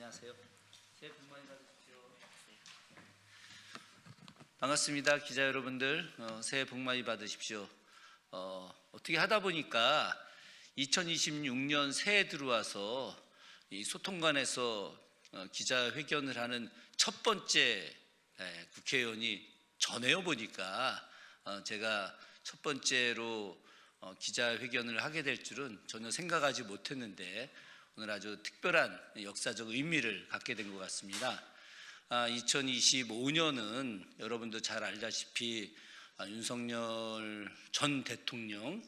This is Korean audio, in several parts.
안녕하세요. 새해 복 많이 받으십시오. 반갑습니다. 기자 여러분들, 새해 복 많이 받으십시오. 어떻게 하다 보니까 2026년 새해 들어와서 이 소통관에서 기자회견을 하는 첫 번째 국회의원이 저네요. 보니까 제가 첫 번째로 기자회견을 하게 될 줄은 전혀 생각하지 못했는데 오늘 아주 특별한 역사적 의미를 갖게 된 것 같습니다. 2025년은 여러분도 잘 알다시피 윤석열 전 대통령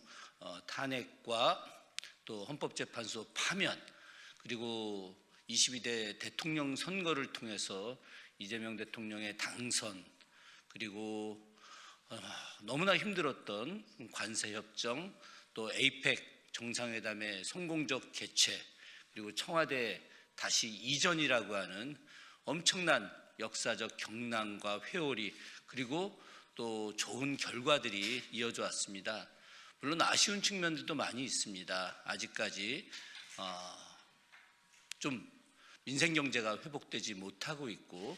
탄핵과 또 헌법재판소 파면, 그리고 22대 대통령 선거를 통해서 이재명 대통령의 당선, 그리고 너무나 힘들었던 관세협정, 또 에이펙 정상회담의 성공적 개최, 그리고 청와대 다시 이전이라고 하는 엄청난 역사적 경랑과 회오리, 그리고 또 좋은 결과들이 이어져 왔습니다. 물론 아쉬운 측면들도 많이 있습니다. 아직까지 좀 민생 경제가 회복되지 못하고 있고,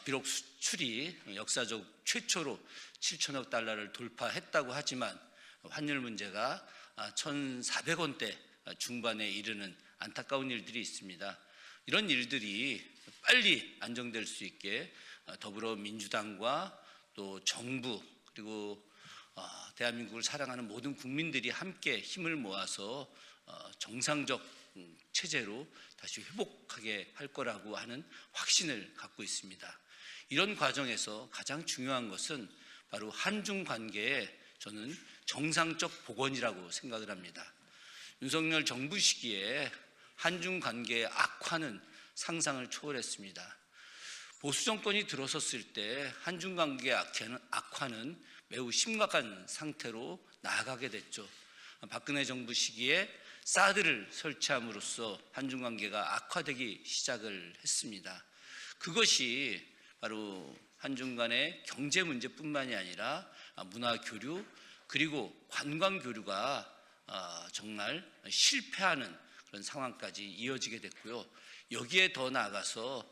비록 수출이 역사적 최초로 7천억 달러를 돌파했다고 하지만 환율 문제가 1,400원대 중반에 이르는 안타까운 일들이 있습니다. 이런 일들이 빨리 안정될 수 있게 더불어민주당과 또 정부, 그리고 대한민국을 사랑하는 모든 국민들이 함께 힘을 모아서 정상적 체제로 다시 회복하게 할 거라고 하는 확신을 갖고 있습니다. 이런 과정에서 가장 중요한 것은 바로 한중 관계의 저는 정상적 복원이라고 생각을 합니다. 윤석열 정부 시기에 한중 관계의 악화는 상상을 초월했습니다. 보수 정권이 들어섰을 때 한중 관계의 악화는 매우 심각한 상태로 나아가게 됐죠. 박근혜 정부 시기에 사드를 설치함으로써 한중 관계가 악화되기 시작을 했습니다. 그것이 바로 한중 간의 경제 문제뿐만이 아니라 문화 교류, 그리고 관광 교류가 정말 실패하는 그런 상황까지 이어지게 됐고요. 여기에 더 나아가서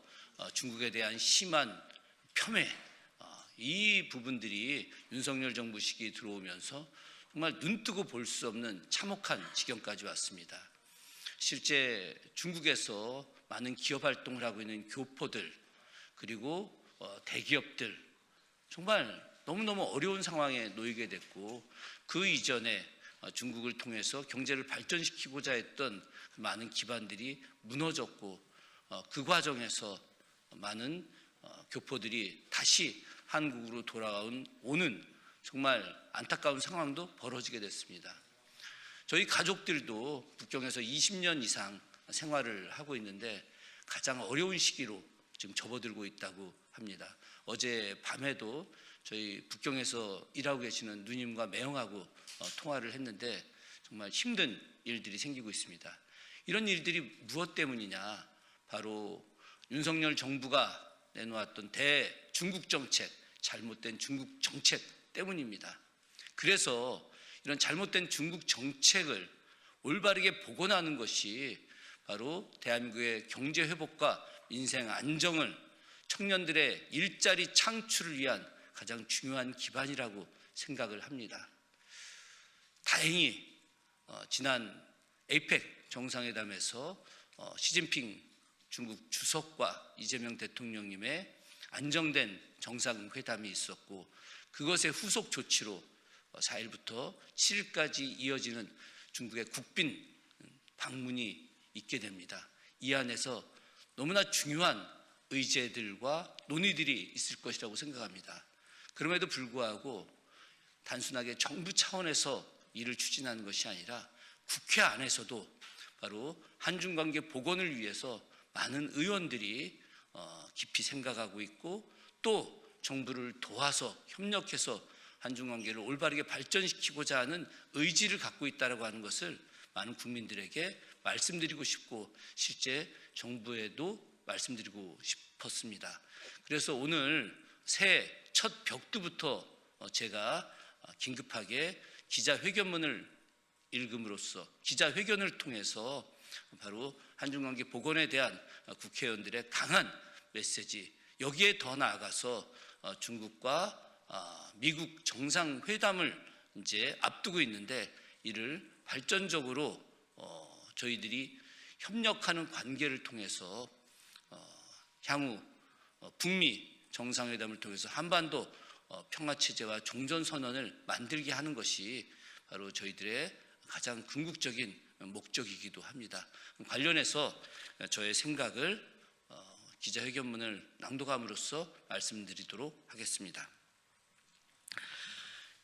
중국에 대한 심한 폄훼, 이 부분들이 윤석열 정부 시기에 들어오면서 정말 눈뜨고 볼 수 없는 참혹한 지경까지 왔습니다. 실제 중국에서 많은 기업 활동을 하고 있는 교포들, 그리고 대기업들, 정말 너무너무 어려운 상황에 놓이게 됐고, 그 이전에 중국을 통해서 경제를 발전시키고자 했던 많은 기반들이 무너졌고, 그 과정에서 많은 교포들이 다시 한국으로 돌아오는 정말 안타까운 상황도 벌어지게 됐습니다. 저희 가족들도 북경에서 20년 이상 생활을 하고 있는데 가장 어려운 시기로 지금 접어들고 있다고 합니다. 어제 밤에도 저희 북경에서 일하고 계시는 누님과 매형하고 통화를 했는데 정말 힘든 일들이 생기고 있습니다. 이런 일들이 무엇 때문이냐? 바로 윤석열 정부가 내놓았던 대중국 정책, 잘못된 중국 정책 때문입니다. 그래서 이런 잘못된 중국 정책을 올바르게 복원하는 것이 바로 대한민국의 경제 회복과 민생 안정을, 청년들의 일자리 창출을 위한 가장 중요한 기반이라고 생각을 합니다. 다행히 지난 에이펙 정상회담에서 시진핑 중국 주석과 이재명 대통령님의 안정된 정상회담이 있었고, 그것의 후속 조치로 4일부터 7일까지 이어지는 중국의 국빈 방문이 있게 됩니다. 이 안에서 너무나 중요한 의제들과 논의들이 있을 것이라고 생각합니다. 그럼에도 불구하고 단순하게 정부 차원에서 일을 추진하는 것이 아니라 국회 안에서도 바로 한중관계 복원을 위해서 많은 의원들이 깊이 생각하고 있고, 또 정부를 도와서 협력해서 한중관계를 올바르게 발전시키고자 하는 의지를 갖고 있다고 하는 것을 많은 국민들에게 말씀드리고 싶고, 실제 정부에도 말씀드리고 싶었습니다. 그래서 오늘 새해 첫 벽두부터 제가 긴급하게 기자회견문을 읽음으로써, 기자회견을 통해서 바로 한중관계 복원에 대한 국회의원들의 강한 메시지, 여기에 더 나아가서 중국과 미국 정상회담을 이제 앞두고 있는데, 이를 발전적으로 저희들이 협력하는 관계를 통해서 향후 북미 정상회담을 통해서 한반도 평화체제와 종전선언을 만들게 하는 것이 바로 저희들의 가장 궁극적인 목적이기도 합니다. 관련해서 저의 생각을 기자회견문을 낭독함으로써 말씀드리도록 하겠습니다.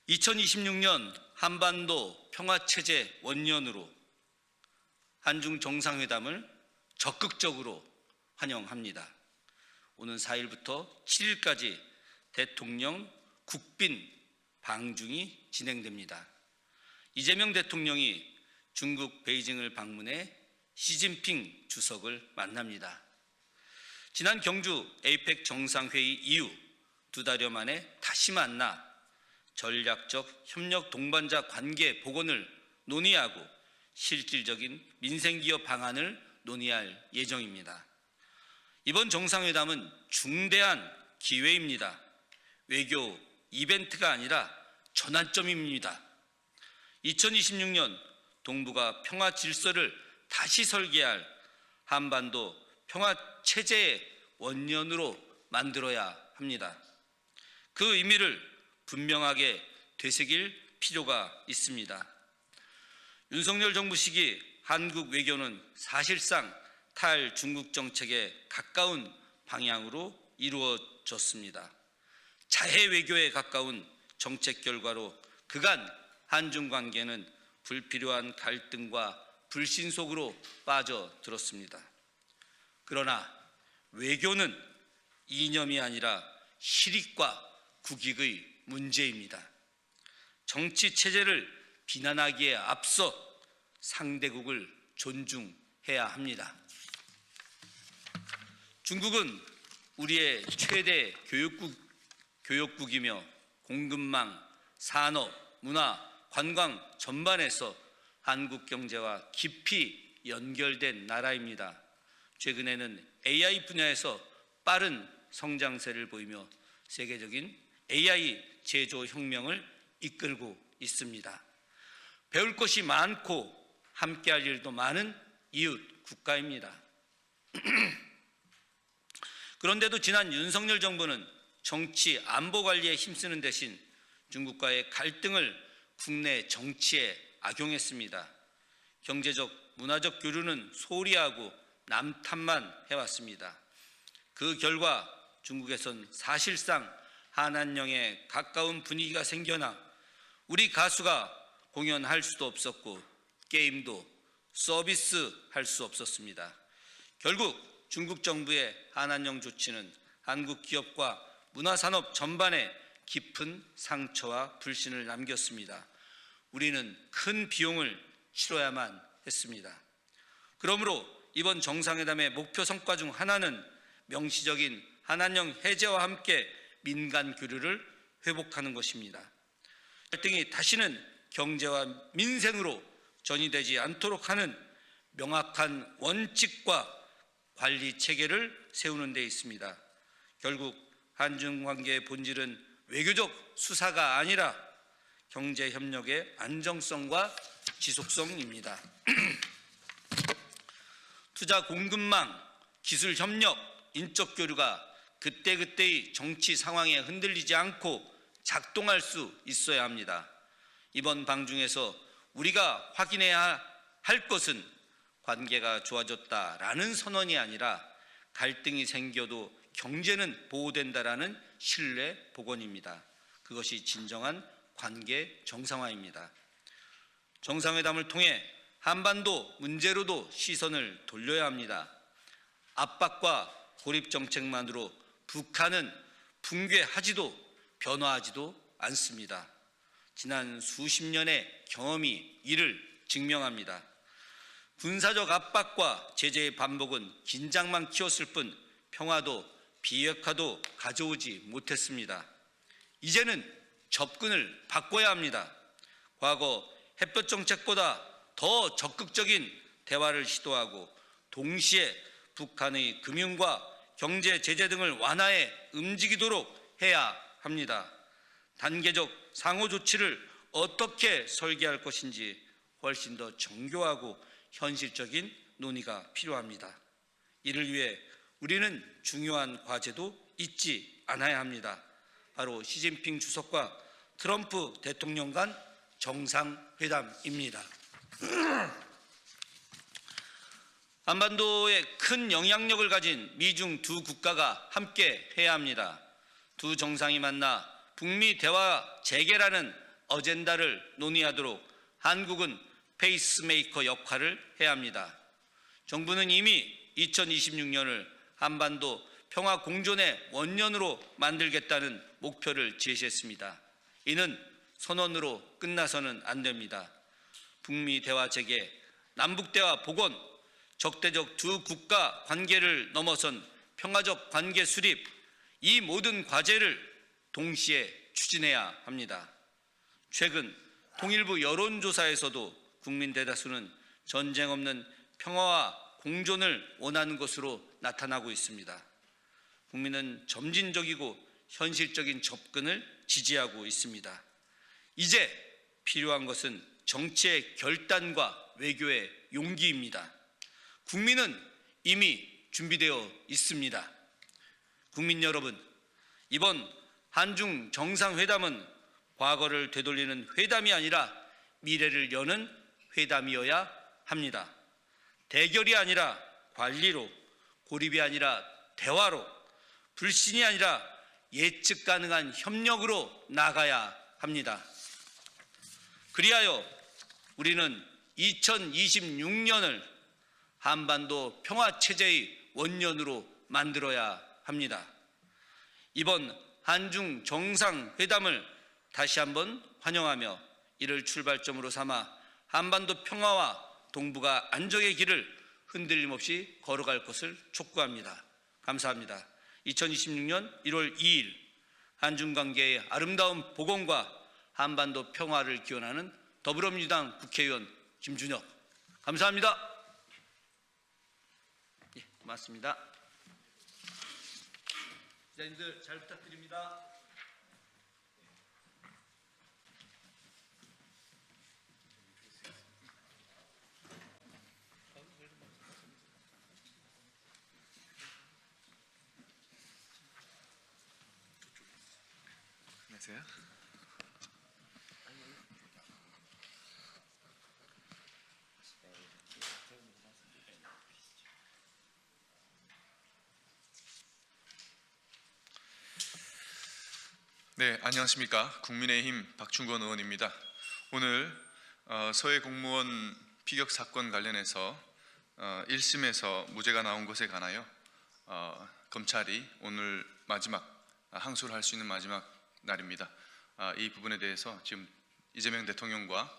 2026년 한반도 평화체제 원년으로 한중 정상회담을 적극적으로 환영합니다. 오는 4일부터 7일까지 대통령 국빈 방중이 진행됩니다. 이재명 대통령이 중국 베이징을 방문해 시진핑 주석을 만납니다. 지난 경주 에이펙 정상회의 이후 2달여 만에 다시 만나 전략적 협력 동반자 관계 복원을 논의하고 실질적인 민생기업 방안을 논의할 예정입니다. 이번 정상회담은 중대한 기회입니다. 외교 이벤트가 아니라 전환점입니다. 2026년 동북아 평화 질서를 다시 설계할 한반도 평화체제의 원년으로 만들어야 합니다. 그 의미를 분명하게 되새길 필요가 있습니다. 윤석열 정부 시기 한국 외교는 사실상 탈중국 정책에 가까운 방향으로 이루어졌습니다. 자해 외교에 가까운 정책 결과로 그간 한중 관계는 불필요한 갈등과 불신 속으로 빠져들었습니다. 그러나 외교는 이념이 아니라 실익과 국익의 문제입니다. 정치 체제를 비난하기에 앞서 상대국을 존중해야 합니다. 중국은 우리의 최대 교역국이며 공급망, 산업, 문화, 관광 전반에서 한국 경제와 깊이 연결된 나라입니다. 최근에는 AI 분야에서 빠른 성장세를 보이며 세계적인 AI 제조 혁명을 이끌고 있습니다. 배울 것이 많고 함께할 일도 많은 이웃 국가입니다. 그런데도 지난 윤석열 정부는 정치 안보 관리에 힘쓰는 대신 중국과의 갈등을 국내 정치에 악용했습니다. 경제적, 문화적 교류는 소홀히 하고 남 탓만 해왔습니다. 그 결과 중국에선 사실상 한한령에 가까운 분위기가 생겨나 우리 가수가 공연할 수도 없었고 게임도 서비스할 수 없었습니다. 결국 중국 정부의 한한령 조치는 한국 기업과 문화산업 전반에 깊은 상처와 불신을 남겼습니다. 우리는 큰 비용을 치러야만 했습니다. 그러므로 이번 정상회담의 목표 성과 중 하나는 명시적인 한한령 해제와 함께 민간 교류를 회복하는 것입니다. 갈등이 다시는 경제와 민생으로 전이되지 않도록 하는 명확한 원칙과 관리 체계를 세우는 데 있습니다. 결국 한중 관계의 본질은 외교적 수사가 아니라 경제 협력의 안정성과 지속성입니다. 투자 공급망, 기술 협력, 인적 교류가 그때그때의 정치 상황에 흔들리지 않고 작동할 수 있어야 합니다. 이번 방중에서 우리가 확인해야 할 것은 관계가 좋아졌다라는 선언이 아니라 갈등이 생겨도 경제는 보호된다라는 신뢰 복원입니다. 그것이 진정한 관계 정상화입니다. 정상회담을 통해 한반도 문제로도 시선을 돌려야 합니다. 압박과 고립 정책만으로 북한은 붕괴하지도 변화하지도 않습니다. 지난 수십 년의 경험이 이를 증명합니다. 군사적 압박과 제재의 반복은 긴장만 키웠을 뿐 평화도 비핵화도 가져오지 못했습니다. 이제는 접근을 바꿔야 합니다. 과거 햇볕 정책보다 더 적극적인 대화를 시도하고 동시에 북한의 금융과 경제 제재 등을 완화해 움직이도록 해야 합니다. 단계적 상호 조치를 어떻게 설계할 것인지 훨씬 더 정교하고 현실적인 논의가 필요합니다. 이를 위해 우리는 중요한 과제도 잊지 않아야 합니다. 바로 시진핑 주석과 트럼프 대통령 간 정상회담입니다. 한반도에 큰 영향력을 가진 미중 두 국가가 함께 해야 합니다. 두 정상이 만나 북미 대화 재개라는 어젠다를 논의하도록 한국은 페이스메이커 역할을 해야 합니다. 정부는 이미 2026년을 한반도 평화 공존의 원년으로 만들겠다는 목표를 제시했습니다. 이는 선언으로 끝나서는 안 됩니다. 북미 대화 재개, 남북 대화 복원, 적대적 두 국가 관계를 넘어선 평화적 관계 수립, 이 모든 과제를 동시에 추진해야 합니다. 최근 통일부 여론조사에서도 국민 대다수는 전쟁 없는 평화와 공존을 원하는 것으로 나타나고 있습니다. 국민은 점진적이고 현실적인 접근을 지지하고 있습니다. 이제 필요한 것은 정치의 결단과 외교의 용기입니다. 국민은 이미 준비되어 있습니다. 국민 여러분, 이번 한중 정상회담은 과거를 되돌리는 회담이 아니라 미래를 여는 회담이어야 합니다. 대결이 아니라 관리로, 고립이 아니라 대화로, 불신이 아니라 예측 가능한 협력으로 나가야 합니다. 그리하여 우리는 2026년을 한반도 평화체제의 원년으로 만들어야 합니다. 이번 한중 정상회담을 다시 한번 환영하며 이를 출발점으로 삼아 한반도 평화와 동북아 안정의 길을 흔들림 없이 걸어갈 것을 촉구합니다. 감사합니다. 2026년 1월 2일 한중관계의 아름다운 복원과 한반도 평화를 기원하는 더불어민주당 국회의원 김준혁. 감사합니다. 예, 고맙습니다. 기자님들 잘 부탁드립니다. 안녕하세요. 네, 안녕하십니까. 국민의힘 박충건 의원입니다. 오늘 서해 공무원 피격 사건 관련해서 1심에서 무죄가 나온 것에 관하여 검찰이 오늘 마지막 항소를 할 수 있는 마지막 날입니다. 이 부분에 대해서 지금 이재명 대통령과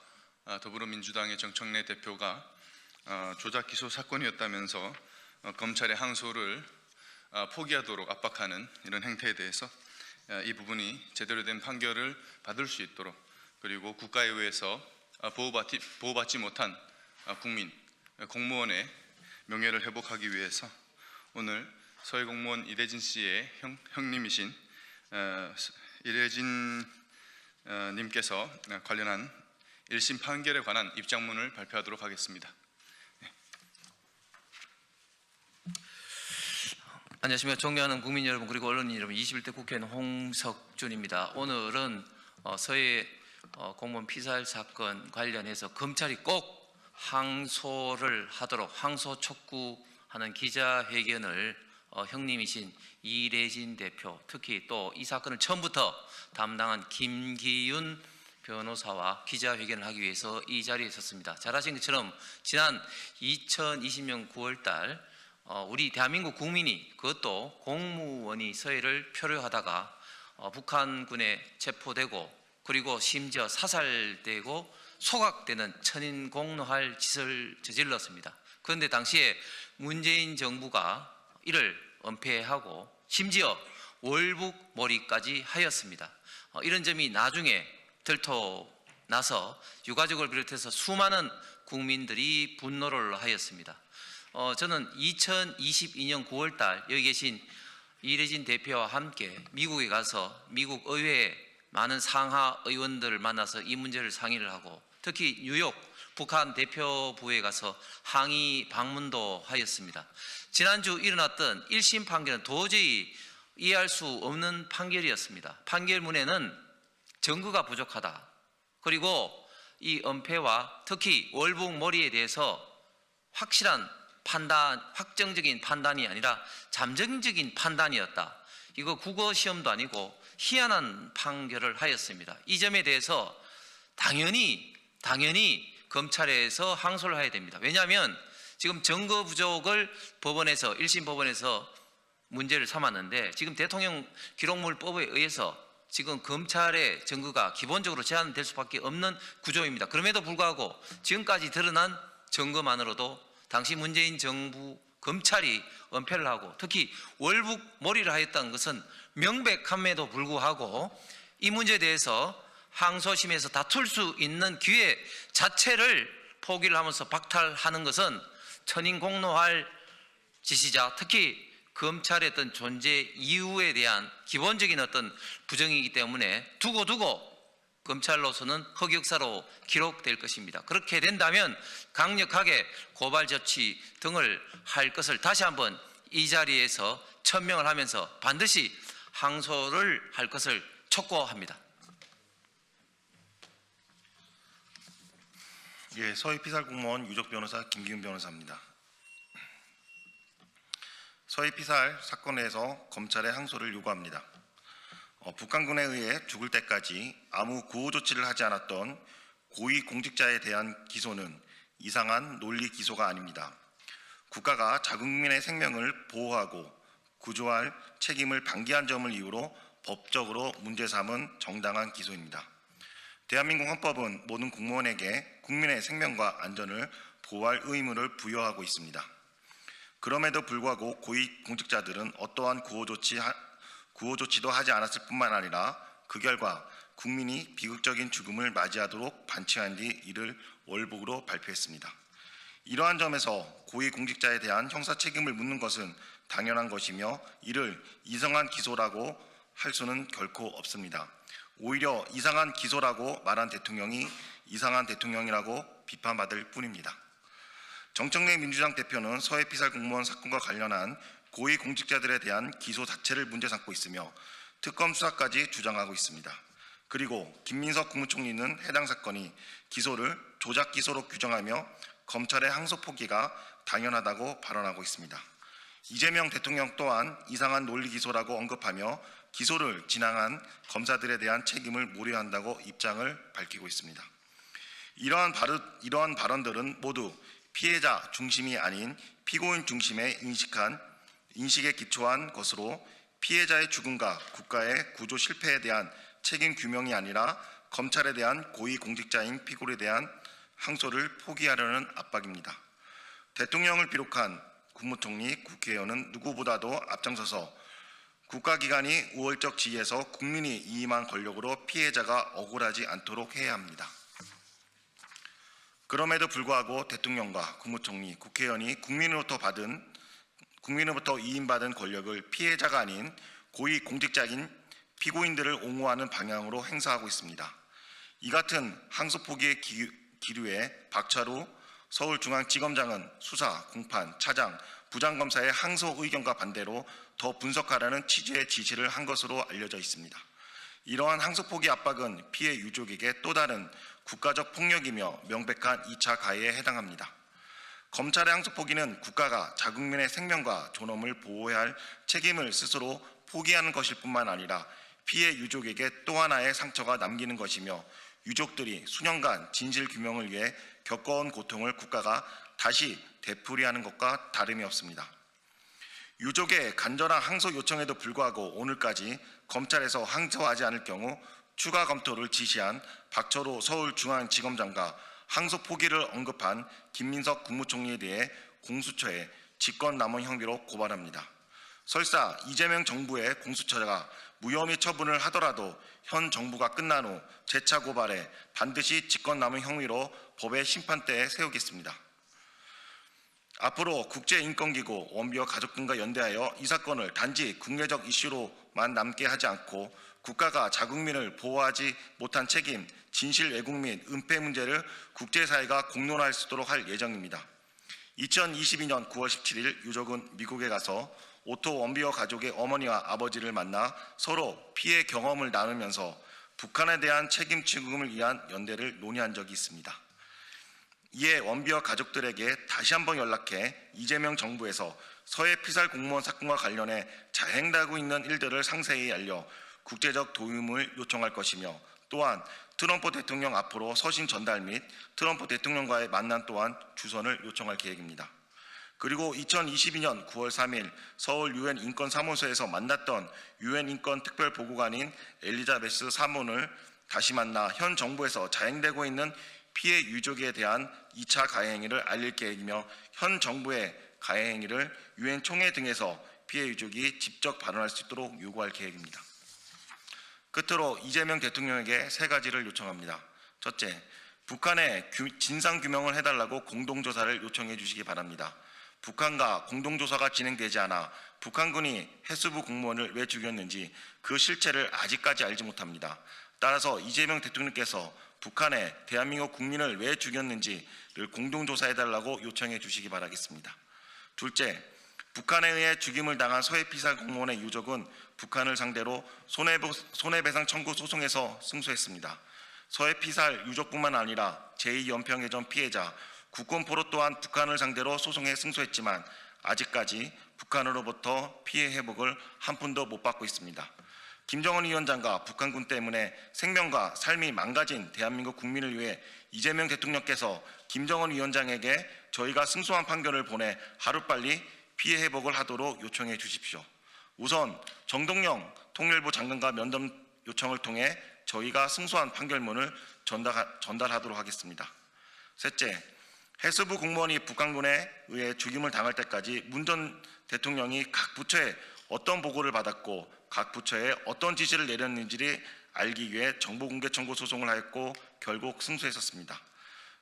더불어민주당의 정청래 대표가 조작 기소 사건이었다면서 검찰의 항소를 포기하도록 압박하는 이런 행태에 대해서 이 부분이 제대로 된 판결을 받을 수 있도록, 그리고 국가에 의해서 보호받지 못한 국민, 공무원의 명예를 회복하기 위해서 오늘 서해 공무원 이대진 씨의 형님이신 이대진 님께서 관련한 1심 판결에 관한 입장문을 발표하도록 하겠습니다. 안녕하십니까. 존경하는 국민 여러분, 그리고 언론인 여러분, 21대 국회의원 홍석준입니다. 오늘은 서해 공무원 피살 사건 관련해서 검찰이 꼭 항소를 하도록 항소 촉구하는 기자회견을 형님이신 이대진 대표, 특히 또 이 사건을 처음부터 담당한 김기윤 변호사와 기자회견을 하기 위해서 이 자리에 있었습니다. 잘 아신 것처럼 지난 2020년 9월달 우리 대한민국 국민이, 그것도 공무원이 서해를 표류하다가 북한군에 체포되고, 그리고 심지어 사살되고 소각되는 천인공노할 짓을 저질렀습니다. 그런데 당시에 문재인 정부가 이를 은폐하고 심지어 월북몰이까지 하였습니다. 이런 점이 나중에 들통나서 유가족을 비롯해서 수많은 국민들이 분노를 하였습니다. 저는 2022년 9월달 여기 계신 이래진 대표와 함께 미국에 가서 미국 의회 많은 상하 의원들을 만나서 이 문제를 상의를 하고 특히 뉴욕 북한 대표부에 가서 항의 방문도 하였습니다. 지난주 일어났던 1심 판결은 도저히 이해할 수 없는 판결이었습니다. 판결문에는 증거가 부족하다. 그리고 이 은폐와 특히 월북 몰이에 대해서 확실한 판단, 확정적인 판단이 아니라 잠정적인 판단이었다. 이거 국어 시험도 아니고 희한한 판결을 하였습니다. 이 점에 대해서 당연히 검찰에서 항소를 해야 됩니다. 왜냐하면 지금 증거 부족을 법원에서 1심 법원에서 문제를 삼았는데 지금 대통령 기록물법에 의해서 지금 검찰의 증거가 기본적으로 제한될 수밖에 없는 구조입니다. 그럼에도 불구하고 지금까지 드러난 증거만으로도 당시 문재인 정부 검찰이 은폐를 하고 특히 월북 몰이를 하였다는 것은 명백함에도 불구하고 이 문제에 대해서 항소심에서 다툴 수 있는 기회 자체를 포기를 하면서 박탈하는 것은 천인공노할 짓이자 특히 검찰의 어떤 존재 이유에 대한 기본적인 어떤 부정이기 때문에 두고 검찰로서는 흑역사로 기록될 것입니다. 그렇게 된다면 강력하게 고발 조치 등을 할 것을 다시 한번 이 자리에서 천명을 하면서 반드시 항소를 할 것을 촉구합니다. 예, 서해 피살 공무원 유족 변호사 김기훈 변호사입니다. 서해 피살 사건에서 검찰의 항소를 요구합니다. 북한군에 의해 죽을 때까지 아무 구호 조치를 하지 않았던 고위 공직자에 대한 기소는 이상한 논리 기소가 아닙니다. 국가가 자국민의 생명을 보호하고 구조할 책임을 방기한 점을 이유로 법적으로 문제 삼은 정당한 기소입니다. 대한민국 헌법은 모든 공무원에게 국민의 생명과 안전을 보호할 의무를 부여하고 있습니다. 그럼에도 불구하고 고위 공직자들은 어떠한 구호 조치도 하지 않았을 뿐만 아니라 그 결과 국민이 비극적인 죽음을 맞이하도록 반치한 뒤 이를 월북으로 발표했습니다. 이러한 점에서 고위 공직자에 대한 형사 책임을 묻는 것은 당연한 것이며 이를 이상한 기소라고 할 수는 결코 없습니다. 오히려 이상한 기소라고 말한 대통령이 이상한 대통령이라고 비판받을 뿐입니다. 정청래 민주당 대표는 서해 피살 공무원 사건과 관련한 고위 공직자들에 대한 기소 자체를 문제 삼고 있으며 특검 수사까지 주장하고 있습니다. 그리고 김민석 국무총리는 해당 사건이 기소를 조작 기소로 규정하며 검찰의 항소 포기가 당연하다고 발언하고 있습니다. 이재명 대통령 또한 이상한 논리 기소라고 언급하며 기소를 진행한 검사들에 대한 책임을 모려한다고 입장을 밝히고 있습니다. 이러한 발언들은 모두 피해자 중심이 아닌 피고인 중심의 인식에 기초한 것으로 피해자의 죽음과 국가의 구조 실패에 대한 책임 규명이 아니라 검찰에 대한 고위 공직자인 피고에 대한 항소를 포기하려는 압박입니다. 대통령을 비롯한 국무총리, 국회의원은 누구보다도 앞장서서 국가기관이 우월적 지위에서 국민이 이임한 권력으로 피해자가 억울하지 않도록 해야 합니다. 그럼에도 불구하고 대통령과 국무총리, 국회의원이 국민으로부터 이임받은 권력을 피해자가 아닌 고위 공직자인 피고인들을 옹호하는 방향으로 행사하고 있습니다. 이 같은 항소 포기의 기류에 박차로 서울중앙지검장은 수사, 공판, 차장, 부장검사의 항소 의견과 반대로 더 분석하라는 취지의 지시를 한 것으로 알려져 있습니다. 이러한 항소 포기 압박은 피해 유족에게 또 다른 국가적 폭력이며 명백한 2차 가해에 해당합니다. 검찰의 항소 포기는 국가가 자국민의 생명과 존엄을 보호해야 할 책임을 스스로 포기하는 것일 뿐만 아니라 피해 유족에게 또 하나의 상처가 남기는 것이며 유족들이 수년간 진실규명을 위해 겪어온 고통을 국가가 다시 되풀이하는 것과 다름이 없습니다. 유족의 간절한 항소 요청에도 불구하고 오늘까지 검찰에서 항소하지 않을 경우 추가 검토를 지시한 박철호 서울중앙지검장과 항소 포기를 언급한 김민석 국무총리에 대해 공수처에 직권남용 혐의로 고발합니다. 설사 이재명 정부의 공수처가 무혐의 처분을 하더라도 현 정부가 끝난 후 재차 고발해 반드시 직권남용 혐의로 법의 심판대에 세우겠습니다. 앞으로 국제인권기구, 원비어 가족 등과 연대하여 이 사건을 단지 국내적 이슈로만 남게 하지 않고 국가가 자국민을 보호하지 못한 책임, 진실 왜곡 및 은폐 문제를 국제사회가 공론화할 수 있도록 할 예정입니다. 2022년 9월 17일 유족은 미국에 가서 오토 원비어 가족의 어머니와 아버지를 만나 서로 피해 경험을 나누면서 북한에 대한 책임 취급을 위한 연대를 논의한 적이 있습니다. 이에 원비어 가족들에게 다시 한번 연락해 이재명 정부에서 서해 피살 공무원 사건과 관련해 자행되고 있는 일들을 상세히 알려 국제적 도움을 요청할 것이며, 또한 트럼프 대통령 앞으로 서신 전달 및 트럼프 대통령과의 만남 또한 주선을 요청할 계획입니다. 그리고 2022년 9월 3일 서울 유엔 인권사무소에서 만났던 유엔 인권 특별보고관인 엘리자베스 사문을 다시 만나 현 정부에서 자행되고 있는 피해 유족에 대한 2차 가해 행위를 알릴 계획이며, 현 정부의 가해 행위를 유엔 총회 등에서 피해 유족이 직접 발언할 수 있도록 요구할 계획입니다. 끝으로 이재명 대통령에게 3가지를 요청합니다. 첫째, 북한에 진상규명을 해달라고 공동조사를 요청해 주시기 바랍니다. 북한과 공동조사가 진행되지 않아 북한군이 해수부 공무원을 왜 죽였는지 그 실체를 아직까지 알지 못합니다. 따라서 이재명 대통령께서 북한에 대한민국 국민을 왜 죽였는지를 공동조사해달라고 요청해 주시기 바라겠습니다. 둘째, 북한에 의해 죽임을 당한 서해 피살 공무원의 유족은 북한을 상대로 손해배상 청구 소송에서 승소했습니다. 서해 피살 유족뿐만 아니라 제2연평해전 피해자, 국군포로 또한 북한을 상대로 소송에 승소했지만 아직까지 북한으로부터 피해 회복을 한 푼도 못 받고 있습니다. 김정은 위원장과 북한군 때문에 생명과 삶이 망가진 대한민국 국민을 위해 이재명 대통령께서 김정은 위원장에게 저희가 승소한 판결을 보내 하루빨리 피해 회복을 하도록 요청해 주십시오. 우선 정동영 통일부 장관과 면담 요청을 통해 저희가 승소한 판결문을 전달하도록 하겠습니다. 셋째, 해수부 공무원이 북한군에 의해 죽임을 당할 때까지 문 전 대통령이 각 부처에 어떤 보고를 받았고 각 부처에 어떤 지시를 내렸는지를 알기 위해 정보공개 청구 소송을 하였고 결국 승소했었습니다.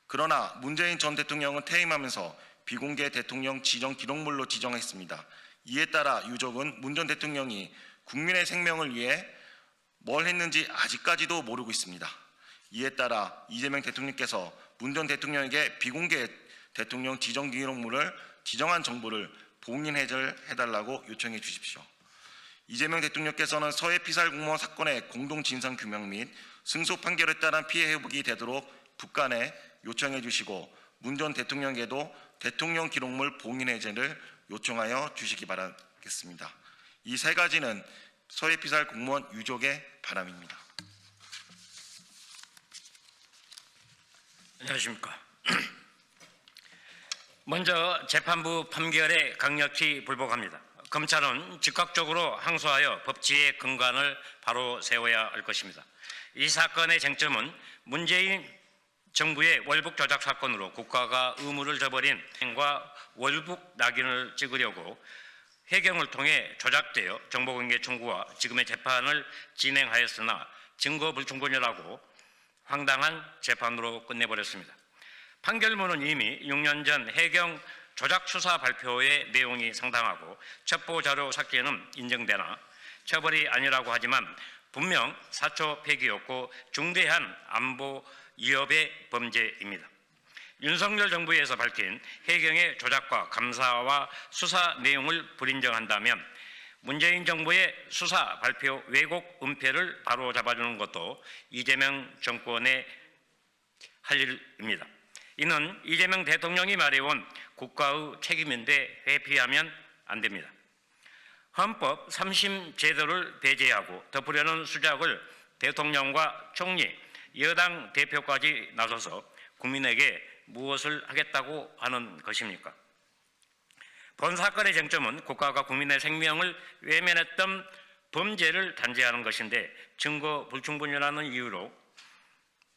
그러나 문재인 전 대통령은 퇴임하면서 비공개 대통령 지정 기록물로 지정했습니다. 이에 따라 유족은 문 전 대통령이 국민의 생명을 위해 뭘 했는지 아직까지도 모르고 있습니다. 이에 따라 이재명 대통령께서 문 전 대통령에게 비공개 대통령 지정 기록물을 지정한 정보를 봉인해달라고 요청해 주십시오. 이재명 대통령께서는 서해 피살 공무원 사건의 공동 진상 규명 및 승소 판결에 따른 피해 회복이 되도록 북한에 요청해 주시고, 문 전 대통령에게도 대통령 기록물 봉인 해제를 요청하여 주시기 바라겠습니다. 이 3가지는 서해 피살 공무원 유족의 바람입니다. 안녕하십니까. 먼저 재판부 판결에 강력히 불복합니다. 검찰은 즉각적으로 항소하여 법치의 근간을 바로 세워야 할 것입니다. 이 사건의 쟁점은 문재인 정부의 월북 조작 사건으로 국가가 의무를 저버린 행과 월북 낙인을 찍으려고 해경을 통해 조작되어 정보공개 청구와 지금의 재판을 진행하였으나 증거 불충분이라고 황당한 재판으로 끝내버렸습니다. 판결문은 이미 6년 전 해경 조작 수사 발표의 내용이 상당하고 첩보 자료 삭제는 인정되나 처벌이 아니라고 하지만 분명 사초 폐기였고 중대한 안보 위협의 범죄입니다. 윤석열 정부에서 밝힌 해경의 조작과 감사와 수사 내용을 불인정한다면 문재인 정부의 수사 발표 왜곡 은폐를 바로잡아주는 것도 이재명 정권의 할 일입니다. 이는 이재명 대통령이 말해온 국가의 책임인데 회피하면 안 됩니다. 헌법 3심 제도를 배제하고 덮으려는 수작을 대통령과 총리, 여당 대표까지 나서서 국민에게 무엇을 하겠다고 하는 것입니까? 본 사건의 쟁점은 국가가 국민의 생명을 외면했던 범죄를 단죄하는 것인데 증거 불충분이라는 이유로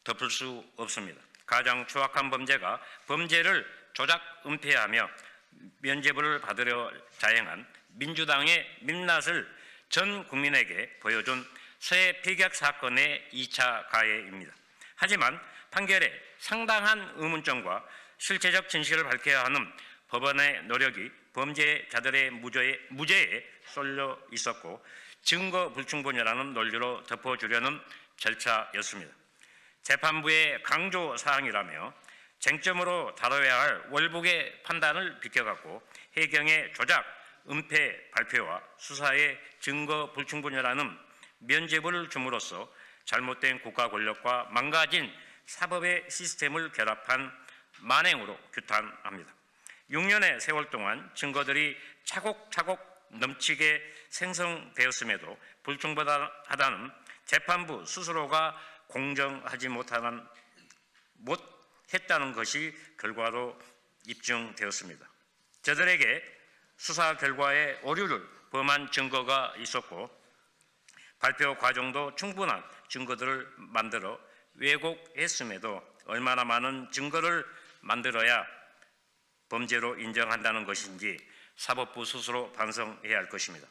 덮을 수 없습니다. 가장 추악한 범죄가 범죄를 조작 은폐하며 면죄부를 받으려 자행한 민주당의 민낯을 전 국민에게 보여준 서해 피격 사건의 2차 가해입니다. 하지만 판결에 상당한 의문점과 실체적 진실을 밝혀야 하는 법원의 노력이 범죄자들의 무죄에 쏠려 있었고 증거 불충분이라는 논리로 덮어주려는 절차였습니다. 재판부의 강조 사항이라며 쟁점으로 다뤄야 할 월북의 판단을 비껴갖고 해경의 조작, 은폐 발표와 수사의 증거 불충분이라는 면죄부를 줌으로써 잘못된 국가 권력과 망가진 사법의 시스템을 결합한 만행으로 규탄합니다. 6년의 세월 동안 증거들이 차곡차곡 넘치게 생성되었음에도 불충분하다는 재판부 스스로가 공정하지 못했다는 것이 결과로 입증되었습니다. 저들에게 수사 결과에 오류를 범한 증거가 있었고 발표 과정도 충분한 증거들을 만들어 왜곡했음에도 얼마나 많은 증거를 만들어야 범죄로 인정한다는 것인지 사법부 스스로 반성해야 할 것입니다.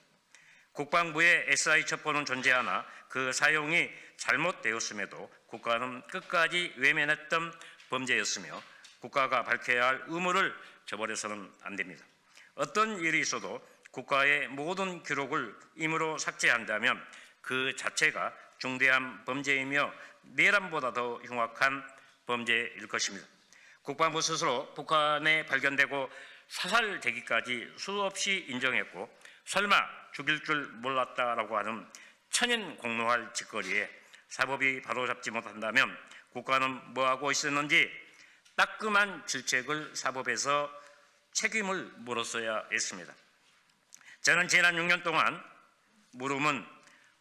국방부의 SI 첩보는 존재하나 그 사용이 잘못되었음에도 국가는 끝까지 외면했던 범죄였으며 국가가 밝혀야 할 의무를 저버려서는 안 됩니다. 어떤 일이 있어도 국가의 모든 기록을 임의로 삭제한다면 그 자체가 중대한 범죄이며 내란보다 더 흉악한 범죄일 것입니다. 국방부 스스로 북한에 발견되고 사살되기까지 수없이 인정했고 설마 죽일 줄 몰랐다라고 하는 천인공노할 짓거리에 사법이 바로잡지 못한다면 국가는 뭐하고 있었는지 따끔한 질책을 사법에서 책임을 물었어야 했습니다. 저는 지난 6년 동안 물음은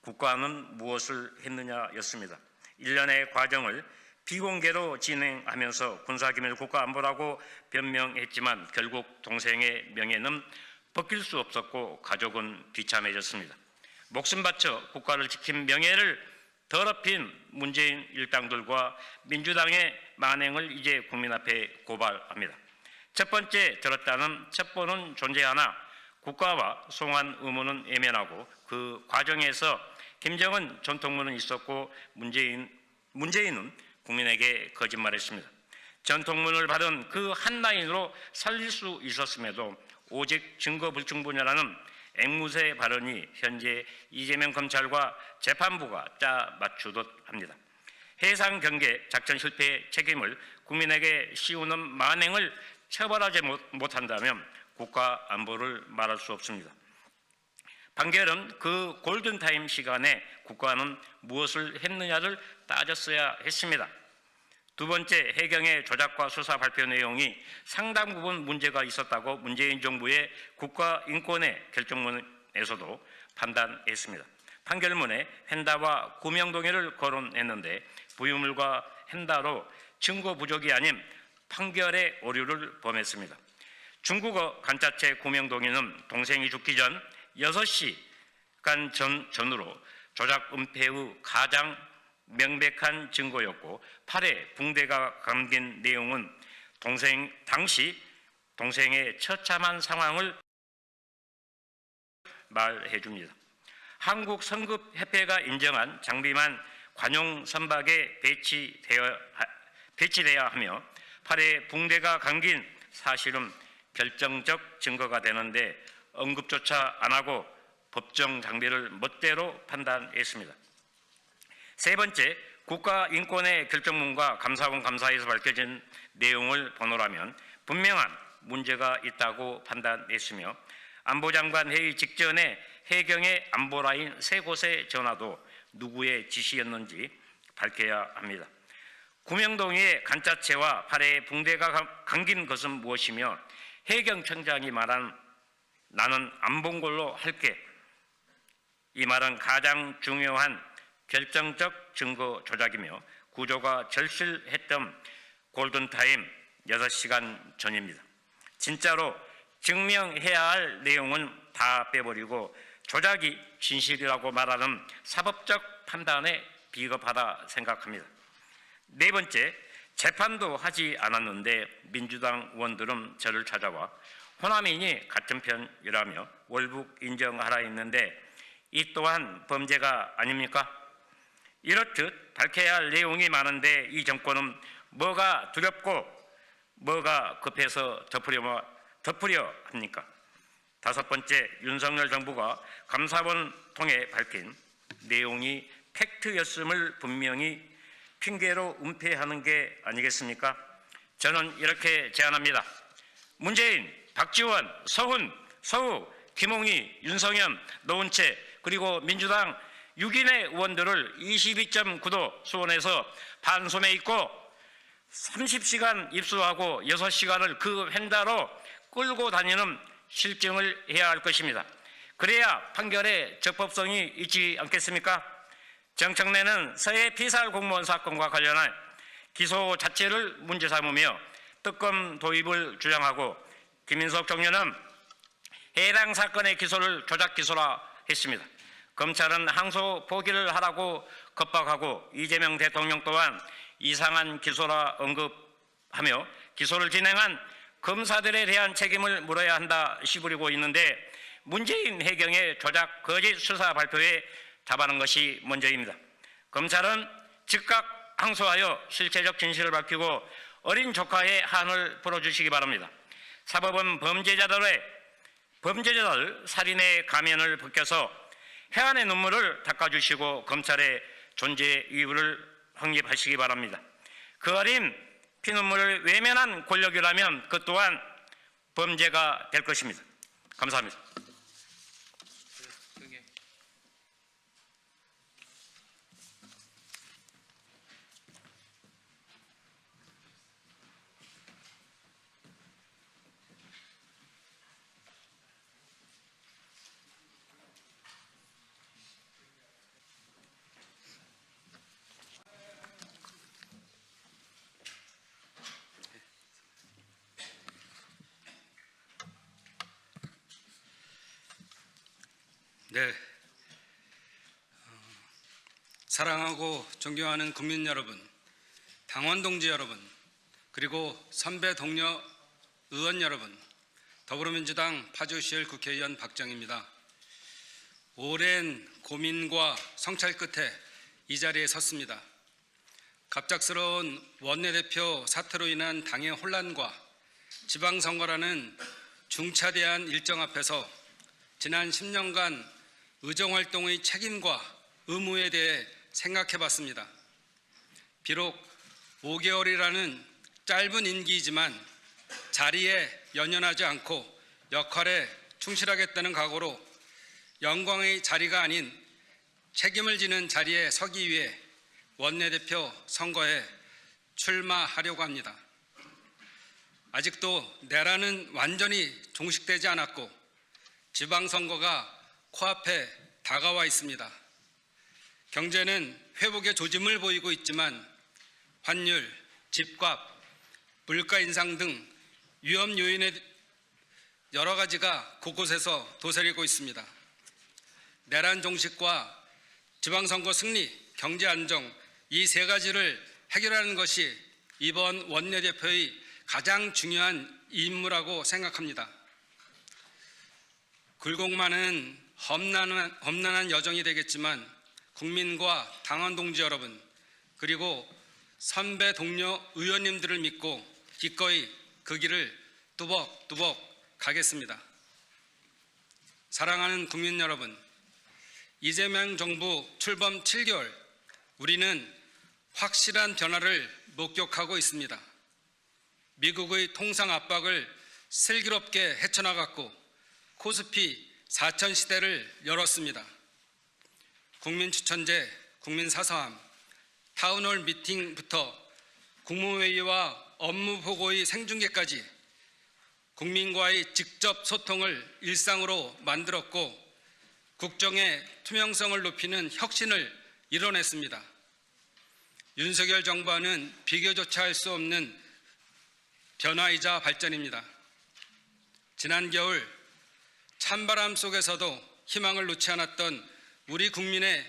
국가는 무엇을 했느냐였습니다. 1년의 과정을 비공개로 진행하면서 군사기밀 국가안보라고 변명했지만 결국 동생의 명예는 벗길 수 없었고 가족은 비참해졌습니다. 목숨 바쳐 국가를 지킨 명예를 더럽힌 문재인 일당들과 민주당의 만행을 이제 국민 앞에 고발합니다. 첫 번째 들었다는 첩보는 존재하나 국가와 송환 의무는 애매하고 그 과정에서 김정은 전통문은 있었고 문재인은 국민에게 거짓말했습니다. 전통문을 받은 그 한 라인으로 살릴 수 있었음에도 오직 증거 불충분이라는 앵무새 발언이 현재 이재명 검찰과 재판부가 짜 맞추듯 합니다. 해상 경계 작전 실패의 책임을 국민에게 씌우는 만행을 처벌하지 못한다면 국가 안보를 말할 수 없습니다. 판결은 그 골든타임 시간에 국가는 무엇을 했느냐를 따졌어야 했습니다. 두 번째, 해경의 조작과 수사 발표 내용이 상당 부분 문제가 있었다고 문재인 정부의 국가인권의 결정문에서도 판단했습니다. 판결문에 헨다와 구명동의를 거론했는데 부유물과 헨다로 증거 부족이 아닌 판결의 오류를 범했습니다. 중국어 간자체 구명동의는 동생이 죽기 전 6시간 전으로 조작 은폐의 가장 명백한 증거였고 팔에 붕대가 감긴 내용은 당시 동생의 처참한 상황을 말해 줍니다. 한국 성급협회가 인정한 장비만 관용 선박에 배치돼야 하며 팔에 붕대가 감긴 사실은 결정적 증거가 되는데 언급조차 안 하고 법정 장비를 멋대로 판단했습니다. 세 번째, 국가인권의 결정문과 감사원 감사에서 밝혀진 내용을 보노라면 분명한 문제가 있다고 판단했으며 안보장관 회의 직전에 해경의 안보라인 3곳의 전화도 누구의 지시였는지 밝혀야 합니다. 구명동의의 간자체와 팔에 붕대가 감긴 것은 무엇이며 해경청장이 말한 나는 안 본 걸로 할게, 이 말은 가장 중요한 결정적 증거 조작이며 구조가 절실했던 골든타임 6시간 전입니다. 진짜로 증명해야 할 내용은 다 빼버리고 조작이 진실이라고 말하는 사법적 판단에 비겁하다 생각합니다. 네 번째, 재판도 하지 않았는데 민주당 의원들은 저를 찾아와 호남인이 같은 편이라며 월북 인정하라 했는데 이 또한 범죄가 아닙니까? 이렇듯 밝혀야 할 내용이 많은데 이 정권은 뭐가 두렵고 뭐가 급해서 덮으려 합니까? 다섯 번째, 윤석열 정부가 감사원 통해 밝힌 내용이 팩트였음을 분명히 핑계로 은폐하는 게 아니겠습니까? 저는 이렇게 제안합니다. 문재인, 박지원, 서우, 김홍희, 윤성현, 노은채 그리고 민주당 6인의 의원들을 22.9도 수원에서 반소매 있고 30시간 입수하고 6시간을 그 횡단로 끌고 다니는 실증을 해야 할 것입니다. 그래야 판결에 적법성이 있지 않겠습니까? 정청래는 서해 피살 공무원 사건과 관련한 기소 자체를 문제 삼으며 특검 도입을 주장하고 김인석 총리는 해당 사건의 기소를 조작 기소화했습니다. 검찰은 항소 포기를 하라고 겁박하고 이재명 대통령 또한 이상한 기소라 언급하며 기소를 진행한 검사들에 대한 책임을 물어야 한다 시부리고 있는데 문재인 해경의 조작 거짓 수사 발표에 답하는 것이 먼저입니다. 검찰은 즉각 항소하여 실체적 진실을 밝히고 어린 조카의 한을 풀어주시기 바랍니다. 사법은 범죄자들 살인의 가면을 벗겨서 해안의 눈물을 닦아주시고 검찰의 존재 이유를 확립하시기 바랍니다. 그 어린 피눈물을 외면한 권력이라면 그 또한 범죄가 될 것입니다. 감사합니다. 네, 사랑하고 존경하는 국민 여러분, 당원 동지 여러분, 그리고 선배 동료 의원 여러분, 더불어민주당 파주시을 국회의원 박정희입니다. 오랜 고민과 성찰 끝에 이 자리에 섰습니다. 갑작스러운 원내대표 사퇴로 인한 당의 혼란과 지방선거라는 중차대한 일정 앞에서 지난 10년간 의정활동의 책임과 의무에 대해 생각해봤습니다. 비록 5개월이라는 짧은 임기이지만 자리에 연연하지 않고 역할에 충실하겠다는 각오로 영광의 자리가 아닌 책임을 지는 자리에 서기 위해 원내대표 선거에 출마하려고 합니다. 아직도 내란은 완전히 종식되지 않았고 지방선거가 코앞에 다가와 있습니다. 경제는 회복의 조짐을 보이고 있지만 환율, 집값, 물가 인상 등 위험 요인의 여러 가지가 곳곳에서 도사리고 있습니다. 내란 종식과 지방선거 승리, 경제 안정 이 세 가지를 해결하는 것이 이번 원내대표의 가장 중요한 임무라고 생각합니다. 굴곡 많은 험난한 여정이 되겠지만 국민과 당원 동지 여러분 그리고 선배 동료 의원님들을 믿고 기꺼이 그 길을 뚜벅뚜벅 가겠습니다. 사랑하는 국민 여러분, 이재명 정부 출범 7개월 우리는 확실한 변화를 목격하고 있습니다. 미국의 통상 압박을 슬기롭게 헤쳐나갔고 코스피 4천 시대를 열었습니다. 국민 추천제, 국민 사서함, 타운홀 미팅부터 국무회의와 업무 보고의 생중계까지 국민과의 직접 소통을 일상으로 만들었고 국정의 투명성을 높이는 혁신을 이뤄냈습니다. 윤석열 정부와는 비교조차 할 수 없는 변화이자 발전입니다. 지난 겨울 찬바람 속에서도 희망을 놓지 않았던 우리 국민의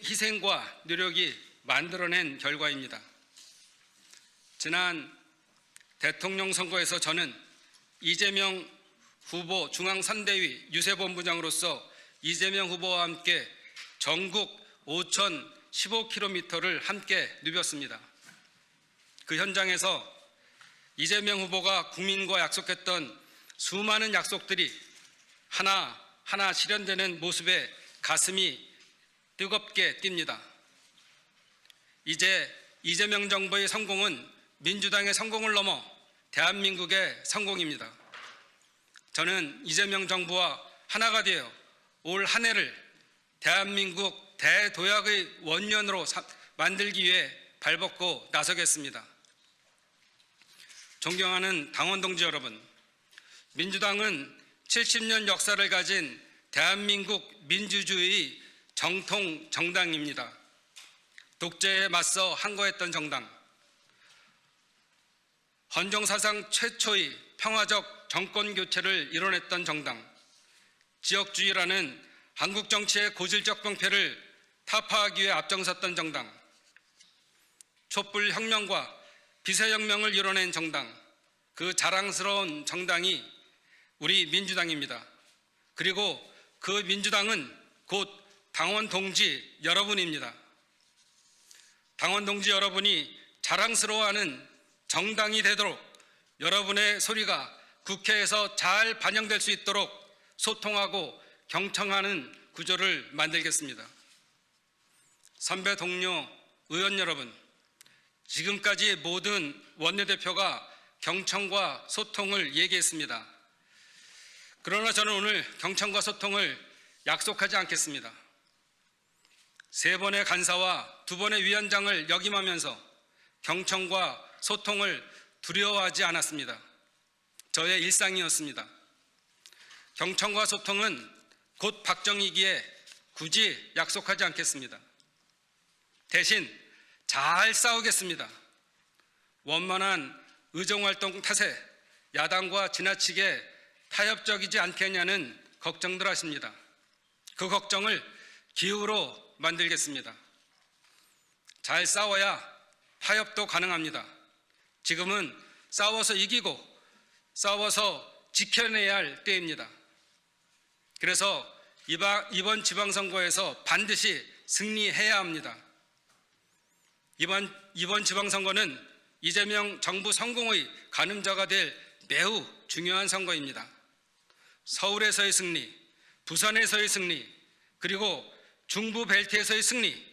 희생과 노력이 만들어낸 결과입니다. 지난 대통령 선거에서 저는 이재명 후보 중앙선대위 유세본부장으로서 이재명 후보와 함께 전국 5,015km를 함께 누볐습니다. 그 현장에서 이재명 후보가 국민과 약속했던 수많은 약속들이 하나하나 실현되는 모습에 가슴이 뜨겁게 뜁니다. 이제 이재명 정부의 성공은 민주당의 성공을 넘어 대한민국의 성공입니다. 저는 이재명 정부와 하나가 되어 올 한 해를 대한민국 대도약의 원년으로 만들기 위해 발벗고 나서겠습니다. 존경하는 당원 동지 여러분, 민주당은 70년 역사를 가진 대한민국 민주주의 정통 정당입니다. 독재에 맞서 항거했던 정당, 헌정사상 최초의 평화적 정권 교체를 이뤄냈던 정당, 지역주의라는 한국 정치의 고질적 병폐를 타파하기 위해 앞장섰던 정당, 촛불혁명과 비세혁명을 이뤄낸 정당, 그 자랑스러운 정당이 우리 민주당입니다. 그리고 그 민주당은 곧 당원 동지 여러분입니다. 당원 동지 여러분이 자랑스러워하는 정당이 되도록 여러분의 소리가 국회에서 잘 반영될 수 있도록 소통하고 경청하는 구조를 만들겠습니다. 선배 동료 의원 여러분, 지금까지 모든 원내대표가 경청과 소통을 얘기했습니다. 그러나 저는 오늘 경청과 소통을 약속하지 않겠습니다. 3번의 간사와 2번의 위원장을 역임하면서 경청과 소통을 두려워하지 않았습니다. 저의 일상이었습니다. 경청과 소통은 곧 박정희기에 굳이 약속하지 않겠습니다. 대신 잘 싸우겠습니다. 원만한 의정활동 탓에 야당과 지나치게 타협적이지 않겠냐는 걱정들 하십니다. 그 걱정을 기후로 만들겠습니다. 잘 싸워야 타협도 가능합니다. 지금은 싸워서 이기고 싸워서 지켜내야 할 때입니다. 그래서 이번 지방선거에서 반드시 승리해야 합니다. 이번 지방선거는 이재명 정부 성공의 가늠자가 될 매우 중요한 선거입니다. 서울에서의 승리, 부산에서의 승리, 그리고 중부 벨트에서의 승리,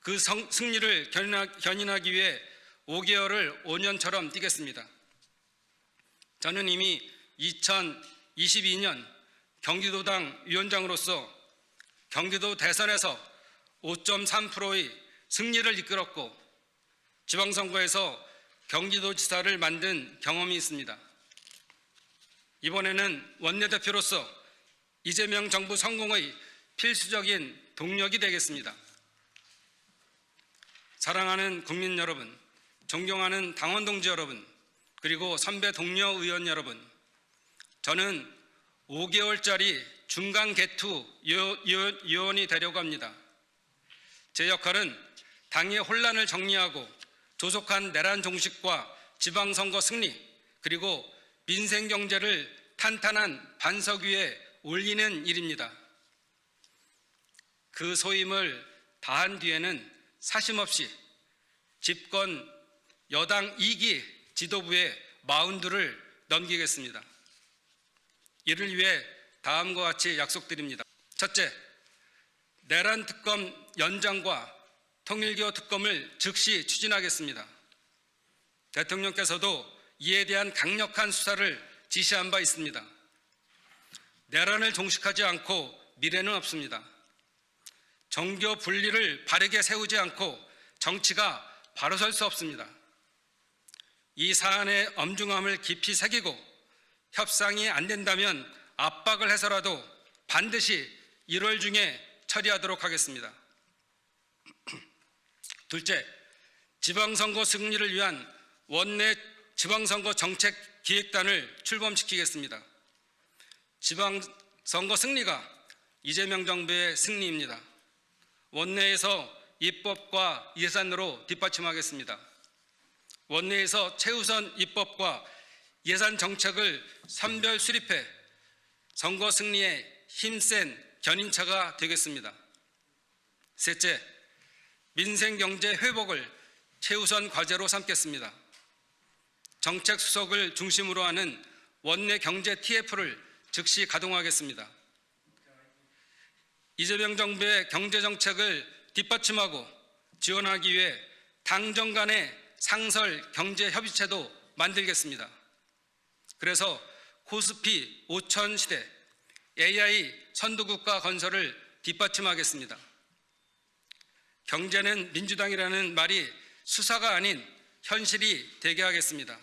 그 승리를 견인하기 위해 5개월을 5년처럼 뛰겠습니다. 저는 이미 2022년 경기도당 위원장으로서 경기도 대선에서 5.3%의 승리를 이끌었고 지방선거에서 경기도지사를 만든 경험이 있습니다. 이번에는 원내대표로서 이재명 정부 성공의 필수적인 동력이 되겠습니다. 사랑하는 국민 여러분, 존경하는 당원 동지 여러분, 그리고 선배 동료 의원 여러분, 저는 5개월짜리 중간 개투 요원이 되려고 합니다. 제 역할은 당의 혼란을 정리하고 조속한 내란 종식과 지방선거 승리, 그리고 민생 경제를 탄탄한 반석 위에 올리는 일입니다. 그 소임을 다한 뒤에는 사심없이 집권 여당 2기 지도부에 마운드를 넘기겠습니다. 이를 위해 다음과 같이 약속드립니다. 첫째, 내란 특검 연장과 통일교 특검을 즉시 추진하겠습니다. 대통령께서도 이에 대한 강력한 수사를 지시한 바 있습니다. 내란을 종식하지 않고 미래는 없습니다. 정교 분리를 바르게 세우지 않고 정치가 바로 설 수 없습니다. 이 사안의 엄중함을 깊이 새기고 협상이 안 된다면 압박을 해서라도 반드시 1월 중에 처리하도록 하겠습니다. 둘째, 지방선거 승리를 위한 원내 지방선거 정책 기획단을 출범시키겠습니다. 지방선거 승리가 이재명 정부의 승리입니다. 원내에서 입법과 예산으로 뒷받침하겠습니다. 원내에서 최우선 입법과 예산 정책을 선별 수립해 선거 승리에 힘센 견인차가 되겠습니다. 셋째, 민생 경제 회복을 최우선 과제로 삼겠습니다. 정책 수석을 중심으로 하는 원내 경제 TF를 즉시 가동하겠습니다. 이재명 정부의 경제 정책을 뒷받침하고 지원하기 위해 당정 간의 상설 경제 협의체도 만들겠습니다. 그래서 코스피 5000 시대 AI 선도국가 건설을 뒷받침하겠습니다. 경제는 민주당이라는 말이 수사가 아닌 현실이 되게 하겠습니다.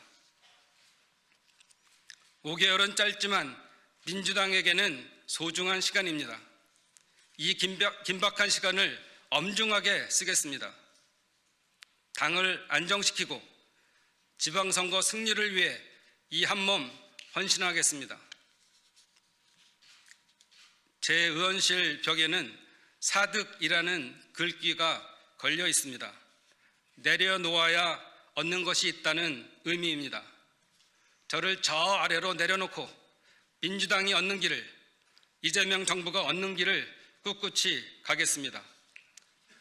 5개월은 짧지만 민주당에게는 소중한 시간입니다. 이 긴박한 시간을 엄중하게 쓰겠습니다. 당을 안정시키고 지방선거 승리를 위해 이 한몸 헌신하겠습니다. 제 의원실 벽에는 사득이라는 글귀가 걸려 있습니다. 내려놓아야 얻는 것이 있다는 의미입니다. 저를 저 아래로 내려놓고 민주당이 얻는 길을, 이재명 정부가 얻는 길을 꿋꿋이 가겠습니다.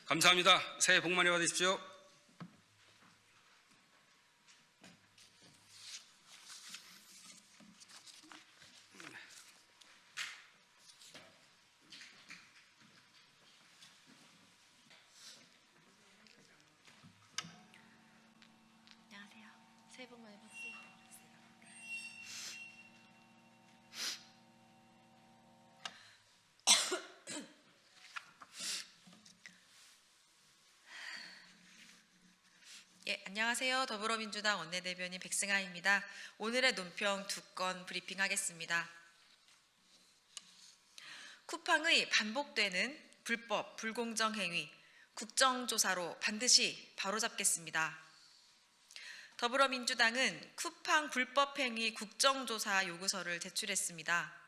감사합니다. 새해 복 많이 받으십시오. 안녕하세요. 새해 복 많이 받으세요. 예, 안녕하세요. 더불어민주당 원내대변인 백승아입니다. 오늘의 논평 2건 브리핑하겠습니다. 쿠팡의 반복되는 불법, 불공정 행위, 국정조사로 반드시 바로잡겠습니다. 더불어민주당은 쿠팡 불법 행위 국정조사 요구서를 제출했습니다.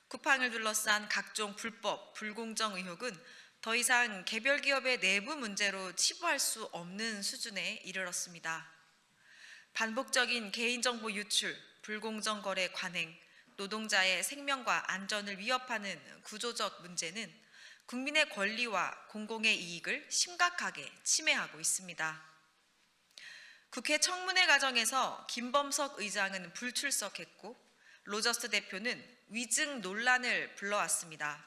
쿠팡을 둘러싼 각종 불법, 불공정 의혹은 더 이상 개별 기업의 내부 문제로 치부할 수 없는 수준에 이르렀습니다. 반복적인 개인정보 유출, 불공정 거래 관행, 노동자의 생명과 안전을 위협하는 구조적 문제는 국민의 권리와 공공의 이익을 심각하게 침해하고 있습니다. 국회 청문회 과정에서 김범석 의장은 불출석했고 로저스 대표는 위증 논란을 불러왔습니다.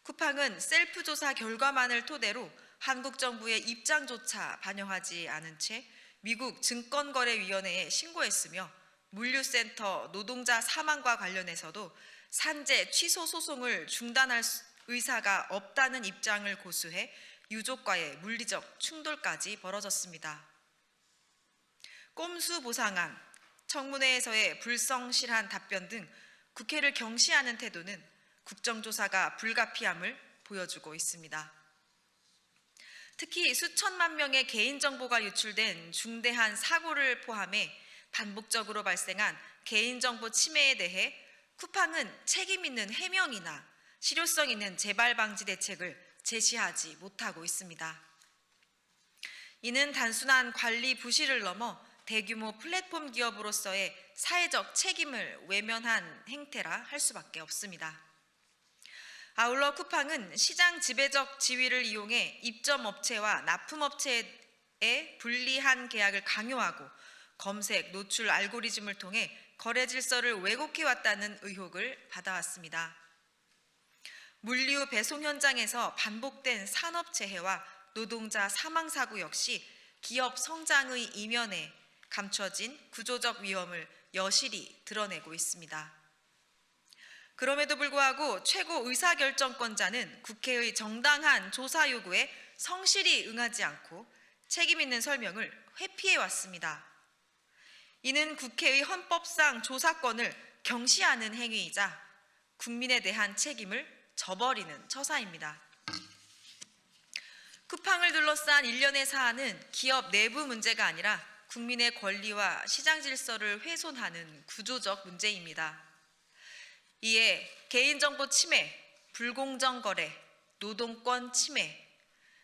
쿠팡은 셀프 조사 결과만을 토대로 한국 정부의 입장조차 반영하지 않은 채 미국 증권거래위원회에 신고했으며 물류센터 노동자 사망과 관련해서도 산재 취소 소송을 중단할 의사가 없다는 입장을 고수해 유족과의 물리적 충돌까지 벌어졌습니다. 꼼수 보상안, 청문회에서의 불성실한 답변 등 국회를 경시하는 태도는 국정조사가 불가피함을 보여주고 있습니다. 특히 수천만 명의 개인정보가 유출된 중대한 사고를 포함해 반복적으로 발생한 개인정보 침해에 대해 쿠팡은 책임 있는 해명이나 실효성 있는 재발 방지 대책을 제시하지 못하고 있습니다. 이는 단순한 관리 부실을 넘어 대규모 플랫폼 기업으로서의 사회적 책임을 외면한 행태라 할 수밖에 없습니다. 아울러 쿠팡은 시장 지배적 지위를 이용해 입점업체와 납품업체의 불리한 계약을 강요하고 검색, 노출 알고리즘을 통해 거래 질서를 왜곡해왔다는 의혹을 받아왔습니다. 물류 배송 현장에서 반복된 산업재해와 노동자 사망사고 역시 기업 성장의 이면에 감춰진 구조적 위험을 여실히 드러내고 있습니다. 그럼에도 불구하고 최고 의사결정권자는 국회의 정당한 조사 요구에 성실히 응하지 않고 책임 있는 설명을 회피해 왔습니다. 이는 국회의 헌법상 조사권을 경시하는 행위이자 국민에 대한 책임을 저버리는 처사입니다. 쿠팡을 둘러싼 일련의 사안은 기업 내부 문제가 아니라 국민의 권리와 시장 질서를 훼손하는 구조적 문제입니다. 이에 개인정보 침해, 불공정 거래, 노동권 침해,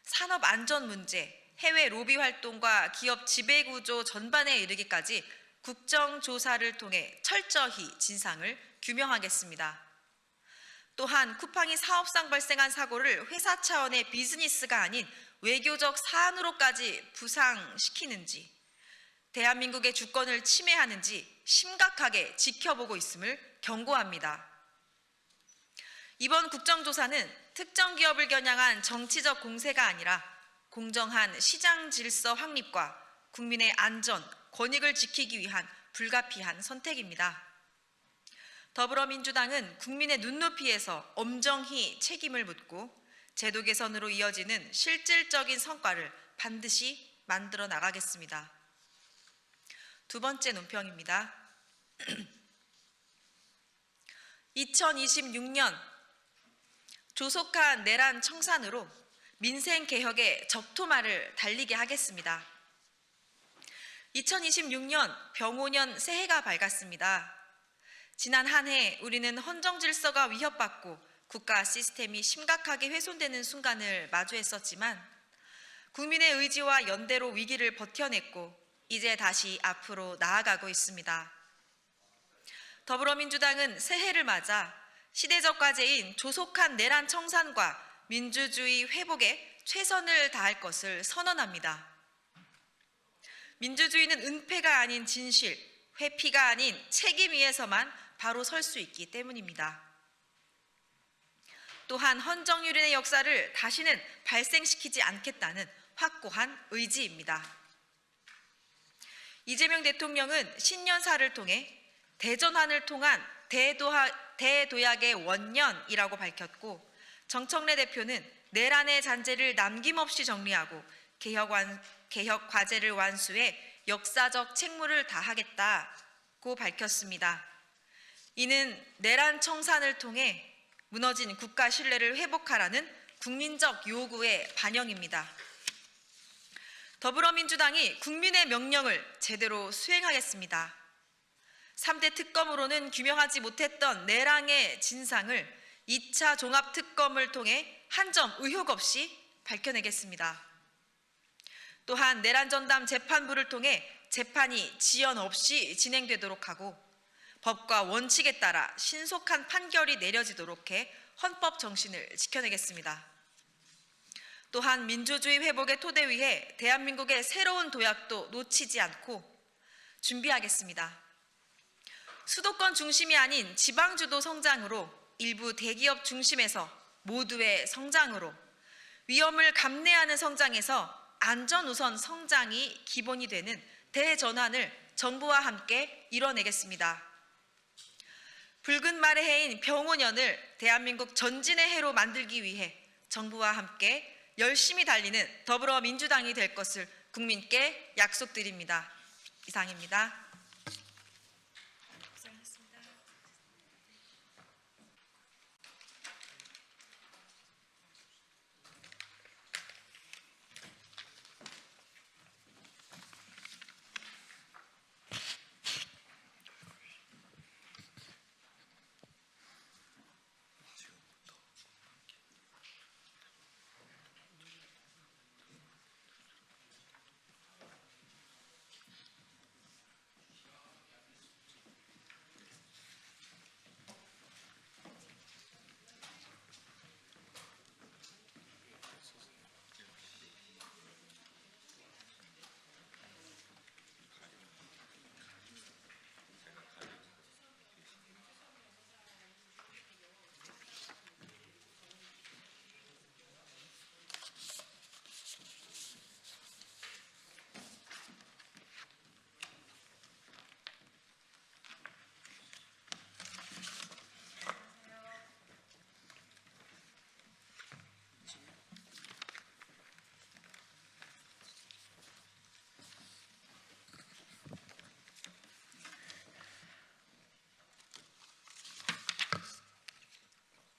산업 안전 문제, 해외 로비 활동과 기업 지배구조 전반에 이르기까지 국정조사를 통해 철저히 진상을 규명하겠습니다. 또한 쿠팡이 사업상 발생한 사고를 회사 차원의 비즈니스가 아닌 외교적 사안으로까지 부상시키는지, 대한민국의 주권을 침해하는지 심각하게 지켜보고 있음을 경고합니다. 이번 국정조사는 특정 기업을 겨냥한 정치적 공세가 아니라 공정한 시장 질서 확립과 국민의 안전, 권익을 지키기 위한 불가피한 선택입니다. 더불어민주당은 국민의 눈높이에서 엄정히 책임을 묻고 제도 개선으로 이어지는 실질적인 성과를 반드시 만들어 나가겠습니다. 두 번째 논평입니다. 2026년 조속한 내란 청산으로 민생 개혁의 적토마를 달리게 하겠습니다. 2026년 병오년 새해가 밝았습니다. 지난 한 해 우리는 헌정 질서가 위협받고 국가 시스템이 심각하게 훼손되는 순간을 마주했었지만 국민의 의지와 연대로 위기를 버텨냈고 이제 다시 앞으로 나아가고 있습니다. 더불어민주당은 새해를 맞아 시대적 과제인 조속한 내란 청산과 민주주의 회복에 최선을 다할 것을 선언합니다. 민주주의는 은폐가 아닌 진실, 회피가 아닌 책임 위에서만 바로 설 수 있기 때문입니다. 또한 헌정유린의 역사를 다시는 발생시키지 않겠다는 확고한 의지입니다. 이재명 대통령은 신년사를 통해 대전환을 통한 대도약의 원년이라고 밝혔고 정청래 대표는 내란의 잔재를 남김없이 정리하고 개혁 과제를 완수해 역사적 책무를 다하겠다고 밝혔습니다. 이는 내란 청산을 통해 무너진 국가 신뢰를 회복하라는 국민적 요구의 반영입니다. 더불어민주당이 국민의 명령을 제대로 수행하겠습니다. 3대 특검으로는 규명하지 못했던 내란의 진상을 2차 종합특검을 통해 한 점 의혹 없이 밝혀내겠습니다. 또한 내란 전담 재판부를 통해 재판이 지연 없이 진행되도록 하고 법과 원칙에 따라 신속한 판결이 내려지도록 해 헌법 정신을 지켜내겠습니다. 또한 민주주의 회복의 토대 위에 대한민국의 새로운 도약도 놓치지 않고 준비하겠습니다. 수도권 중심이 아닌 지방주도 성장으로 일부 대기업 중심에서 모두의 성장으로 위험을 감내하는 성장에서 안전 우선 성장이 기본이 되는 대전환을 정부와 함께 이뤄내겠습니다. 붉은 말의 해인 병오년을 대한민국 전진의 해로 만들기 위해 정부와 함께 열심히 달리는 더불어민주당이 될 것을 국민께 약속드립니다. 이상입니다. 고생하셨습니다.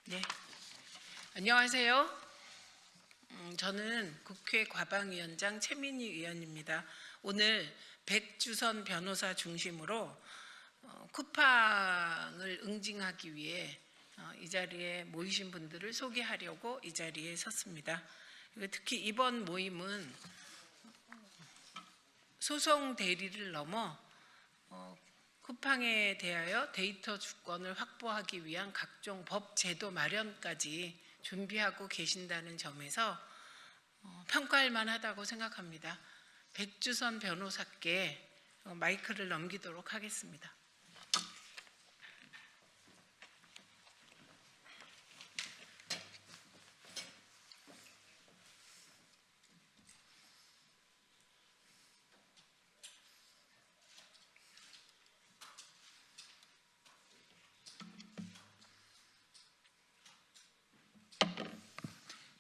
네, 안녕하세요. 저는 국회 과방위원장 최민희 의원입니다. 오늘 백주선 변호사 중심으로 쿠팡을 응징하기 위해 이 자리에 모이신 분들을 소개하려고 이 자리에 섰습니다. 특히 이번 모임은 소송 대리를 넘어 쿠팡에 대하여 데이터 주권을 확보하기 위한 각종 법 제도 마련까지 준비하고 계신다는 점에서 평가할 만하다고 생각합니다. 백주선 변호사께 마이크를 넘기도록 하겠습니다.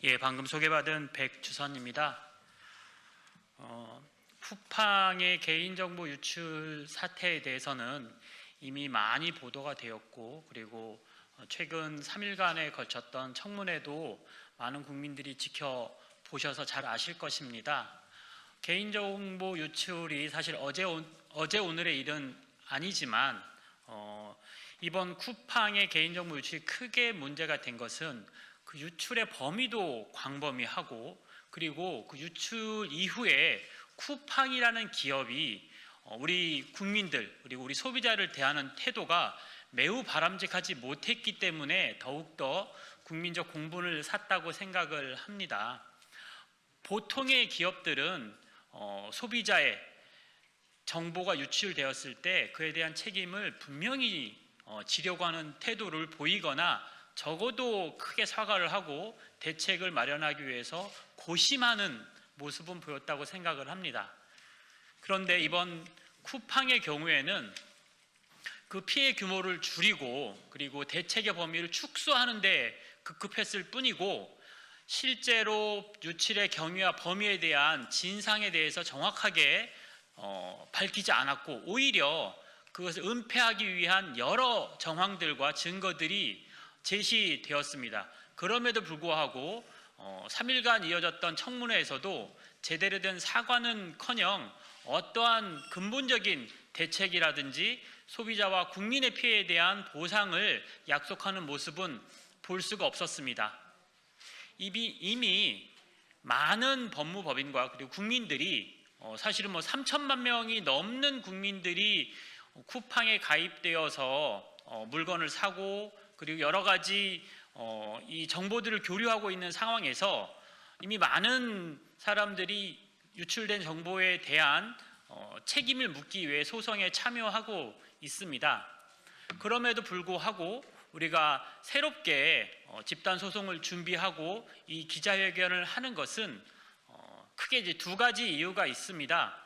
예, 방금 소개받은 백주선입니다. 쿠팡의 개인정보 유출 사태에 대해서는 이미 많이 보도가 되었고, 그리고 최근 3일간에 걸쳤던 청문회도 많은 국민들이 지켜보셔서 잘 아실 것입니다. 개인정보 유출이 사실 어제 오늘의 일은 아니지만 이번 쿠팡의 개인정보 유출이 크게 문제가 된 것은 그 유출의 범위도 광범위하고, 그리고 그 유출 이후에 쿠팡이라는 기업이 우리 국민들 그리고 우리 소비자를 대하는 태도가 매우 바람직하지 못했기 때문에 더욱더 국민적 공분을 샀다고 생각을 합니다. 보통의 기업들은 소비자의 정보가 유출되었을 때 그에 대한 책임을 분명히 지려고 하는 태도를 보이거나 적어도 크게 사과를 하고 대책을 마련하기 위해서 고심하는 모습은 보였다고 생각을 합니다. 그런데 이번 쿠팡의 경우에는 그 피해 규모를 줄이고 그리고 대책의 범위를 축소하는 데 급급했을 뿐이고, 실제로 유출의 경위와 범위에 대한 진상에 대해서 정확하게 밝히지 않았고, 오히려 그것을 은폐하기 위한 여러 정황들과 증거들이 제시되었습니다. 그럼에도 불구하고 3일간 이어졌던 청문회에서도 제대로 된 사과는커녕 어떠한 근본적인 대책이라든지 소비자와 국민의 피해에 대한 보상을 약속하는 모습은 볼 수가 없었습니다. 이미 많은 법무법인과 그리고 국민들이 사실은 3천만 명이 넘는 국민들이 쿠팡에 가입되어서 물건을 사고 그리고 여러 가지 이 정보들을 교류하고 있는 상황에서 이미 많은 사람들이 유출된 정보에 대한 책임을 묻기 위해 소송에 참여하고 있습니다. 그럼에도 불구하고 우리가 새롭게 집단 소송을 준비하고 이 기자회견을 하는 것은 크게 이제 두 가지 이유가 있습니다.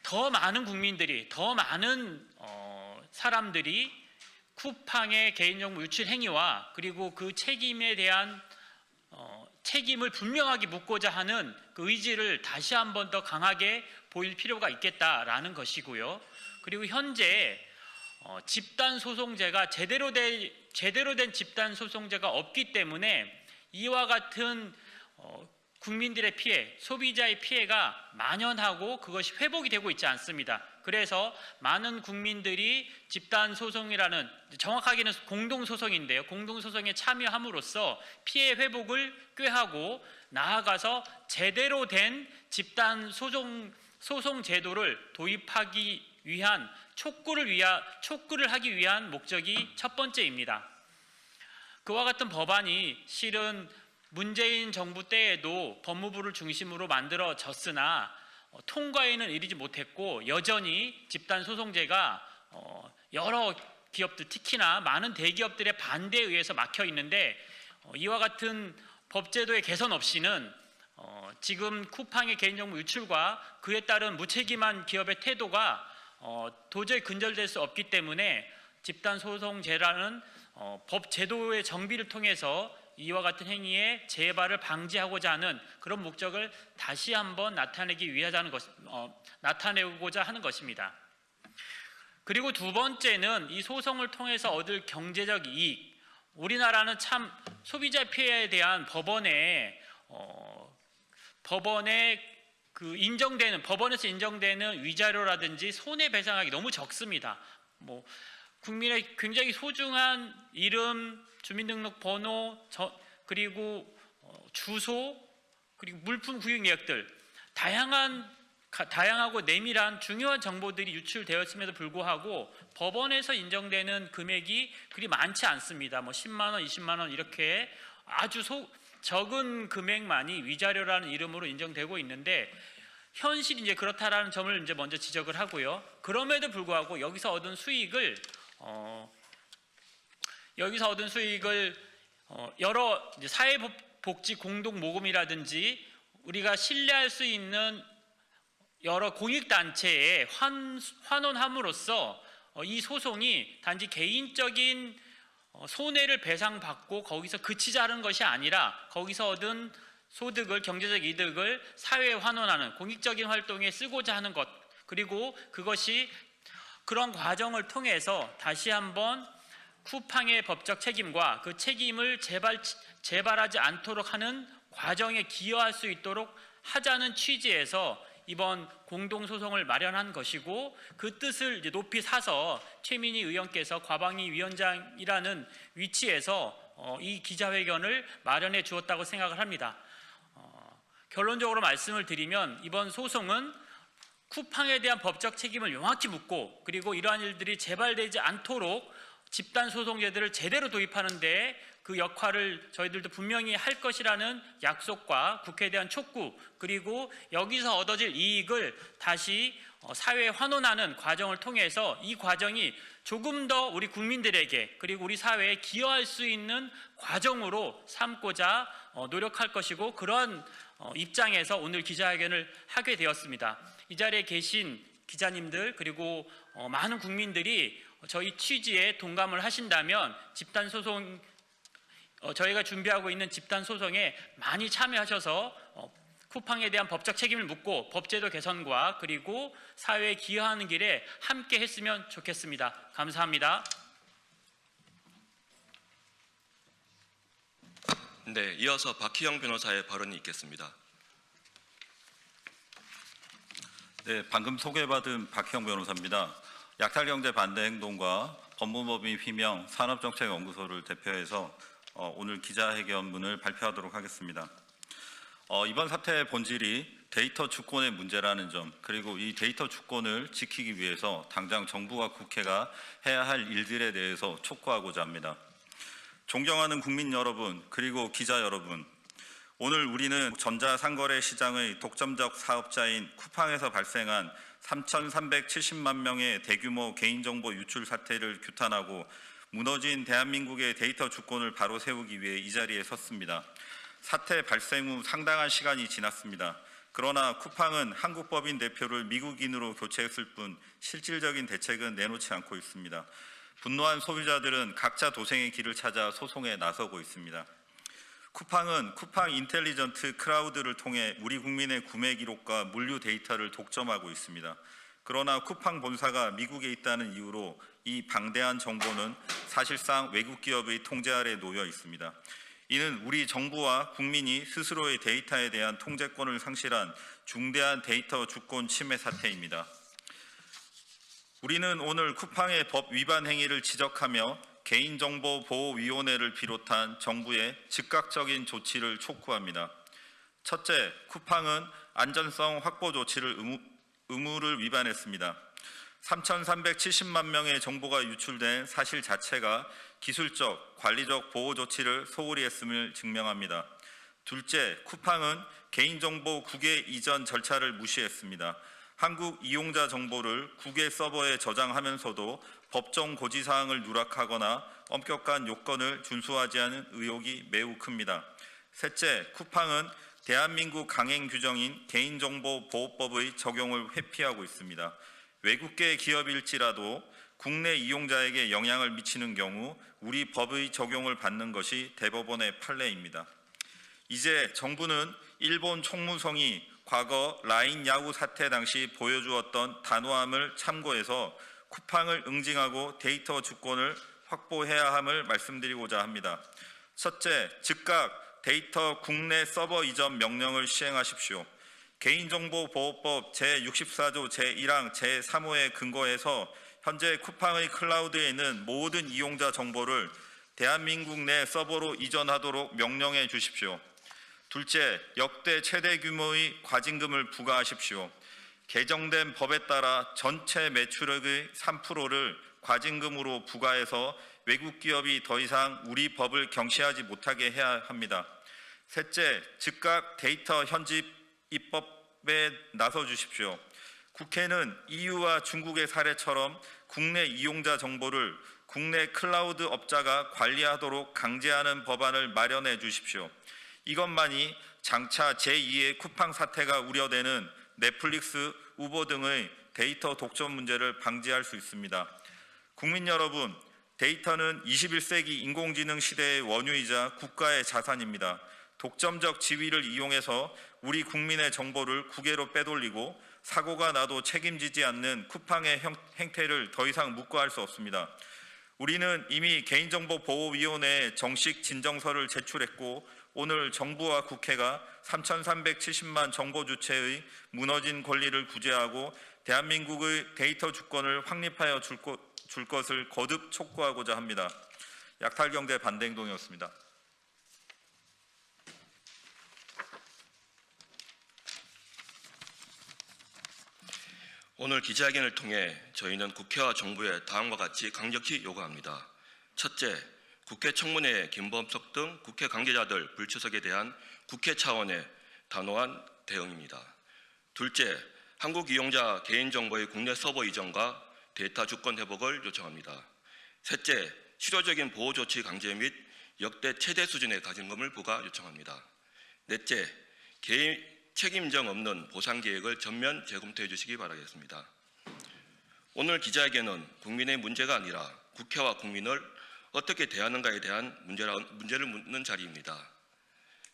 더 많은 국민들이, 더 많은 사람들이 쿠팡의 개인정보 유출 행위와 그리고 그 책임에 대한 책임을 분명하게 묻고자 하는 그 의지를 다시 한 번 더 강하게 보일 필요가 있겠다라는 것이고요. 그리고 현재 집단 소송제가 제대로 된 집단 소송제가 없기 때문에 이와 같은 국민들의 피해, 소비자의 피해가 만연하고 그것이 회복이 되고 있지 않습니다. 그래서 많은 국민들이 집단 소송이라는, 정확하게는 공동 소송인데요, 공동 소송에 참여함으로써 피해 회복을 꾀하고 나아가서 제대로 된 집단 소송 제도를 도입하기 위한 촉구를 하기 위한 목적이 첫 번째입니다. 그와 같은 법안이 실은 문재인 정부 때에도 법무부를 중심으로 만들어졌으나 통과에는 이르지 못했고, 여전히 집단 소송제가 여러 기업들, 특히나 많은 대기업들의 반대에 의해서 막혀 있는데, 이와 같은 법제도의 개선 없이는 지금 쿠팡의 개인정보 유출과 그에 따른 무책임한 기업의 태도가 도저히 근절될 수 없기 때문에 집단 소송제라는 법 제도의 정비를 통해서 이와 같은 행위의 재발을 방지하고자 하는 그런 목적을 다시 한번 나타내고자 하는 것입니다. 그리고 두 번째는 이 소송을 통해서 얻을 경제적 이익. 우리나라는 참 소비자 피해에 대한 법원에서 인정되는 위자료라든지 손해배상액이 너무 적습니다. 국민의 굉장히 소중한 이름, 주민등록번호, 그리고 주소, 그리고 물품 구입 내역들, 다양하고 내밀한 중요한 정보들이 유출되었음에도 불구하고 법원에서 인정되는 금액이 그리 많지 않습니다. 10만 원, 20만 원 이렇게 아주 적은 금액만이 위자료라는 이름으로 인정되고 있는데 현실이 이제 그렇다라는 점을 이제 먼저 지적을 하고요. 그럼에도 불구하고 여기서 얻은 수익을 여러 이제 사회복지 공동모금이라든지 우리가 신뢰할 수 있는 여러 공익단체에 환원함으로써 이 소송이 단지 개인적인 손해를 배상받고 거기서 그치자는 것이 아니라 거기서 얻은 소득을, 경제적 이득을 사회에 환원하는 공익적인 활동에 쓰고자 하는 것, 그리고 그것이 그런 과정을 통해서 다시 한번 쿠팡의 법적 책임과 그 책임을 재발하지 않도록 하는 과정에 기여할 수 있도록 하자는 취지에서 이번 공동소송을 마련한 것이고, 그 뜻을 이제 높이 사서 최민희 의원께서 과방위 위원장이라는 위치에서 이 기자회견을 마련해 주었다고 생각을 합니다. 결론적으로 말씀을 드리면 이번 소송은 쿠팡에 대한 법적 책임을 명확히 묻고, 그리고 이러한 일들이 재발되지 않도록 집단소송제도를 제대로 도입하는 데 그 역할을 저희들도 분명히 할 것이라는 약속과 국회에 대한 촉구, 그리고 여기서 얻어질 이익을 다시 사회에 환원하는 과정을 통해서 이 과정이 조금 더 우리 국민들에게 그리고 우리 사회에 기여할 수 있는 과정으로 삼고자 노력할 것이고, 그런 입장에서 오늘 기자회견을 하게 되었습니다. 이 자리에 계신 기자님들 그리고 많은 국민들이 저희 취지에 동감을 하신다면 집단소송, 저희가 준비하고 있는 집단소송에 많이 참여하셔서 쿠팡에 대한 법적 책임을 묻고 법제도 개선과 그리고 사회에 기여하는 길에 함께 했으면 좋겠습니다. 감사합니다. 네, 이어서 박희영 변호사의 발언이 있겠습니다. 네, 방금 소개받은 박희영 변호사입니다. 약탈경제 반대 행동과 법무법인 휘명 산업정책연구소를 대표해서 오늘 기자회견문을 발표하도록 하겠습니다. 이번 사태의 본질이 데이터 주권의 문제라는 점, 그리고 이 데이터 주권을 지키기 위해서 당장 정부와 국회가 해야 할 일들에 대해서 촉구하고자 합니다. 존경하는 국민 여러분, 그리고 기자 여러분, 오늘 우리는 전자상거래 시장의 독점적 사업자인 쿠팡에서 발생한 3,370만 명의 대규모 개인정보 유출 사태를 규탄하고 무너진 대한민국의 데이터 주권을 바로 세우기 위해 이 자리에 섰습니다. 사태 발생 후 상당한 시간이 지났습니다. 그러나 쿠팡은 한국법인 대표를 미국인으로 교체했을 뿐 실질적인 대책은 내놓지 않고 있습니다. 분노한 소비자들은 각자 도생의 길을 찾아 소송에 나서고 있습니다. 쿠팡은 쿠팡 인텔리전트 클라우드를 통해 우리 국민의 구매 기록과 물류 데이터를 독점하고 있습니다. 그러나 쿠팡 본사가 미국에 있다는 이유로 이 방대한 정보는 사실상 외국 기업의 통제 아래 놓여 있습니다. 이는 우리 정부와 국민이 스스로의 데이터에 대한 통제권을 상실한 중대한 데이터 주권 침해 사태입니다. 우리는 오늘 쿠팡의 법 위반 행위를 지적하며 개인정보보호위원회를 비롯한 정부의 즉각적인 조치를 촉구합니다. 첫째, 쿠팡은 안전성 확보 조치를 의무를 위반했습니다. 3,370만 명의 정보가 유출된 사실 자체가 기술적, 관리적 보호 조치를 소홀히 했음을 증명합니다. 둘째, 쿠팡은 개인정보 국외 이전 절차를 무시했습니다. 한국 이용자 정보를 국외 서버에 저장하면서도 법정 고지사항을 누락하거나 엄격한 요건을 준수하지 않은 의혹이 매우 큽니다. 셋째, 쿠팡은 대한민국 강행 규정인 개인정보보호법의 적용을 회피하고 있습니다. 외국계 기업일지라도 국내 이용자에게 영향을 미치는 경우 우리 법의 적용을 받는 것이 대법원의 판례입니다. 이제 정부는 일본 총무성이 과거 라인 야후 사태 당시 보여주었던 단호함을 참고해서 쿠팡을 응징하고 데이터 주권을 확보해야 함을 말씀드리고자 합니다. 첫째, 즉각 데이터 국내 서버 이전 명령을 시행하십시오. 개인정보보호법 제64조 제1항 제3호에 근거해서 현재 쿠팡의 클라우드에 있는 모든 이용자 정보를 대한민국 내 서버로 이전하도록 명령해 주십시오. 둘째, 역대 최대 규모의 과징금을 부과하십시오. 개정된 법에 따라 전체 매출액의 3%를 과징금으로 부과해서 외국 기업이 더 이상 우리 법을 경시하지 못하게 해야 합니다. 셋째, 즉각 데이터 현집 입법에 나서 주십시오. 국회는 EU와 중국의 사례처럼 국내 이용자 정보를 국내 클라우드 업자가 관리하도록 강제하는 법안을 마련해 주십시오. 이것만이 장차 제2의 쿠팡 사태가 우려되는 넷플릭스, 우버 등의 데이터 독점 문제를 방지할 수 있습니다. 국민 여러분, 데이터는 21세기 인공지능 시대의 원유이자 국가의 자산입니다. 독점적 지위를 이용해서 우리 국민의 정보를 국외로 빼돌리고 사고가 나도 책임지지 않는 쿠팡의 행태를 더 이상 묵과할 수 없습니다. 우리는 이미 개인정보보호위원회에 정식 진정서를 제출했고 오늘 정부와 국회가 3,370만 정보 주체의 무너진 권리를 구제하고 대한민국의 데이터 주권을 확립하여 줄 것을 거듭 촉구하고자 합니다. 약탈경제 반대 행동이었습니다. 오늘 기자회견을 통해 저희는 국회와 정부에 다음과 같이 강력히 요구합니다. 첫째, 국회 청문회 김범석 등 국회 관계자들 불출석에 대한 국회 차원의 단호한 대응입니다. 둘째, 한국 이용자 개인정보의 국내 서버 이전과 데이터 주권 회복을 요청합니다. 셋째, 실효적인 보호 조치 강제 및 역대 최대 수준의 가진금을 부과 요청합니다. 넷째, 개인 책임정 없는 보상 계획을 전면 재검토해 주시기 바라겠습니다. 오늘 기자회견은 국민의 문제가 아니라 국회와 국민을 어떻게 대하는가에 대한 문제를 묻는 자리입니다.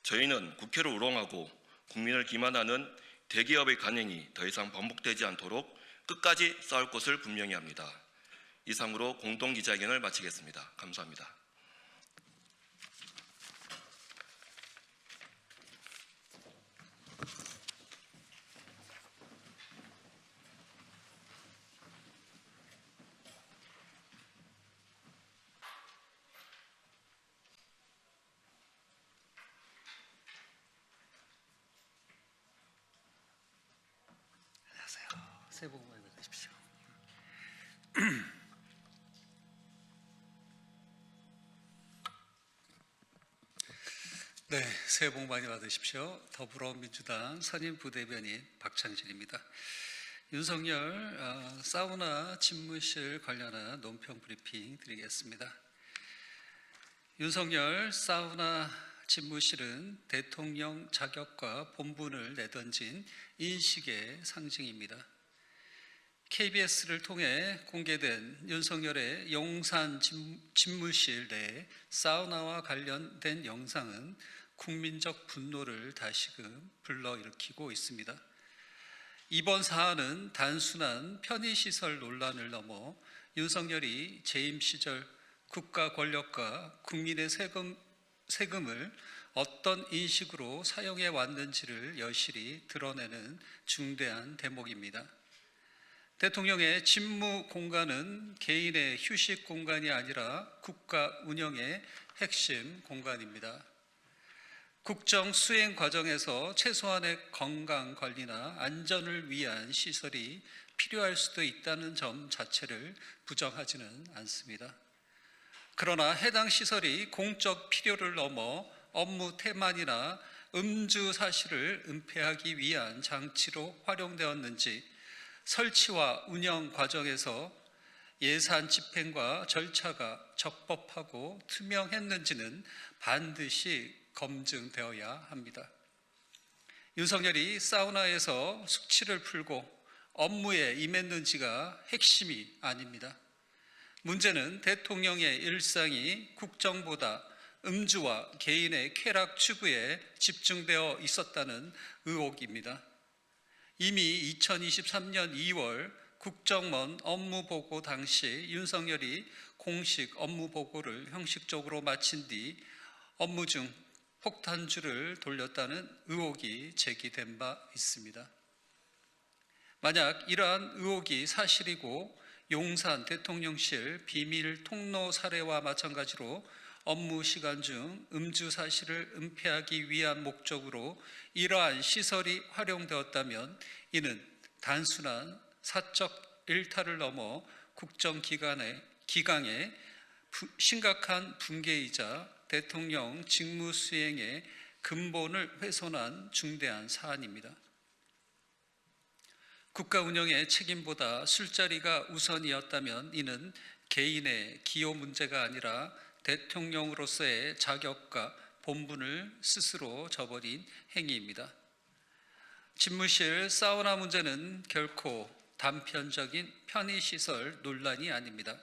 저희는 국회를 우롱하고 국민을 기만하는 대기업의 관행이 더 이상 반복되지 않도록 끝까지 싸울 것을 분명히 합니다. 이상으로 공동기자회견을 마치겠습니다. 감사합니다. 새해 복 많이 받으십시오. 네, 새해 복 많이 받으십시오. 더불어민주당 선임 부대변인 박창진입니다. 윤석열 사우나 집무실 관련한 논평 브리핑 드리겠습니다. 윤석열 사우나 집무실은 대통령 자격과 본분을 내던진 인식의 상징입니다. KBS를 통해 공개된 윤석열의 용산 집무실 내 사우나와 관련된 영상은 국민적 분노를 다시금 불러일으키고 있습니다. 이번 사안은 단순한 편의시설 논란을 넘어 윤석열이 재임 시절 국가 권력과 국민의 세금을 어떤 인식으로 사용해 왔는지를 여실히 드러내는 중대한 대목입니다. 대통령의 집무 공간은 개인의 휴식 공간이 아니라 국가 운영의 핵심 공간입니다. 국정 수행 과정에서 최소한의 건강 관리나 안전을 위한 시설이 필요할 수도 있다는 점 자체를 부정하지는 않습니다. 그러나 해당 시설이 공적 필요를 넘어 업무 태만이나 음주 사실을 은폐하기 위한 장치로 활용되었는지 설치와 운영 과정에서 예산 집행과 절차가 적법하고 투명했는지는 반드시 검증되어야 합니다. 윤석열이 사우나에서 숙취를 풀고 업무에 임했는지가 핵심이 아닙니다. 문제는 대통령의 일상이 국정보다 음주와 개인의 쾌락 추구에 집중되어 있었다는 의혹입니다. 이미 2023년 2월 국정원 업무보고 당시 윤석열이 공식 업무보고를 형식적으로 마친 뒤 업무 중 폭탄주를 돌렸다는 의혹이 제기된 바 있습니다. 만약 이러한 의혹이 사실이고 용산 대통령실 비밀 통로 사례와 마찬가지로 업무 시간 중 음주 사실을 은폐하기 위한 목적으로 이러한 시설이 활용되었다면 이는 단순한 사적 일탈을 넘어 국정기강의 심각한 붕괴이자 대통령 직무 수행에 근본을 훼손한 중대한 사안입니다. 국가 운영의 책임보다 술자리가 우선이었다면 이는 개인의 기여 문제가 아니라 대통령으로서의 자격과 본분을 스스로 저버린 행위입니다. 집무실 사우나 문제는 결코 단편적인 편의시설 논란이 아닙니다.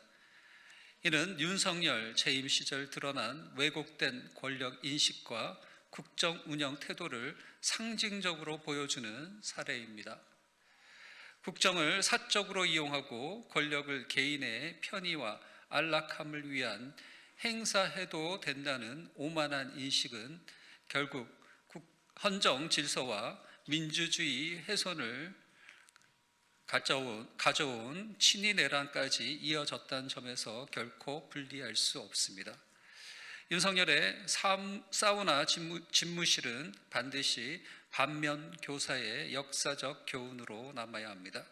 이는 윤석열 재임 시절 드러난 왜곡된 권력 인식과 국정 운영 태도를 상징적으로 보여주는 사례입니다. 국정을 사적으로 이용하고 권력을 개인의 편의와 안락함을 위한 행사해도 된다는 오만한 인식은 결국 헌정 질서와 민주주의 훼손을 가져온 친위 내란까지 이어졌다는 점에서 결코 분리할 수 없습니다. 윤석열의 사우나 집무실은 반드시 반면 교사의 역사적 교훈으로 남아야 합니다.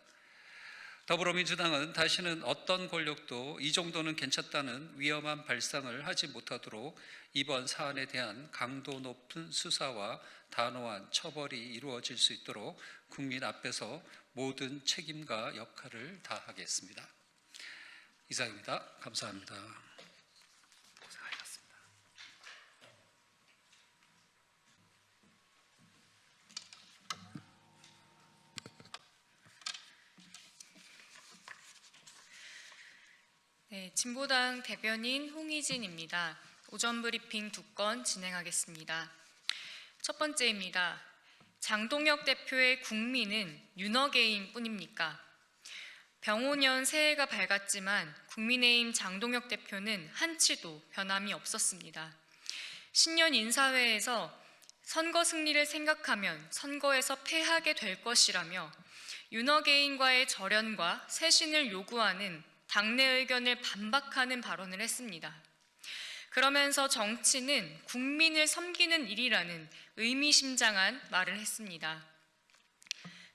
더불어민주당은 다시는 어떤 권력도 이 정도는 괜찮다는 위험한 발상을 하지 못하도록 이번 사안에 대한 강도 높은 수사와 단호한 처벌이 이루어질 수 있도록 국민 앞에서 모든 책임과 역할을 다하겠습니다. 이상입니다. 감사합니다. 고생하셨습니다. 네, 진보당 대변인 홍희진입니다. 오전 브리핑 2건 진행하겠습니다. 첫 번째입니다. 장동혁 대표의 국민은 윤어게인 뿐입니까? 병오년 새해가 밝았지만 국민의힘 장동혁 대표는 한치도 변함이 없었습니다. 신년 인사회에서 선거 승리를 생각하면 선거에서 패하게 될 것이라며 윤어게인과의 절연과 쇄신을 요구하는 당내 의견을 반박하는 발언을 했습니다. 그러면서 정치는 국민을 섬기는 일이라는 의미심장한 말을 했습니다.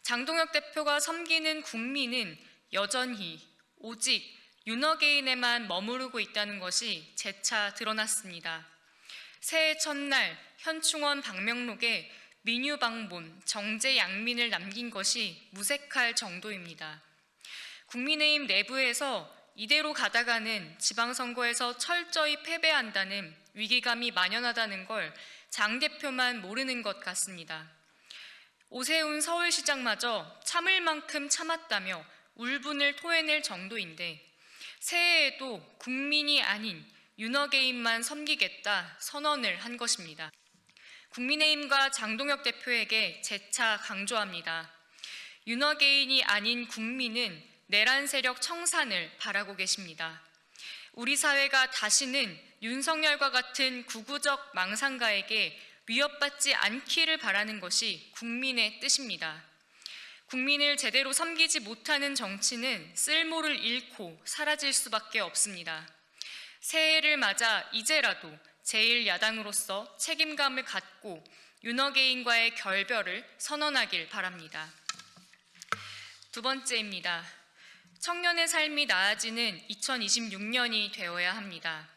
장동혁 대표가 섬기는 국민은 여전히 오직 윤어게인에만 머무르고 있다는 것이 재차 드러났습니다. 새해 첫날 현충원 방명록에 민유방본, 정제양민을 남긴 것이 무색할 정도입니다. 국민의힘 내부에서 이대로 가다가는 지방선거에서 철저히 패배한다는 위기감이 만연하다는 걸 장 대표만 모르는 것 같습니다. 오세훈 서울시장마저 참을 만큼 참았다며 울분을 토해낼 정도인데 새해에도 국민이 아닌 윤어게인만 섬기겠다 선언을 한 것입니다. 국민의힘과 장동혁 대표에게 재차 강조합니다. 윤어게인이 아닌 국민은 내란 세력 청산을 바라고 계십니다. 우리 사회가 다시는 윤석열과 같은 구구적 망상가에게 위협받지 않기를 바라는 것이 국민의 뜻입니다. 국민을 제대로 섬기지 못하는 정치는 쓸모를 잃고 사라질 수밖에 없습니다. 새해를 맞아 이제라도 제1야당으로서 책임감을 갖고 윤어게인과의 결별을 선언하길 바랍니다. 두 번째입니다. 청년의 삶이 나아지는 2026년이 되어야 합니다.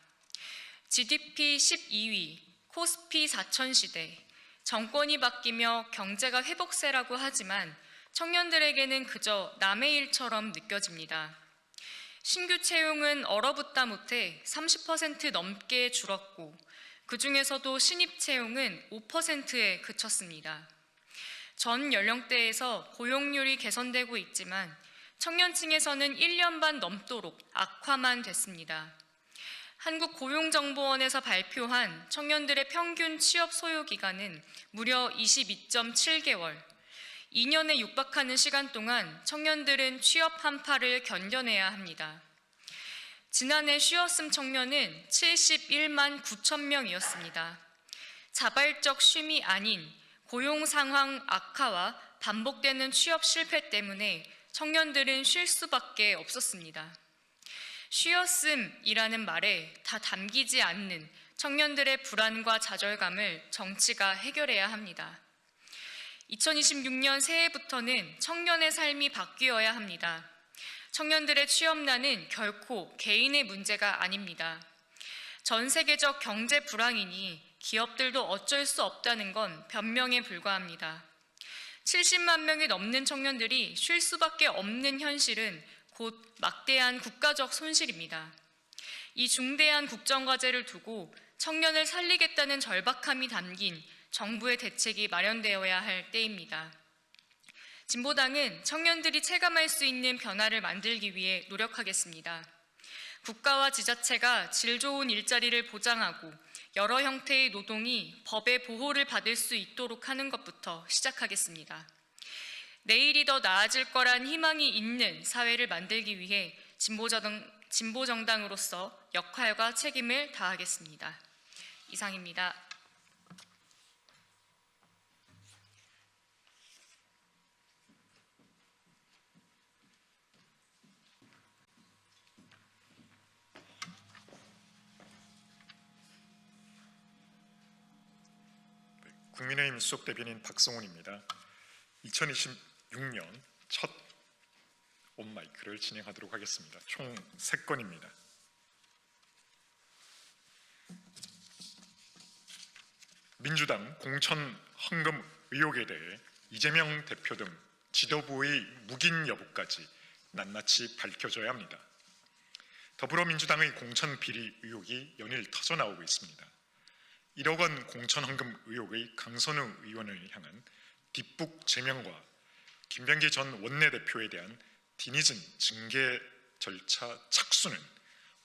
GDP 12위, 코스피 4000시대, 정권이 바뀌며 경제가 회복세라고 하지만 청년들에게는 그저 남의 일처럼 느껴집니다. 신규 채용은 얼어붙다 못해 30% 넘게 줄었고 그중에서도 신입 채용은 5%에 그쳤습니다. 전 연령대에서 고용률이 개선되고 있지만 청년층에서는 1년 반 넘도록 악화만 됐습니다. 한국고용정보원에서 발표한 청년들의 평균 취업 소요 기간은 무려 22.7개월, 2년에 육박하는 시간 동안 청년들은 취업 한파를 견뎌내야 합니다. 지난해 쉬었음 청년은 71만 9천 명이었습니다. 자발적 쉼이 아닌 고용 상황 악화와 반복되는 취업 실패 때문에 청년들은 쉴 수밖에 없었습니다. 쉬었음이라는 말에 다 담기지 않는 청년들의 불안과 좌절감을 정치가 해결해야 합니다. 2026년 새해부터는 청년의 삶이 바뀌어야 합니다. 청년들의 취업난은 결코 개인의 문제가 아닙니다. 전 세계적 경제 불황이니 기업들도 어쩔 수 없다는 건 변명에 불과합니다. 70만 명이 넘는 청년들이 쉴 수밖에 없는 현실은 곧 막대한 국가적 손실입니다. 이 중대한 국정과제를 두고 청년을 살리겠다는 절박함이 담긴 정부의 대책이 마련되어야 할 때입니다. 진보당은 청년들이 체감할 수 있는 변화를 만들기 위해 노력하겠습니다. 국가와 지자체가 질 좋은 일자리를 보장하고 여러 형태의 노동이 법의 보호를 받을 수 있도록 하는 것부터 시작하겠습니다. 내일이 더 나아질 거란 희망이 있는 사회를 만들기 위해 진보정당으로서 역할과 책임을 다하겠습니다. 이상입니다. 국민의힘 수석 대변인 박성훈입니다. 2026년 첫 온마이크를 진행하도록 하겠습니다. 총 3건입니다. 민주당 공천 헌금 의혹에 대해 이재명 대표 등 지도부의 묵인 여부까지 낱낱이 밝혀져야 합니다. 더불어민주당의 공천 비리 의혹이 연일 터져나오고 있습니다. 1억 원 공천 헌금 의혹의 강선우 의원을 향한 뒷북 제명과 김병기 전 원내대표에 대한 뒤늦은 징계 절차 착수는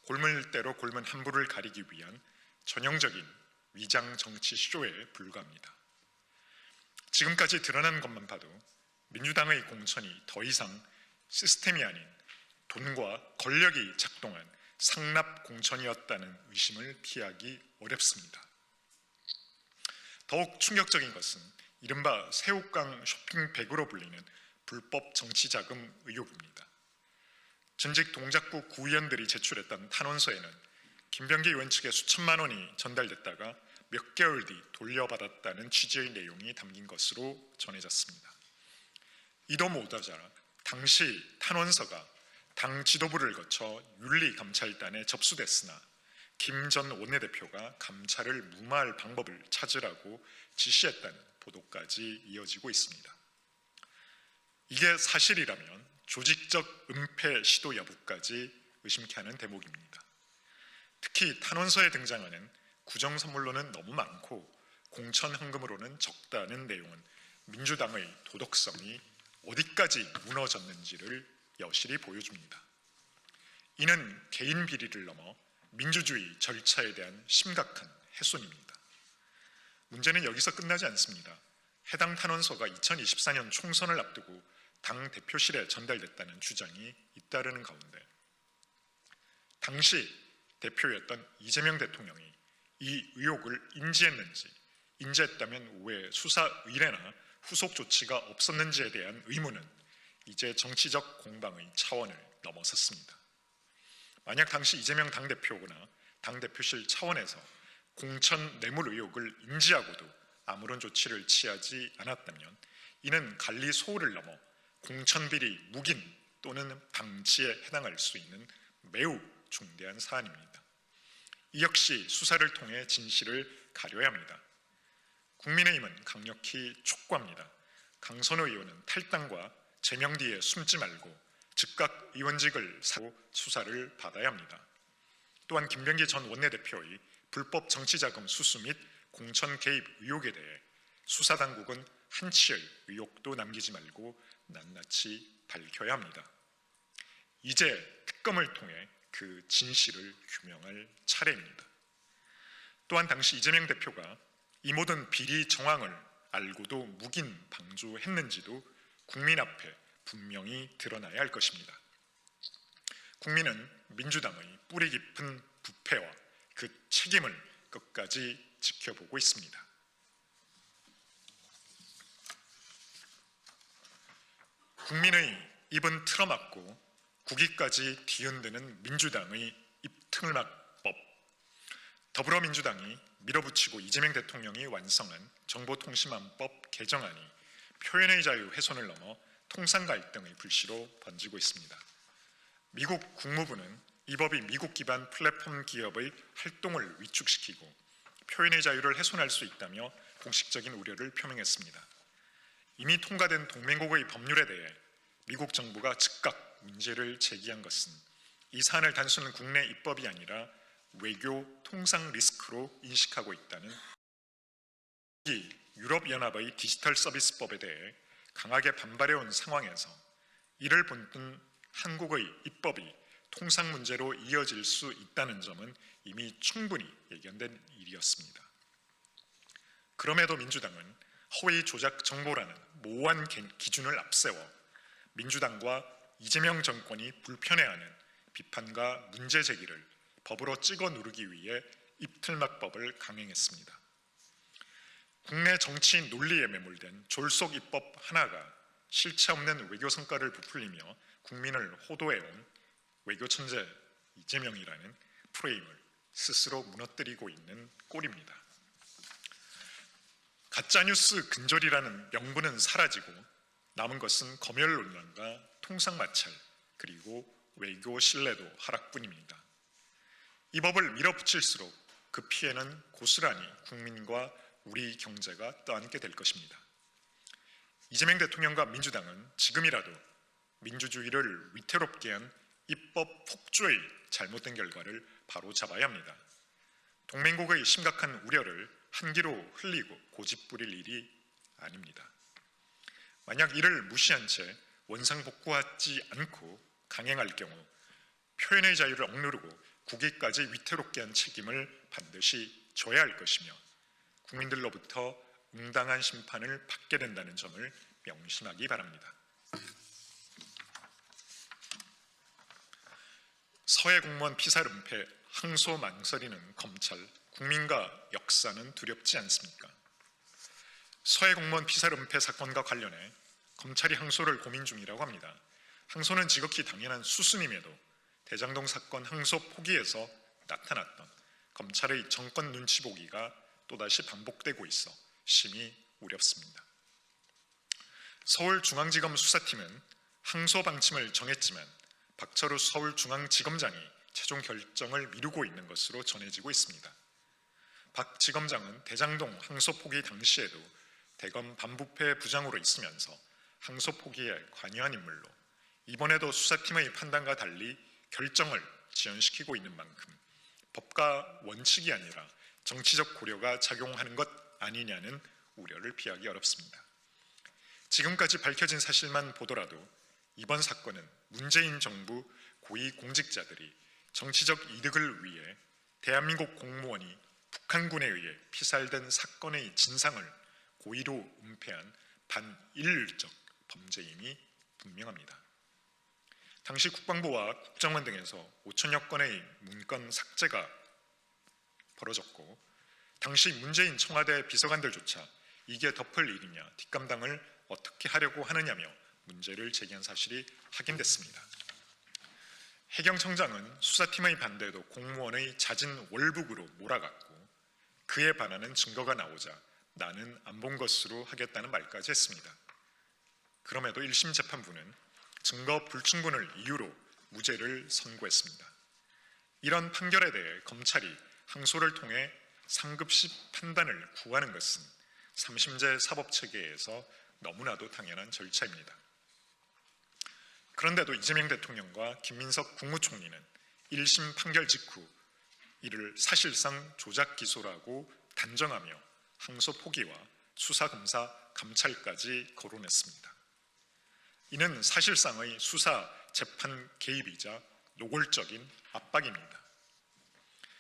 골물대로 골문 함부를 가리기 위한 전형적인 위장 정치 쇼에 불과합니다. 지금까지 드러난 것만 봐도 민주당의 공천이 더 이상 시스템이 아닌 돈과 권력이 작동한 상납 공천이었다는 의심을 피하기 어렵습니다. 더욱 충격적인 것은 이른바 새우깡 쇼핑백으로 불리는 불법 정치자금 의혹입니다. 전직 동작구 구의원들이 제출했던 탄원서에는 김병기 의원 측에 수천만 원이 전달됐다가 몇 개월 뒤 돌려받았다는 취지의 내용이 담긴 것으로 전해졌습니다. 이도 못하자 당시 탄원서가 당 지도부를 거쳐 윤리감찰단에 접수됐으나 김 전 원내대표가 감찰을 무마할 방법을 찾으라고 지시했다는 보도까지 이어지고 있습니다. 이게 사실이라면 조직적 은폐 시도 여부까지 의심케 하는 대목입니다. 특히 탄원서에 등장하는 구정선물로는 너무 많고 공천 헌금으로는 적다는 내용은 민주당의 도덕성이 어디까지 무너졌는지를 여실히 보여줍니다. 이는 개인 비리를 넘어 민주주의 절차에 대한 심각한 훼손입니다. 문제는 여기서 끝나지 않습니다. 해당 탄원서가 2024년 총선을 앞두고 당 대표실에 전달됐다는 주장이 잇따르는 가운데 당시 대표였던 이재명 대통령이 이 의혹을 인지했는지, 인지했다면 왜 수사 의뢰나 후속 조치가 없었는지에 대한 의문은 이제 정치적 공방의 차원을 넘어섰습니다. 만약 당시 이재명 당대표거나 당대표실 차원에서 공천 뇌물 의혹을 인지하고도 아무런 조치를 취하지 않았다면 이는 관리 소홀을 넘어 공천비리 묵인 또는 방치에 해당할 수 있는 매우 중대한 사안입니다. 이 역시 수사를 통해 진실을 가려야 합니다. 국민의힘은 강력히 촉구합니다. 강선우 의원은 탈당과 제명 뒤에 숨지 말고 즉각 의원직을 사고 수사를 받아야 합니다. 또한 김병기 전 원내대표의 불법 정치자금 수수 및 공천 개입 의혹에 대해 수사당국은 한치의 의혹도 남기지 말고 낱낱이 밝혀야 합니다. 이제 특검을 통해 그 진실을 규명할 차례입니다. 또한 당시 이재명 대표가 이 모든 비리 정황을 알고도 묵인 방조했는지도 국민 앞에 분명히 드러나야 할 것입니다. 국민은 민주당의 뿌리 깊은 부패와 그 책임을 끝까지 지켜보고 있습니다. 국민의 입은 틀어막고 국위까지 뒤흔드는 민주당의 입틀막법. 더불어민주당이 밀어붙이고 이재명 대통령이 완성한 정보통신망법 개정안이 표현의 자유 훼손을 넘어 통상 갈등의 불씨로 번지고 있습니다. 미국 국무부는 이 법이 미국 기반 플랫폼 기업의 활동을 위축시키고 표현의 자유를 훼손할 수 있다며 공식적인 우려를 표명했습니다. 이미 통과된 동맹국의 법률에 대해 미국 정부가 즉각 문제를 제기한 것은 이 사안을 단순 국내 입법이 아니라 외교 통상 리스크로 인식하고 있다는 유럽연합의 디지털 서비스법에 대해 강하게 반발해온 상황에서 이를 본뜬 한국의 입법이 통상 문제로 이어질 수 있다는 점은 이미 충분히 예견된 일이었습니다. 그럼에도 민주당은 허위 조작 정보라는 모호한 기준을 앞세워 민주당과 이재명 정권이 불편해하는 비판과 문제 제기를 법으로 찍어 누르기 위해 입틀막법을 강행했습니다. 국내 정치 논리에 매몰된 졸속 입법 하나가 실체 없는 외교 성과를 부풀리며 국민을 호도해온 외교 천재 이재명이라는 프레임을 스스로 무너뜨리고 있는 꼴입니다. 가짜뉴스 근절이라는 명분은 사라지고 남은 것은 검열 논란과 통상 마찰 그리고 외교 신뢰도 하락뿐입니다. 이 법을 밀어붙일수록 그 피해는 고스란히 국민과 우리 경제가 떠안게 될 것입니다. 이재명 대통령과 민주당은 지금이라도 민주주의를 위태롭게 한 입법 폭주의 잘못된 결과를 바로잡아야 합니다. 동맹국의 심각한 우려를 한기로 흘리고 고집 부릴 일이 아닙니다. 만약 이를 무시한 채 원상복구하지 않고 강행할 경우 표현의 자유를 억누르고 국익까지 위태롭게 한 책임을 반드시 져야 할 것이며 국민들로부터 응당한 심판을 받게 된다는 점을 명심하기 바랍니다. 서해 공무원 피살 은폐 항소 망설이는 검찰, 국민과 역사는 두렵지 않습니까? 서해 공무원 피살 은폐 사건과 관련해 검찰이 항소를 고민 중이라고 합니다. 항소는 지극히 당연한 수순임에도 대장동 사건 항소 포기에서 나타났던 검찰의 정권 눈치 보기가 또다시 반복되고 있어 심히 우렵습니다. 서울중앙지검 수사팀은 항소 방침을 정했지만 박철우 서울중앙지검장이 최종 결정을 미루고 있는 것으로 전해지고 있습니다. 박 지검장은 대장동 항소 포기 당시에도 대검 반부패 부장으로 있으면서 항소 포기에 관여한 인물로 이번에도 수사팀의 판단과 달리 결정을 지연시키고 있는 만큼 법과 원칙이 아니라 정치적 고려가 작용하는 것 아니냐는 우려를 피하기 어렵습니다. 지금까지 밝혀진 사실만 보더라도 이번 사건은 문재인 정부 고위 공직자들이 정치적 이득을 위해 대한민국 공무원이 북한군에 의해 피살된 사건의 진상을 고의로 은폐한 반인륜적 범죄임이 분명합니다. 당시 국방부와 국정원 등에서 5천여 건의 문건 삭제가 벌어졌고 당시 문재인 청와대 비서관들조차 이게 덮을 일이냐 뒷감당을 어떻게 하려고 하느냐며 문제를 제기한 사실이 확인됐습니다. 해경청장은 수사팀의 반대에도 공무원의 잦은 월북으로 몰아갔고 그에 반하는 증거가 나오자 나는 안 본 것으로 하겠다는 말까지 했습니다. 그럼에도 1심 재판부는 증거 불충분을 이유로 무죄를 선고했습니다. 이런 판결에 대해 검찰이 항소를 통해 상급시 판단을 구하는 것은 3심제 사법체계에서 너무나도 당연한 절차입니다. 그런데도 이재명 대통령과 김민석 국무총리는 1심 판결 직후 이를 사실상 조작 기소라고 단정하며 항소 포기와 수사검사 감찰까지 거론했습니다. 이는 사실상의 수사 재판 개입이자 노골적인 압박입니다.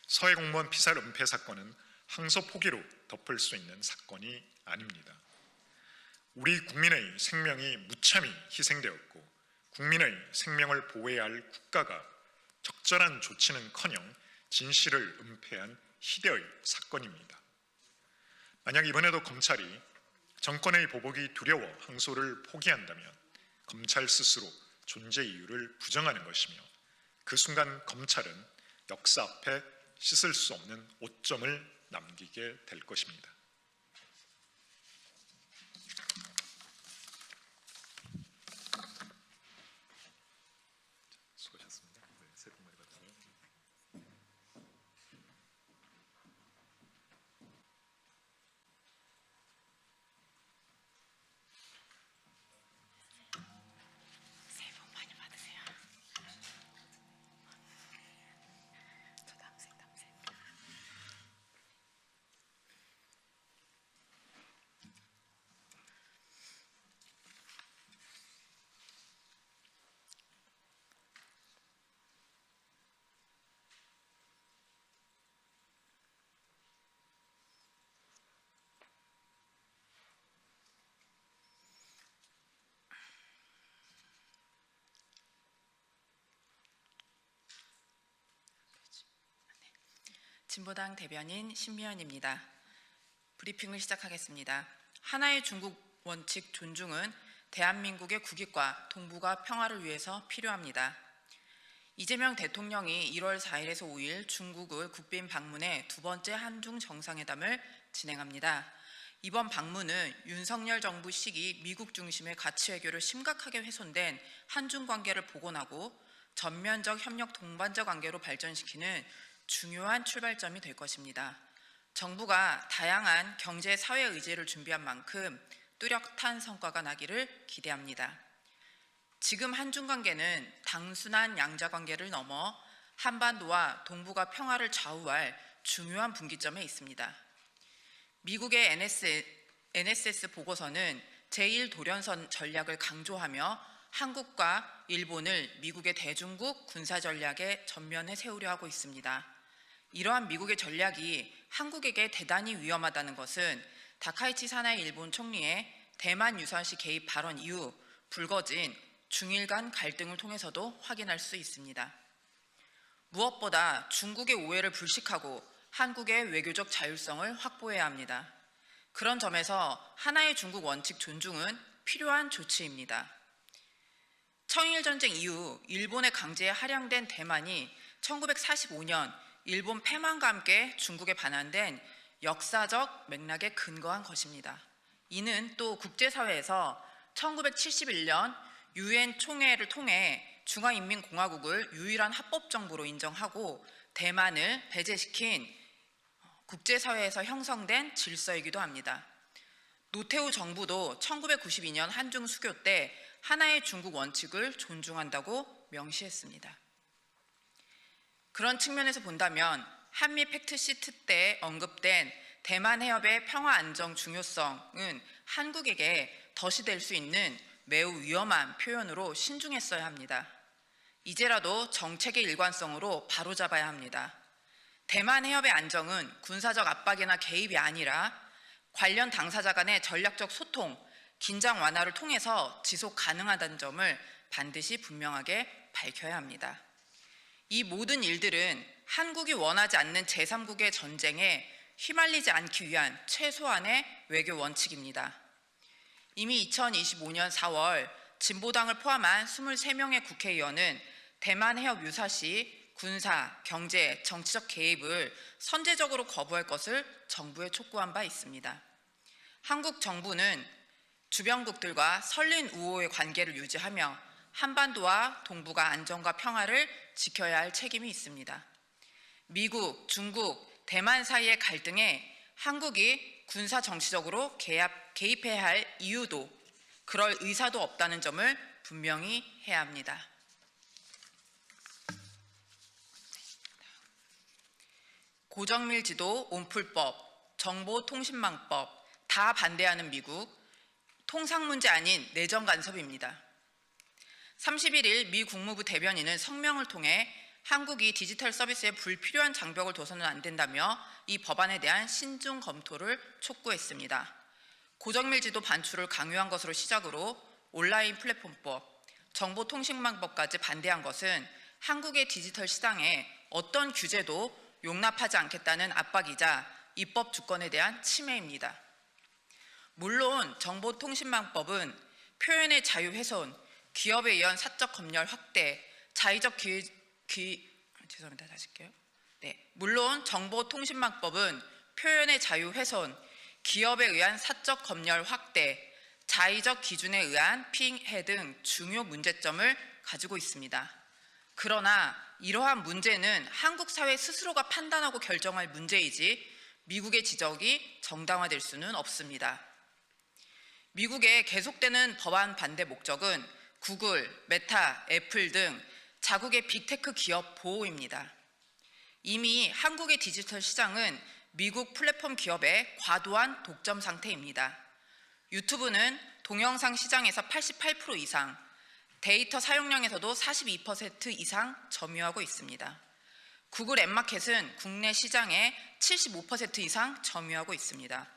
서해 공무원 피살 은폐 사건은 항소 포기로 덮을 수 있는 사건이 아닙니다. 우리 국민의 생명이 무참히 희생되었고 국민의 생명을 보호해야 할 국가가 적절한 조치는커녕 진실을 은폐한 희대의 사건입니다. 만약 이번에도 검찰이 정권의 보복이 두려워 항소를 포기한다면 검찰 스스로 존재 이유를 부정하는 것이며 그 순간 검찰은 역사 앞에 씻을 수 없는 오점을 남기게 될 것입니다. 수고하셨습니다. 네, 새해 복 많이 받으세요. 진보당 대변인 신미연입니다. 브리핑을 시작하겠습니다. 하나의 중국 원칙 존중은 대한민국의 국익과 동북아 평화를 위해서 필요합니다. 이재명 대통령이 1월 4일에서 5일 중국을 국빈 방문해 두 번째 한중 정상회담을 진행합니다. 이번 방문은 윤석열 정부 시기 미국 중심의 가치 외교를 심각하게 훼손된 한중 관계를 복원하고 전면적 협력 동반자 관계로 발전시키는 중요한 출발점이 될 것입니다. 정부가 다양한 경제 사회 의제를 준비한 만큼 뚜렷한 성과가 나기를 기대합니다. 지금 한중 관계는 단순한 양자 관계를 넘어 한반도와 동북아 평화를 좌우할 중요한 분기점에 있습니다. 미국의 NSS 보고서는 제1도련선 전략을 강조하며 한국과 일본을 미국의 대중국 군사 전략의 전면에 세우려 하고 있습니다. 이러한 미국의 전략이 한국에게 대단히 위험하다는 것은 다카이치 사나이 일본 총리의 대만 유사시 개입 발언 이후 불거진 중일 간 갈등을 통해서도 확인할 수 있습니다. 무엇보다 중국의 오해를 불식하고 한국의 외교적 자율성을 확보해야 합니다. 그런 점에서 하나의 중국 원칙 존중은 필요한 조치입니다. 청일전쟁 이후 일본의 강제에 할양된 대만이 1945년 일본 패망과 함께 중국에 반환된 역사적 맥락에 근거한 것입니다. 이는 또 국제사회에서 1971년 유엔 총회를 통해 중화인민공화국을 유일한 합법정부로 인정하고 대만을 배제시킨 국제사회에서 형성된 질서이기도 합니다. 노태우 정부도 1992년 한중 수교 때 하나의 중국 원칙을 존중한다고 명시했습니다. 그런 측면에서 본다면 한미 팩트시트 때 언급된 대만 해협의 평화 안정 중요성은 한국에게 덫이 될 수 있는 매우 위험한 표현으로 신중했어야 합니다. 이제라도 정책의 일관성으로 바로잡아야 합니다. 대만 해협의 안정은 군사적 압박이나 개입이 아니라 관련 당사자 간의 전략적 소통, 긴장 완화를 통해서 지속 가능하다는 점을 반드시 분명하게 밝혀야 합니다. 이 모든 일들은 한국이 원하지 않는 제3국의 전쟁에 휘말리지 않기 위한 최소한의 외교 원칙입니다. 이미 2025년 4월 진보당을 포함한 23명의 국회의원은 대만 해협 유사시 군사, 경제, 정치적 개입을 선제적으로 거부할 것을 정부에 촉구한 바 있습니다. 한국 정부는 주변국들과 설린 우호의 관계를 유지하며 한반도와 동북아 안정과 평화를 지켜야 할 책임이 있습니다. 미국, 중국, 대만 사이의 갈등에 한국이 군사 정치적으로 개입해야 할 이유도 그럴 의사도 없다는 점을 분명히 해야 합니다. 고정밀지도 온풀법, 정보통신망법 다 반대하는 미국, 통상 문제 아닌 내정 간섭입니다. 31일 미 국무부 대변인은 성명을 통해 한국이 디지털 서비스에 불필요한 장벽을 둬서는 안 된다며 이 법안에 대한 신중 검토를 촉구했습니다. 고정밀지도 반출을 강요한 것으로 시작으로 온라인 플랫폼법, 정보통신망법까지 반대한 것은 한국의 디지털 시장에 어떤 규제도 용납하지 않겠다는 압박이자 입법 주권에 대한 침해입니다. 물론 정보통신망법은 표현의 자유 훼손, 기업에 의한 사적 검열 확대, 물론 정보통신망법은 표현의 자유 훼손, 기업에 의한 사적 검열 확대, 자의적 기준에 의한 피해 등 중요 문제점을 가지고 있습니다. 그러나 이러한 문제는 한국 사회 스스로가 판단하고 결정할 문제이지 미국의 지적이 정당화될 수는 없습니다. 미국의 계속되는 법안 반대 목적은 구글, 메타, 애플 등 자국의 빅테크 기업 보호입니다. 이미 한국의 디지털 시장은 미국 플랫폼 기업의 과도한 독점 상태입니다. 유튜브는 동영상 시장에서 88% 이상, 데이터 사용량에서도 42% 이상 점유하고 있습니다. 구글 앱마켓은 국내 시장의 75% 이상 점유하고 있습니다.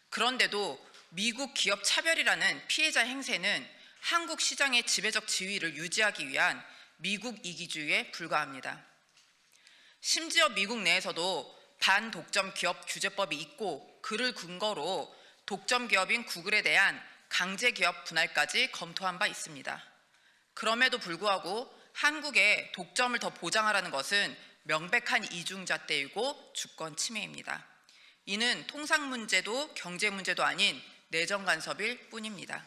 그런데도 미국 기업 차별이라는 피해자 행세는 한국 시장의 지배적 지위를 유지하기 위한 미국 이기주의에 불과합니다. 심지어 미국 내에서도 반독점 기업 규제법이 있고 그를 근거로 독점 기업인 구글에 대한 강제 기업 분할까지 검토한 바 있습니다. 그럼에도 불구하고 한국에 독점을 더 보장하라는 것은 명백한 이중잣대이고 주권 침해입니다. 이는 통상 문제도 경제 문제도 아닌 내정 간섭일 뿐입니다.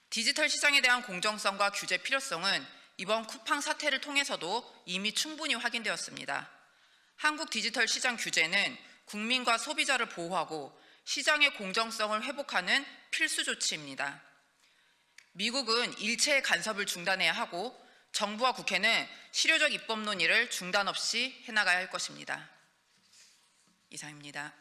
디지털 시장에 대한 공정성과 규제 필요성은 이번 쿠팡 사태를 통해서도 이미 충분히 확인되었습니다. 한국 디지털 시장 규제는 국민과 소비자를 보호하고 시장의 공정성을 회복하는 필수 조치입니다. 미국은 일체의 간섭을 중단해야 하고 정부와 국회는 실효적 입법 논의를 중단 없이 해나가야 할 것입니다. 이상입니다.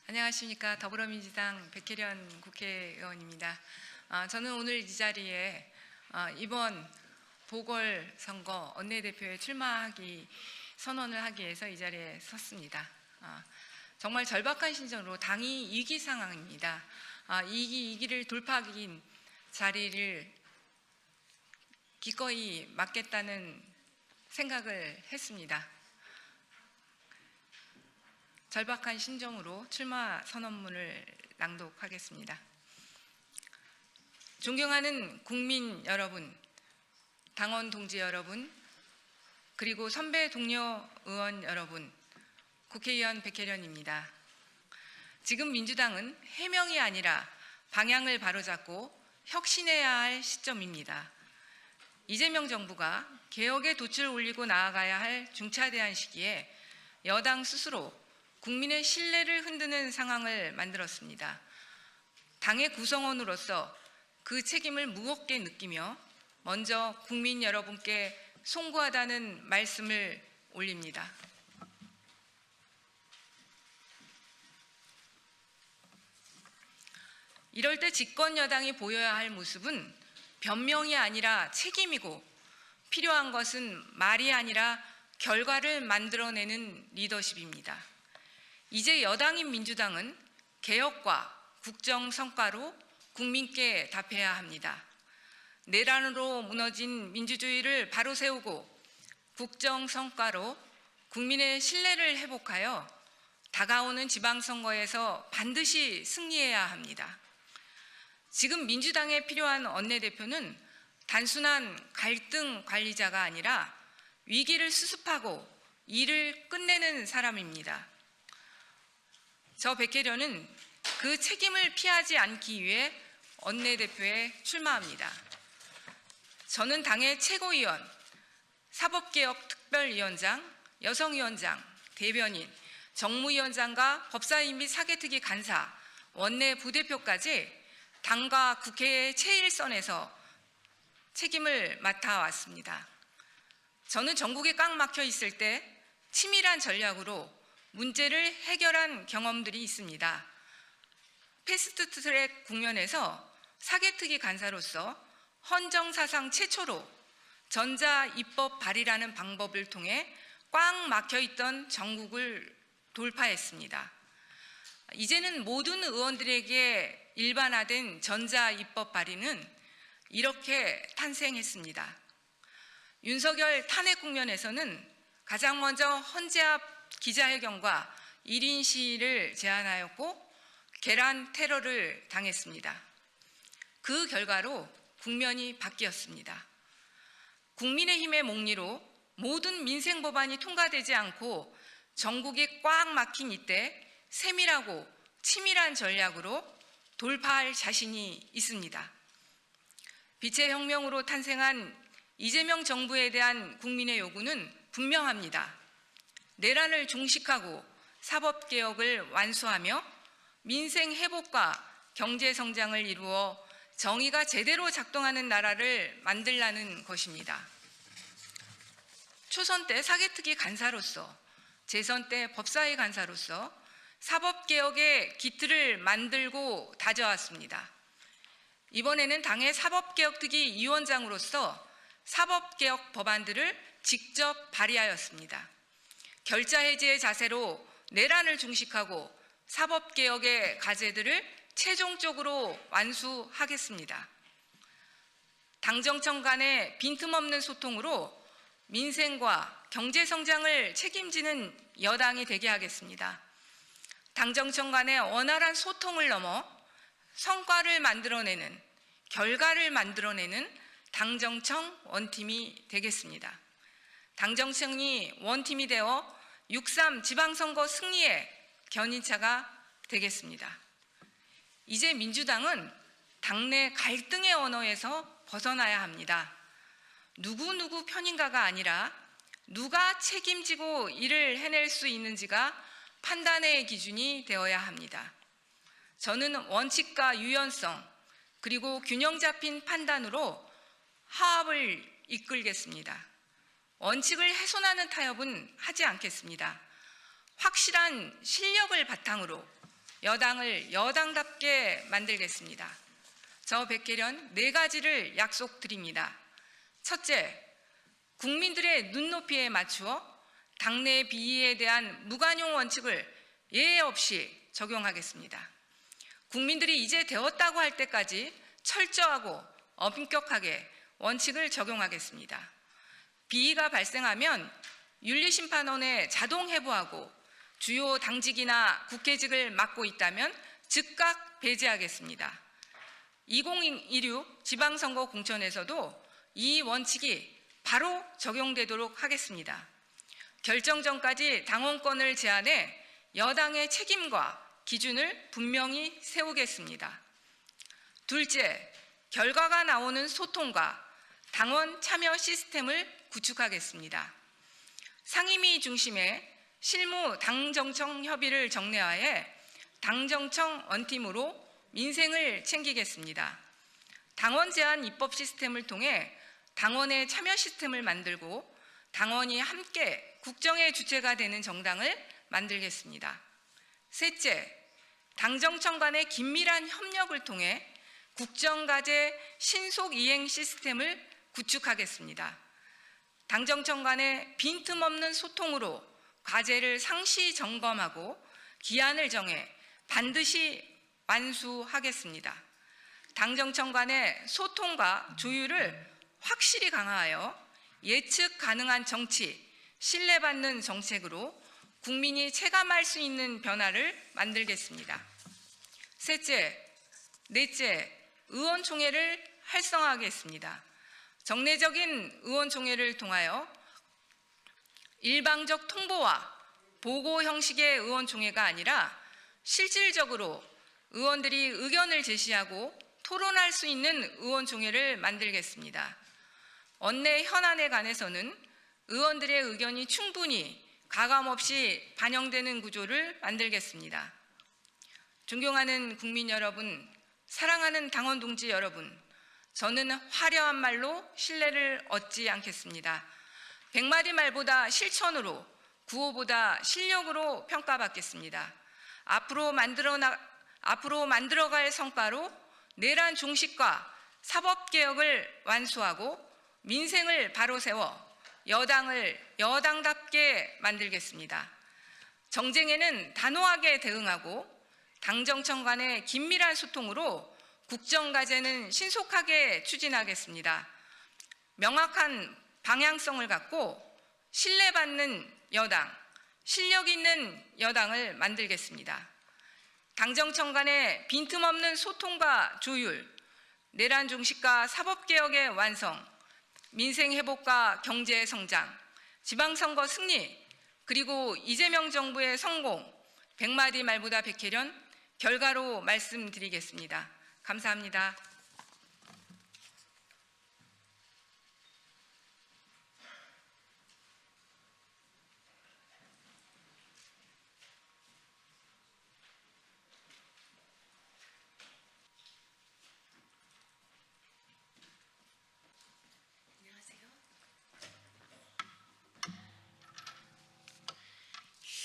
안녕하십니까. 더불어민주당 백혜련 국회의원입니다. 저는 오늘 이 자리에 이번 보궐선거 원내대표에 출마하기 선언을 하기 위해서 이 자리에 섰습니다. 정말 절박한 심정으로 당이 위기 상황입니다. 위기를 돌파하기 자리를 기꺼이 맡겠다는 생각을 했습니다. 절박한 심정으로 출마 선언문을 낭독하겠습니다. 존경하는 국민 여러분, 당원 동지 여러분, 그리고 선배 동료 의원 여러분, 국회의원 백혜련입니다. 지금 민주당은 해명이 아니라 방향을 바로잡고 혁신해야 할 시점입니다. 이재명 정부가 개혁의 돛을 올리고 나아가야 할 중차대한 시기에 여당 스스로 국민의 신뢰를 흔드는 상황을 만들었습니다. 당의 구성원으로서 그 책임을 무겁게 느끼며 먼저 국민 여러분께 송구하다는 말씀을 올립니다. 이럴 때 집권 여당이 보여야 할 모습은 변명이 아니라 책임이고 필요한 것은 말이 아니라 결과를 만들어내는 리더십입니다. 이제 여당인 민주당은 개혁과 국정 성과로 국민께 답해야 합니다. 내란으로 무너진 민주주의를 바로 세우고 국정 성과로 국민의 신뢰를 회복하여 다가오는 지방선거에서 반드시 승리해야 합니다. 지금 민주당에 필요한 원내대표는 단순한 갈등 관리자가 아니라 위기를 수습하고 일을 끝내는 사람입니다. 저 백혜련은 그 책임을 피하지 않기 위해 원내대표에 출마합니다. 저는 당의 최고위원, 사법개혁특별위원장, 여성위원장, 대변인, 정무위원장과 법사위 및 사개특위 간사, 원내 부대표까지 당과 국회의 최일선에서 책임을 맡아왔습니다. 저는 전국에 꽉 막혀 있을 때 치밀한 전략으로 문제를 해결한 경험들이 있습니다. 패스트트랙 국면에서 사개특위 간사로서 헌정사상 최초로 전자입법 발의라는 방법을 통해 꽉 막혀있던 전국을 돌파했습니다. 이제는 모든 의원들에게 일반화된 전자입법 발의는 이렇게 탄생했습니다. 윤석열 탄핵 국면에서는 가장 먼저 헌재앞 기자회견과 1인 시위를 제안하였고 계란 테러를 당했습니다. 그 결과로 국면이 바뀌었습니다. 국민의힘의 몽리로 모든 민생 법안이 통과되지 않고 전국이 꽉 막힌 이때 세밀하고 치밀한 전략으로 돌파할 자신이 있습니다. 빛의 혁명으로 탄생한 이재명 정부에 대한 국민의 요구는 분명합니다. 내란을 종식하고 사법개혁을 완수하며 민생 회복과 경제 성장을 이루어 정의가 제대로 작동하는 나라를 만들라는 것입니다. 초선 때 사개특위 간사로서, 재선 때 법사위 간사로서 사법개혁의 기틀을 만들고 다져왔습니다. 이번에는 당의 사법개혁특위 위원장으로서 사법개혁 법안들을 직접 발의하였습니다. 결자해지의 자세로 내란을 중식하고 사법개혁의 과제들을 최종적으로 완수하겠습니다. 당정청 간의 빈틈없는 소통으로 민생과 경제성장을 책임지는 여당이 되게 하겠습니다. 당정청 간의 원활한 소통을 넘어 성과를 만들어내는, 결과를 만들어내는 당정청 원팀이 되겠습니다. 당정청이 원팀이 되어 6.3 지방선거 승리의 견인차가 되겠습니다. 이제 민주당은 당내 갈등의 언어에서 벗어나야 합니다. 누구 편인가가 아니라 누가 책임지고 일을 해낼 수 있는지가 판단의 기준이 되어야 합니다. 저는 원칙과 유연성 그리고 균형 잡힌 판단으로 화합을 이끌겠습니다. 원칙을 훼손하는 타협은 하지 않겠습니다. 확실한 실력을 바탕으로 여당을 여당답게 만들겠습니다. 저 백혜련 4가지를 약속드립니다. 첫째, 국민들의 눈높이에 맞추어 당내 비리에 대한 무관용 원칙을 예외 없이 적용하겠습니다. 국민들이 이제 되었다고 할 때까지 철저하고 엄격하게 원칙을 적용하겠습니다. 비위가 발생하면 윤리심판원에 자동 해부하고 주요 당직이나 국회직을 맡고 있다면 즉각 배제하겠습니다. 2016 지방선거 공천에서도 이 원칙이 바로 적용되도록 하겠습니다. 결정 전까지 당원권을 제한해 여당의 책임과 기준을 분명히 세우겠습니다. 둘째, 결과가 나오는 소통과 당원 참여 시스템을 구축하겠습니다. 상임위 중심의 실무 당정청 협의를 정례화해 당정청 원팀으로 민생을 챙기겠습니다. 당원 제한 입법 시스템을 통해 당원의 참여 시스템을 만들고 당원이 함께 국정의 주체가 되는 정당을 만들겠습니다. 셋째, 당정청 간의 긴밀한 협력을 통해 국정과제 신속 이행 시스템을 구축하겠습니다. 당정청 간의 빈틈없는 소통으로 과제를 상시 점검하고 기한을 정해 반드시 완수하겠습니다. 당정청 간의 소통과 조율을 확실히 강화하여 예측 가능한 정치, 신뢰받는 정책으로 국민이 체감할 수 있는 변화를 만들겠습니다. 넷째, 의원총회를 활성화하겠습니다. 정례적인 의원총회를 통하여 일방적 통보와 보고 형식의 의원총회가 아니라 실질적으로 의원들이 의견을 제시하고 토론할 수 있는 의원총회를 만들겠습니다. 원내 현안에 관해서는 의원들의 의견이 충분히 가감없이 반영되는 구조를 만들겠습니다. 존경하는 국민 여러분, 사랑하는 당원 동지 여러분, 저는 화려한 말로 신뢰를 얻지 않겠습니다. 100마디 말보다 실천으로, 구호보다 실력으로 평가받겠습니다. 앞으로 만들어갈 성과로 내란 종식과 사법개혁을 완수하고 민생을 바로 세워 여당을 여당답게 만들겠습니다. 정쟁에는 단호하게 대응하고 당정청 간의 긴밀한 소통으로 국정과제는 신속하게 추진하겠습니다. 명확한 방향성을 갖고 신뢰받는 여당, 실력 있는 여당을 만들겠습니다. 당정청 간의 빈틈없는 소통과 조율, 내란 종식과 사법개혁의 완성, 민생 회복과 경제 성장, 지방선거 승리, 그리고 이재명 정부의 성공, 100마디 말보다 백혜련, 결과로 말씀드리겠습니다. 감사합니다.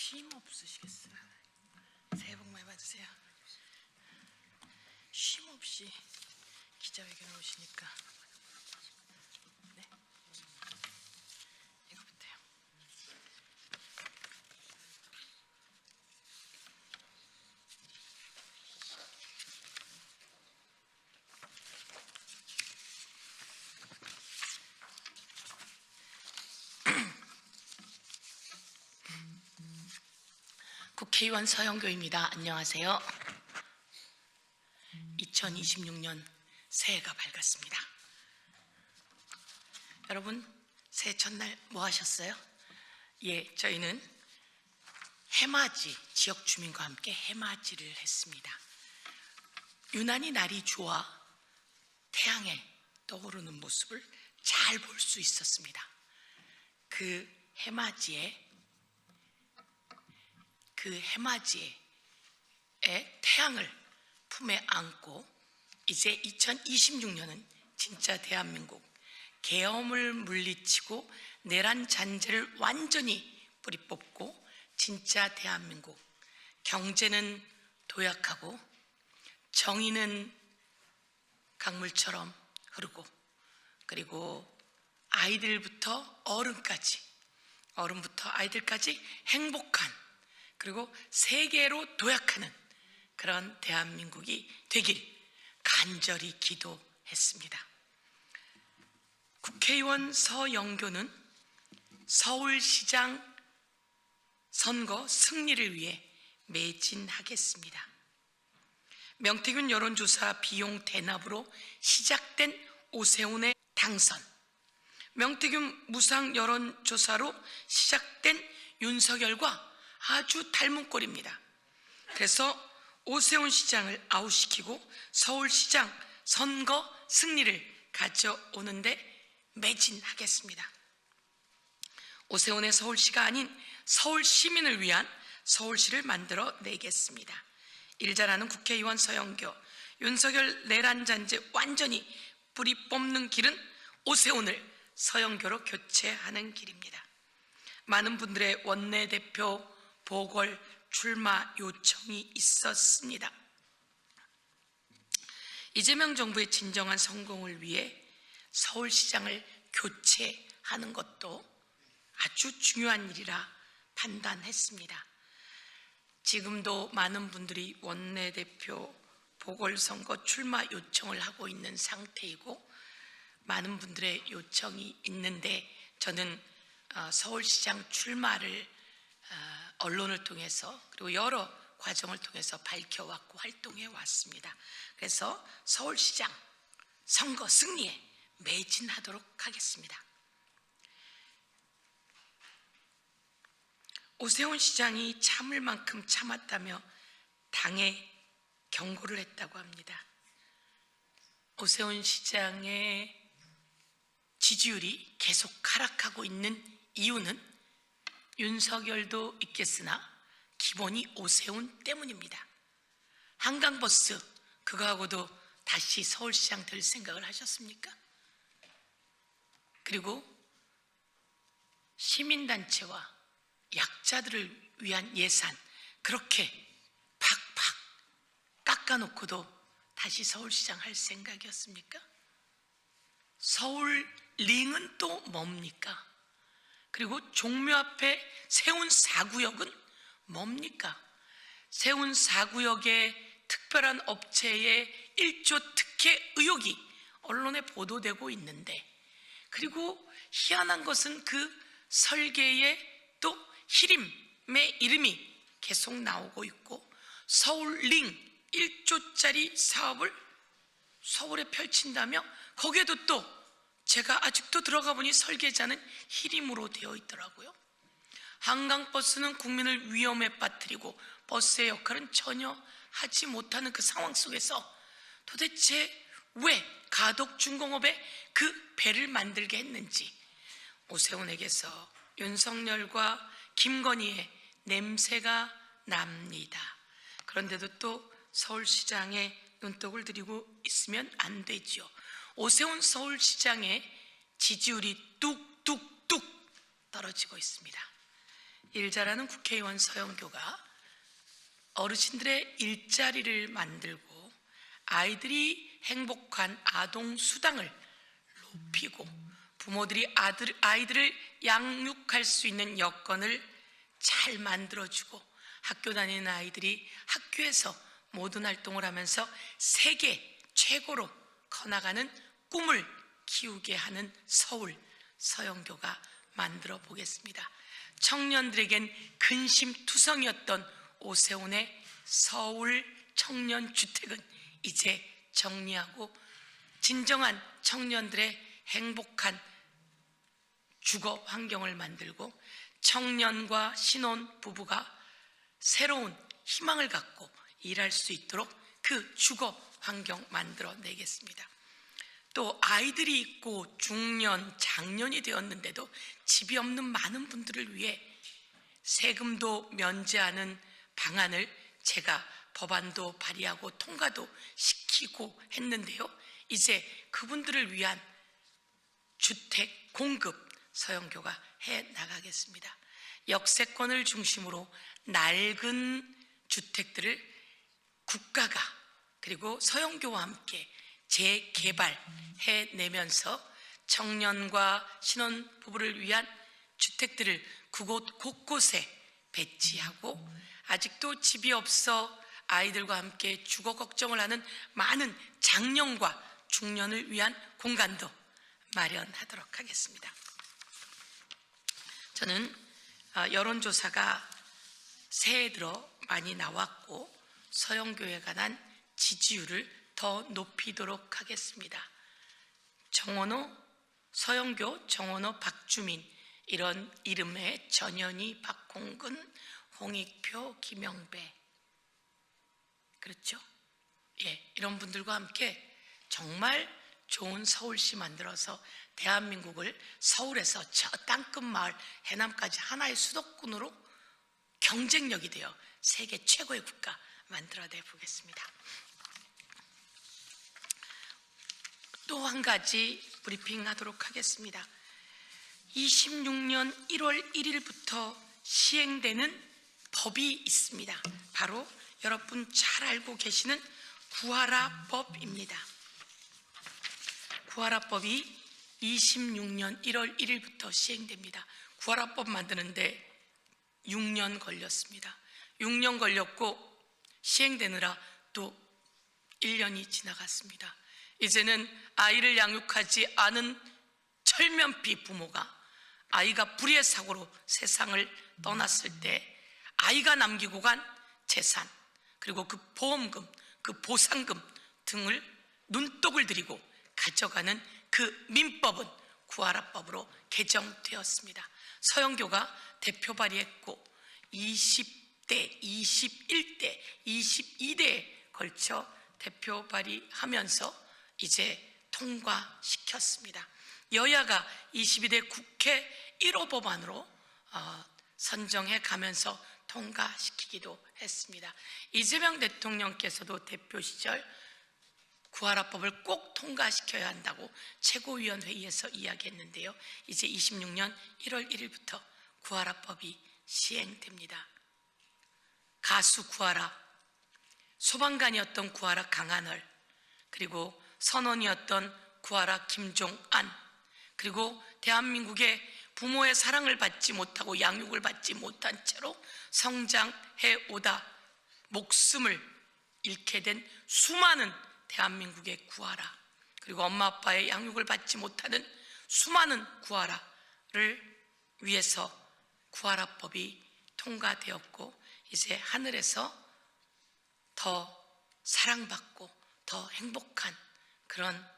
힘 없으시겠어요? 없이 기자회견을 오시니까 네. 이거부터요. 국회의원 서영교입니다. 안녕하세요. 2026년 새해가 밝았습니다. 여러분, 새해 첫날 뭐 하셨어요? 예, 저희는 해맞이, 지역 주민과 함께 해맞이를 했습니다. 유난히 날이 좋아 태양에 떠오르는 모습을 잘 볼 수 있었습니다. 그 해맞이에 태양을 품에 안고 이제 2026년은 진짜 대한민국 계엄을 물리치고 내란 잔재를 완전히 뿌리 뽑고 진짜 대한민국 경제는 도약하고 정의는 강물처럼 흐르고 그리고 아이들부터 어른부터 아이들까지 행복한 그리고 세계로 도약하는 그런 대한민국이 되길 간절히 기도했습니다. 국회의원 서영교는 서울시장 선거 승리를 위해 매진하겠습니다. 명태균 여론조사 비용 대납으로 시작된 오세훈의 당선, 명태균 무상 여론조사로 시작된 윤석열과 아주 닮은 꼴입니다. 그래서 오세훈 시장을 아웃시키고 서울시장 선거 승리를 가져오는데 매진하겠습니다. 오세훈의 서울시가 아닌 서울 시민을 위한 서울시를 만들어 내겠습니다. 일 잘하는 국회의원 서영교, 윤석열 내란 잔재 완전히 뿌리 뽑는 길은 오세훈을 서영교로 교체하는 길입니다. 많은 분들의 원내대표 보궐 출마 요청이 있었습니다. 이재명 정부의 진정한 성공을 위해 서울시장을 교체하는 것도 아주 중요한 일이라 판단했습니다. 지금도 많은 분들이 원내대표 보궐선거 출마 요청을 하고 있는 상태이고 많은 분들의 요청이 있는데 저는 서울시장 출마를 언론을 통해서 그리고 여러 과정을 통해서 밝혀왔고 활동해 왔습니다. 그래서 서울시장 선거 승리에 매진하도록 하겠습니다. 오세훈 시장이 참을 만큼 참았다며 당에 경고를 했다고 합니다. 오세훈 시장의 지지율이 계속 하락하고 있는 이유는 윤석열도 있겠으나 기본이 오세훈 때문입니다. 한강버스 그거하고도 다시 서울시장 될 생각을 하셨습니까? 그리고 시민단체와 약자들을 위한 예산 그렇게 팍팍 깎아놓고도 다시 서울시장 할 생각이었습니까? 서울링은 또 뭡니까? 그리고 종묘 앞에 세운 4구역은 뭡니까? 세운 4구역의 특별한 업체의 1조 특혜 의혹이 언론에 보도되고 있는데 그리고 희한한 것은 그 설계에 또 히림의 이름이 계속 나오고 있고 서울링 1조짜리 사업을 서울에 펼친다며 거기에도 또 제가 아직도 들어가 보니 설계자는 히림으로 되어 있더라고요. 한강버스는 국민을 위험에 빠뜨리고 버스의 역할은 전혀 하지 못하는 그 상황 속에서 도대체 왜 가덕중공업에 그 배를 만들게 했는지 오세훈에게서 윤석열과 김건희의 냄새가 납니다. 그런데도 또 서울시장에 눈독을 들이고 있으면 안 되죠. 오세훈 서울시장의 지지율이 뚝뚝뚝 떨어지고 있습니다. 일 잘하는 국회의원 서영교가 어르신들의 일자리를 만들고 아이들이 행복한 아동 수당을 높이고 부모들이 아이들을 양육할 수 있는 여건을 잘 만들어주고 학교 다니는 아이들이 학교에서 모든 활동을 하면서 세계 최고로 커나가는 꿈을 키우게 하는 서울 서영교가 만들어 보겠습니다. 청년들에겐 근심투성이었던 오세훈의 서울 청년주택은 이제 정리하고 진정한 청년들의 행복한 주거 환경을 만들고 청년과 신혼 부부가 새로운 희망을 갖고 일할 수 있도록 그 주거 환경 만들어내겠습니다. 또 아이들이 있고 중년, 장년이 되었는데도 집이 없는 많은 분들을 위해 세금도 면제하는 방안을 제가 법안도 발의하고 통과도 시키고 했는데요. 이제 그분들을 위한 주택 공급 서영교가 해 나가겠습니다. 역세권을 중심으로 낡은 주택들을 국가가 그리고 서영교와 함께 재개발해내면서 청년과 신혼부부를 위한 주택들을 그곳 곳곳에 배치하고 아직도 집이 없어 아이들과 함께 주거 걱정을 하는 많은 장년과 중년을 위한 공간도 마련하도록 하겠습니다. 저는 여론조사가 새해 들어 많이 나왔고 서영교에 관한 지지율을 더 높이도록 하겠습니다. 정원호, 서영교, 정원호, 박주민 이런 이름의 전현희, 박홍근, 홍익표, 김영배 그렇죠? 예, 이런 분들과 함께 정말 좋은 서울시 만들어서 대한민국을 서울에서 저 땅끝 마을 해남까지 하나의 수도권으로 경쟁력이 되어 세계 최고의 국가 만들어내 보겠습니다. 또 한 가지 브리핑하도록 하겠습니다. 26년 1월 1일부터 시행되는 법이 있습니다. 바로 여러분 잘 알고 계시는 구하라법입니다. 구하라법이 26년 1월 1일부터 시행됩니다. 구하라법 만드는데 6년 걸렸습니다. 6년 걸렸고 시행되느라 또 1년이 지나갔습니다. 이제는 아이를 양육하지 않은 철면피 부모가 아이가 불의의 사고로 세상을 떠났을 때 아이가 남기고 간 재산 그리고 그 보험금, 그 보상금 등을 눈독을 들이고 가져가는 그 민법은 구하라법으로 개정되었습니다. 서영교가 대표 발의했고 20대, 21대, 22대에 걸쳐 대표 발의하면서 이제 통과시켰습니다. 여야가 22대 국회 1호 법안으로 선정해 가면서 통과시키기도 했습니다. 이재명 대통령께서도 대표 시절 구하라법을 꼭 통과시켜야 한다고 최고위원회의에서 이야기했는데요. 이제 26년 1월 1일부터 구하라법이 시행됩니다. 가수 구하라, 소방관이었던 구하라 강한을, 그리고 선원이었던 구하라 김종안, 그리고 대한민국의 부모의 사랑을 받지 못하고 양육을 받지 못한 채로 성장해 오다 목숨을 잃게 된 수많은 대한민국의 구하라, 그리고 엄마 아빠의 양육을 받지 못하는 수많은 구하라를 위해서 구하라법이 통과되었고 이제 하늘에서 더 사랑받고 더 행복한 그런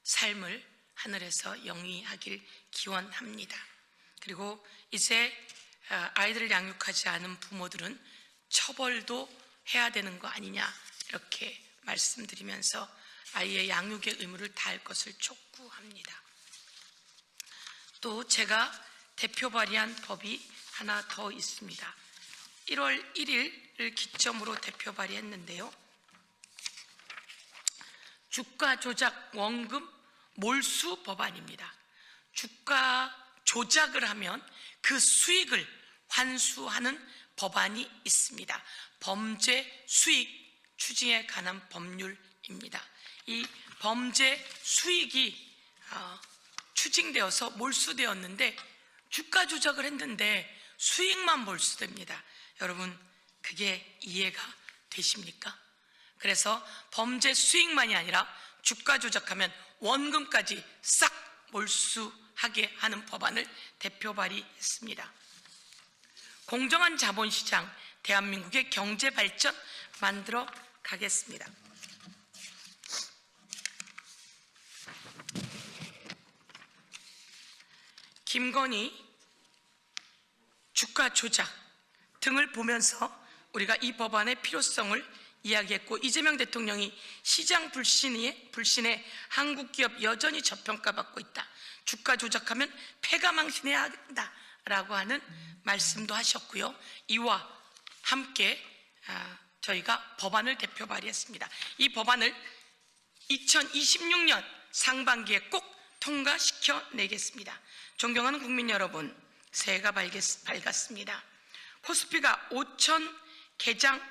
삶을 하늘에서 영위하길 기원합니다. 그리고 이제 아이들을 양육하지 않은 부모들은 처벌도 해야 되는 거 아니냐 이렇게 말씀드리면서 아이의 양육의 의무를 다할 것을 촉구합니다. 또 제가 대표 발의한 법이 하나 더 있습니다. 1월 1일을 기점으로 대표 발의했는데요. 주가 조작 원금 몰수 법안입니다. 주가 조작을 하면 그 수익을 환수하는 법안이 있습니다. 범죄 수익 추징에 관한 법률입니다. 입니다. 이 범죄 수익이 추징되어서 몰수되었는데 주가 조작을 했는데 수익만 몰수됩니다. 여러분, 그게 이해가 되십니까? 그래서 범죄 수익만이 아니라 주가 조작하면 원금까지 싹 몰수하게 하는 법안을 대표 발의했습니다. 공정한 자본시장, 대한민국의 경제 발전 만들어 가겠습니다. 김건희 주가 조작 등을 보면서 우리가 이 법안의 필요성을 이야기했고, 이재명 대통령이 시장 불신에 한국 기업 여전히 저평가받고 있다, 주가 조작하면 패가망신해야 한다라고 하는 말씀도 하셨고요. 이와 함께 저희가 법안을 대표 발의했습니다. 이 법안을 2026년 상반기에 꼭 통과시켜 내겠습니다. 존경하는 국민 여러분, 새해가 밝았습니다. 코스피가 오전 개장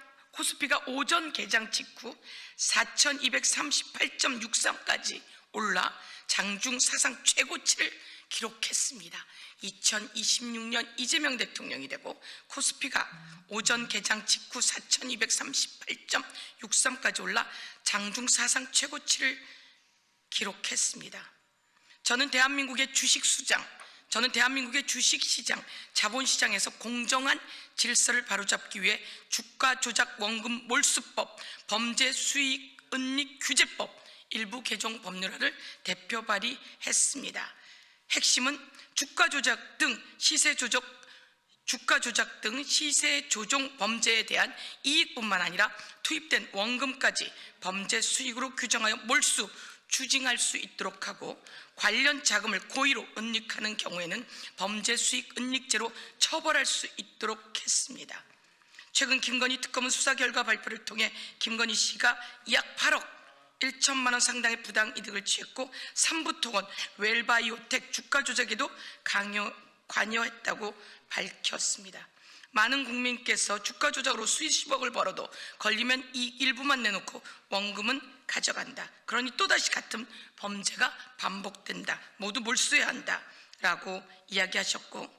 직후 4,238.63까지 올라 장중 사상 최고치를 기록했습니다. 2026년 이재명 대통령이 되고 코스피가 오전 개장 직후 4,238.63까지 올라 장중 사상 최고치를 기록했습니다. 저는 대한민국의 주식시장, 자본시장에서 공정한 질서를 바로잡기 위해 주가 조작 원금 몰수법, 범죄 수익 은닉 규제법 일부 개정 법률안을 대표 발의했습니다. 핵심은 주가 조작 등 시세 조종 범죄에 대한 이익뿐만 아니라 투입된 원금까지 범죄 수익으로 규정하여 몰수, 추징할 수 있도록 하고, 관련 자금을 고의로 은닉하는 경우에는 범죄 수익 은닉죄로 처벌할 수 있도록 했습니다. 최근 김건희 특검은 수사 결과 발표를 통해 김건희 씨가 약 8억 1천만 원 상당의 부당이득을 취했고, 삼부토건, 웰바이오텍 주가 조작에도 관여했다고 밝혔습니다. 많은 국민께서 주가 조작으로 수십억을 벌어도 걸리면 이 일부만 내놓고 원금은 가져간다, 그러니 또다시 같은 범죄가 반복된다, 모두 몰수해야 한다라고 이야기하셨고,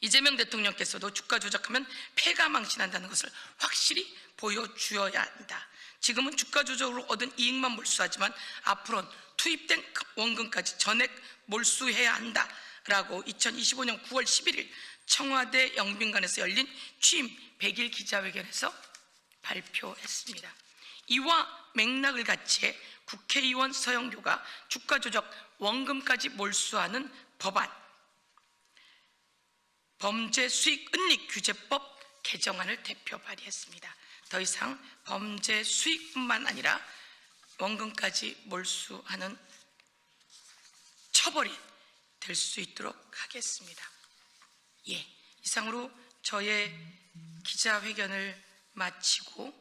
이재명 대통령께서도 주가 조작하면 패가망신한다는 것을 확실히 보여주어야 한다. 지금은 주가 조작으로 얻은 이익만 몰수하지만 앞으로는 투입된 원금까지 전액 몰수해야 한다라고 2025년 9월 11일 청와대 영빈관에서 열린 취임 100일 기자회견에서 발표했습니다. 이와 맥락을 같이 해 국회의원 서영교가 주가 조작 원금까지 몰수하는 법안, 범죄 수익 은닉 규제법 개정안을 대표 발의했습니다. 더 이상 범죄 수익뿐만 아니라 원금까지 몰수하는 처벌이 될 수 있도록 하겠습니다. 이상으로 저의 기자회견을 마치고,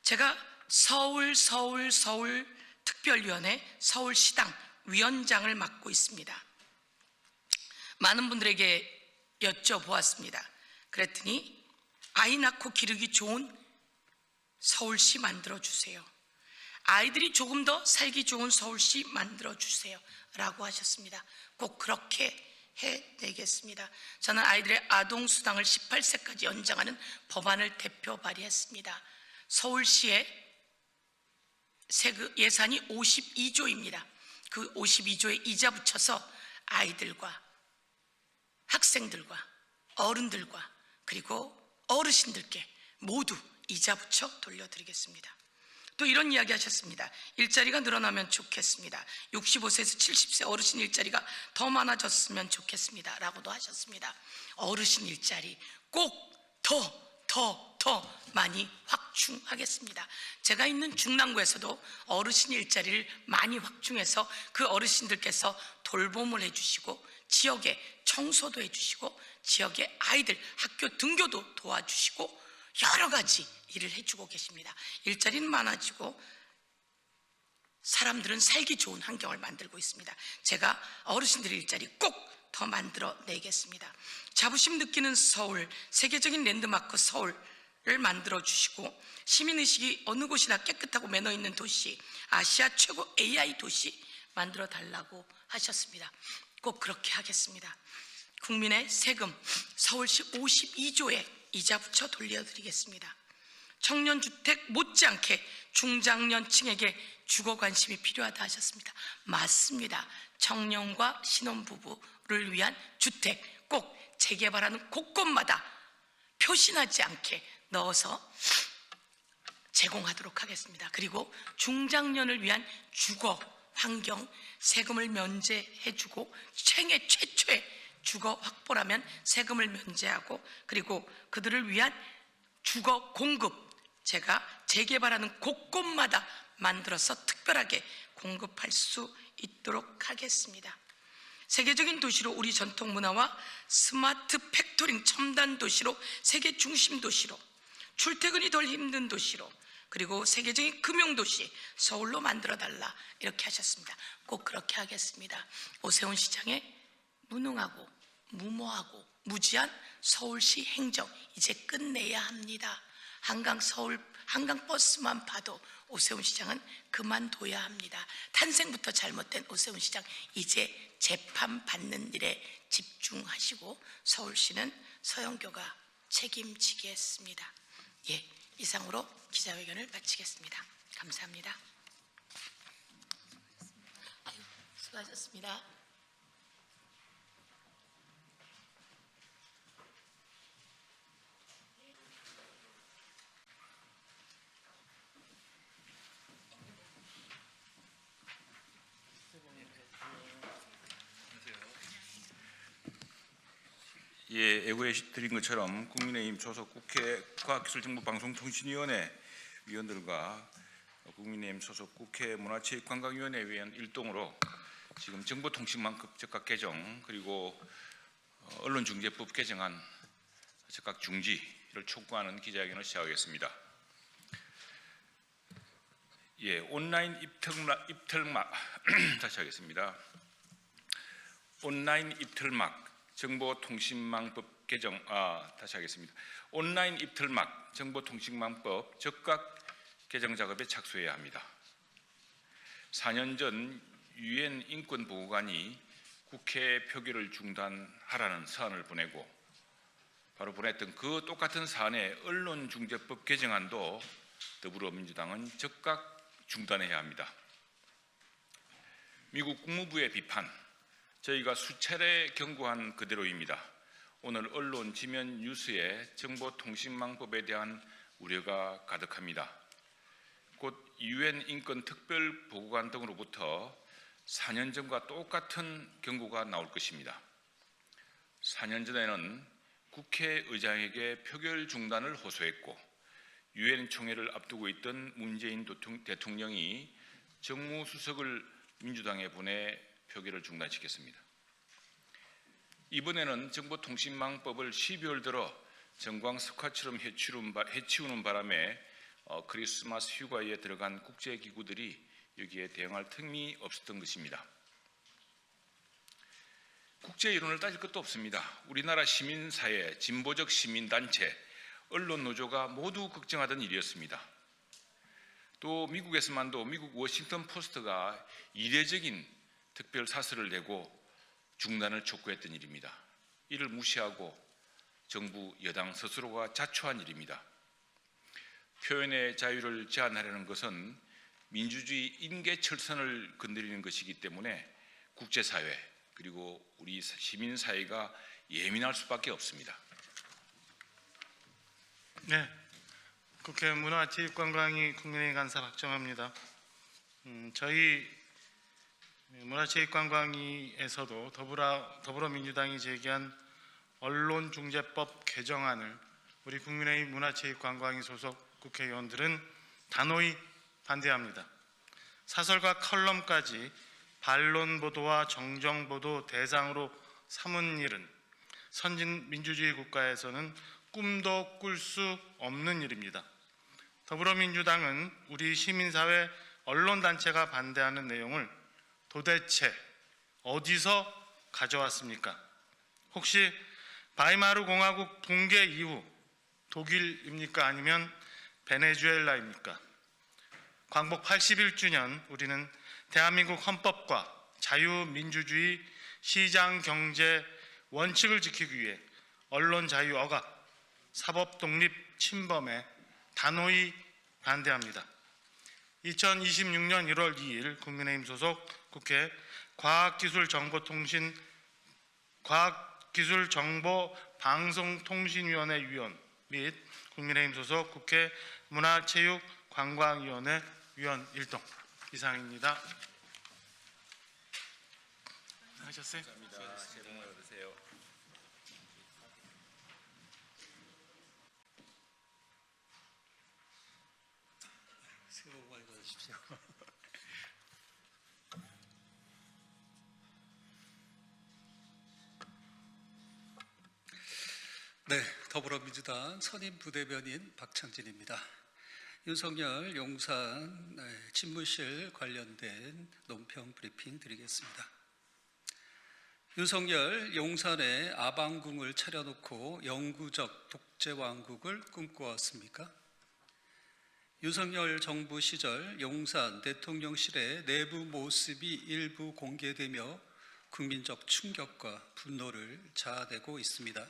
제가 서울특별위원회 서울시당 위원장을 맡고 있습니다. 많은 분들에게 여쭤보았습니다. 그랬더니 아이 낳고 기르기 좋은 서울시 만들어주세요, 아이들이 조금 더 살기 좋은 서울시 만들어주세요 라고 하셨습니다. 꼭 그렇게 해내겠습니다. 저는 아이들의 아동수당을 18세까지 연장하는 법안을 대표 발의했습니다. 서울시의 예산이 52조입니다. 그 52조에 이자 붙여서 아이들과 학생들과 어른들과 그리고 어르신들께 모두 이자 붙여 돌려드리겠습니다. 또 이런 이야기 하셨습니다. 일자리가 늘어나면 좋겠습니다. 65세에서 70세 어르신 일자리가 더 많아졌으면 좋겠습니다 라고도 하셨습니다. 어르신 일자리 꼭 더 많이 확충하겠습니다. 제가 있는 중랑구에서도 어르신 일자리를 많이 확충해서 그 어르신들께서 돌봄을 해주시고, 지역에 청소도 해주시고, 지역의 아이들 학교 등교도 도와주시고, 여러 가지 일을 해주고 계십니다. 일자리는 많아지고 사람들은 살기 좋은 환경을 만들고 있습니다. 제가 어르신들의 일자리 꼭 더 만들어 내겠습니다. 자부심 느끼는 서울, 세계적인 랜드마크 서울 만들어 주시고 시민의식이 어느 곳이나 깨끗하고 매너 있는 도시, 아시아 최고 AI 도시 만들어 달라고 하셨습니다. 꼭 그렇게 하겠습니다. 국민의 세금 서울시 52조에 이자 붙여 돌려드리겠습니다. 청년주택 못지않게 중장년층에게 주거 관심이 필요하다 하셨습니다. 맞습니다. 청년과 신혼부부를 위한 주택 꼭 재개발하는 곳곳마다 표시나지 않게 넣어서 제공하도록 하겠습니다. 그리고 중장년을 위한 주거 환경 세금을 면제해주고 생애 최초의 주거 확보라면 세금을 면제하고 그리고 그들을 위한 주거 공급 제가 재개발하는 곳곳마다 만들어서 특별하게 공급할 수 있도록 하겠습니다. 세계적인 도시로 우리 전통 문화와 스마트 팩토링 첨단 도시로 세계 중심 도시로 출퇴근이 덜 힘든 도시로 그리고 세계적인 금융도시 서울로 만들어달라 이렇게 하셨습니다. 꼭 그렇게 하겠습니다. 오세훈 시장의 무능하고 무모하고 무지한 서울시 행정 이제 끝내야 합니다. 한강 버스만 봐도 오세훈 시장은 그만둬야 합니다. 탄생부터 잘못된 오세훈 시장 이제 재판 받는 일에 집중하시고 서울시는 서영교가 책임지겠습니다. 예, 이상으로 기자회견을 마치겠습니다. 감사합니다. 수고하셨습니다. 예, 예고해 드린 것처럼 국민의힘 소속 국회 과학기술정보방송통신위원회 위원들과 국민의힘 소속 국회 문화체육관광위원회 위원 일동으로 지금 정보통신망법 적각 개정 그리고 언론중재법 개정안 적각 중지를 촉구하는 기자회견을 시작하겠습니다. 예, 온라인 입틀막 다시 하겠습니다. 온라인 입틀막 정보통신망법 개정 다시 하겠습니다. 온라인 입틀막 정보통신망법 적각 개정 작업에 착수해야 합니다. 4년 전 유엔 인권보고관이 국회 표결을 중단하라는 사안을 보내고 바로 보냈던 그 똑같은 사안의 언론중재법 개정안도 더불어민주당은 적각 중단해야 합니다. 미국 국무부의 비판 저희가 수차례 경고한 그대로입니다. 오늘 언론 지면 뉴스에 정보통신망법에 대한 우려가 가득합니다. 곧 유엔 인권 특별보고관 등으로부터 4년 전과 똑같은 경고가 나올 것입니다. 4년 전에는 국회의장에게 표결 중단을 호소했고 유엔 총회를 앞두고 있던 문재인 대통령이 정무수석을 민주당에 보내 표결을 중단시켰습니다. 이번에는 정보통신망법을 12월 들어 정광석화처럼 해치우는 바람에 크리스마스 휴가에 들어간 국제기구들이 여기에 대응할 틈이 없었던 것입니다. 국제 여론을 따질 것도 없습니다. 우리나라 시민사회, 진보적 시민단체, 언론노조가 모두 걱정하던 일이었습니다. 또 미국에서만도 미국 워싱턴 포스트가 이례적인 특별 사설을 내고 중단을 촉구했던 일입니다. 이를 무시하고 정부 여당 스스로가 자초한 일입니다. 표현의 자유를 제한하려는 것은 민주주의 인계철선을 건드리는 것이기 때문에 국제사회 그리고 우리 시민사회가 예민할 수밖에 없습니다. 네, 국회 문화체육관광위 국민의힘 간사 박정호입니다. 저희 문화체육관광위에서도 더불어민주당이 제기한 언론중재법 개정안을 우리 국민의힘 문화체육관광위 소속 국회의원들은 단호히 반대합니다. 사설과 컬럼까지 반론보도와 정정보도 대상으로 삼은 일은 선진 민주주의 국가에서는 꿈도 꿀 수 없는 일입니다. 더불어민주당은 우리 시민사회 언론단체가 반대하는 내용을 도대체 어디서 가져왔습니까? 혹시 바이마르 공화국 붕괴 이후 독일입니까? 아니면 베네수엘라입니까? 광복 81주년 우리는 대한민국 헌법과 자유민주주의 시장 경제 원칙을 지키기 위해 언론 자유 억압, 사법 독립 침범에 단호히 반대합니다. 2026년 1월 2일 국민의힘 소속 국회 과학기술정보방송통신위원회 위원 및 국민의힘 소속 국회 문화체육관광위원회 위원 1동 이상입니다. 하셨어요? 감사합니다. 새해 복 많이 받으세요. 새해 복 많이 받으십시오. 네, 더불어민주당 선임 부대변인 박창진입니다. 윤석열 용산 집무실 관련된 논평 브리핑 드리겠습니다. 윤석열 용산에 아방궁을 차려놓고 영구적 독재왕국을 꿈꿔왔습니까? 윤석열 정부 시절 용산 대통령실의 내부 모습이 일부 공개되며 국민적 충격과 분노를 자아내고 있습니다.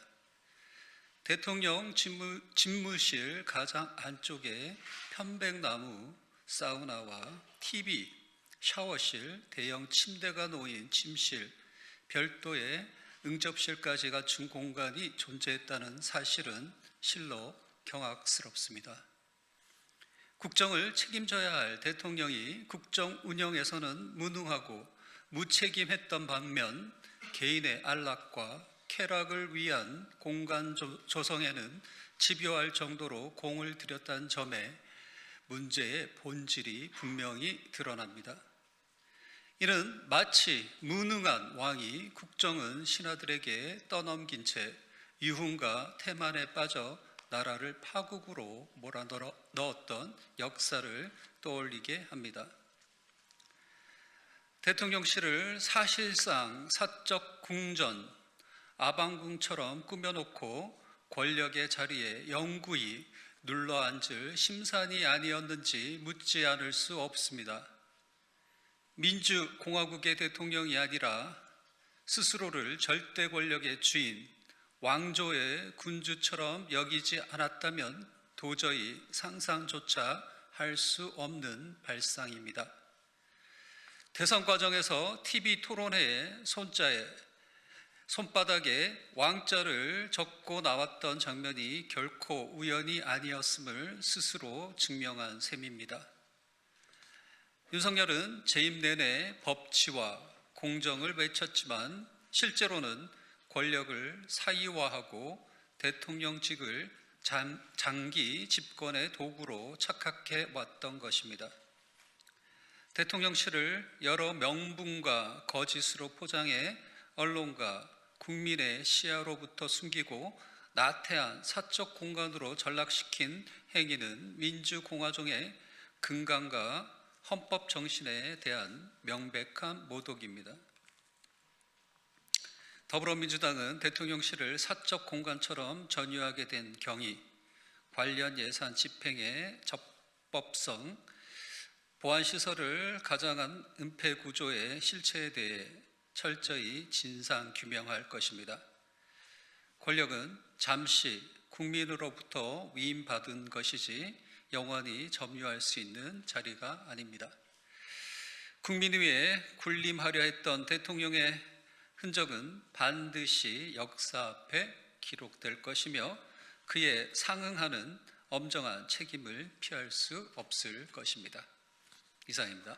대통령 집무실 가장 안쪽에 편백나무, 사우나와 TV, 샤워실, 대형 침대가 놓인 침실, 별도의 응접실까지 갖춘 공간이 존재했다는 사실은 실로 경악스럽습니다. 국정을 책임져야 할 대통령이 국정 운영에서는 무능하고 무책임했던 반면 개인의 안락과 쾌락을 위한 공간 조성에는 집요할 정도로 공을 들였다는 점에 문제의 본질이 분명히 드러납니다. 이는 마치 무능한 왕이 국정은 신하들에게 떠넘긴 채 유흥과 태만에 빠져 나라를 파국으로 몰아넣었던 역사를 떠올리게 합니다. 대통령실을 사실상 사적 궁전, 아방궁처럼 꾸며놓고 권력의 자리에 영구히 눌러앉을 심산이 아니었는지 묻지 않을 수 없습니다. 민주공화국의 대통령이 아니라 스스로를 절대 권력의 주인, 왕조의 군주처럼 여기지 않았다면 도저히 상상조차 할 수 없는 발상입니다. 대선 과정에서 TV 토론회에 손바닥에 왕자를 적고 나왔던 장면이 결코 우연이 아니었음을 스스로 증명한 셈입니다. 윤석열은 재임 내내 법치와 공정을 외쳤지만 실제로는 권력을 사이화하고 대통령직을 장기 집권의 도구로 착각해 왔던 것입니다. 대통령실을 여러 명분과 거짓으로 포장해 언론과 국민의 시야로부터 숨기고 나태한 사적 공간으로 전락시킨 행위는 민주공화정의 근간과 헌법 정신에 대한 명백한 모독입니다. 더불어민주당은 대통령실을 사적 공간처럼 전유하게 된 경위, 관련 예산 집행의 적법성, 보안시설을 가장한 은폐 구조의 실체에 대해 철저히 진상 규명할 것입니다. 권력은 잠시 국민으로부터 위임받은 것이지 영원히 점유할 수 있는 자리가 아닙니다. 국민 위에 군림하려 했던 대통령의 흔적은 반드시 역사 앞에 기록될 것이며 그에 상응하는 엄정한 책임을 피할 수 없을 것입니다. 이상입니다.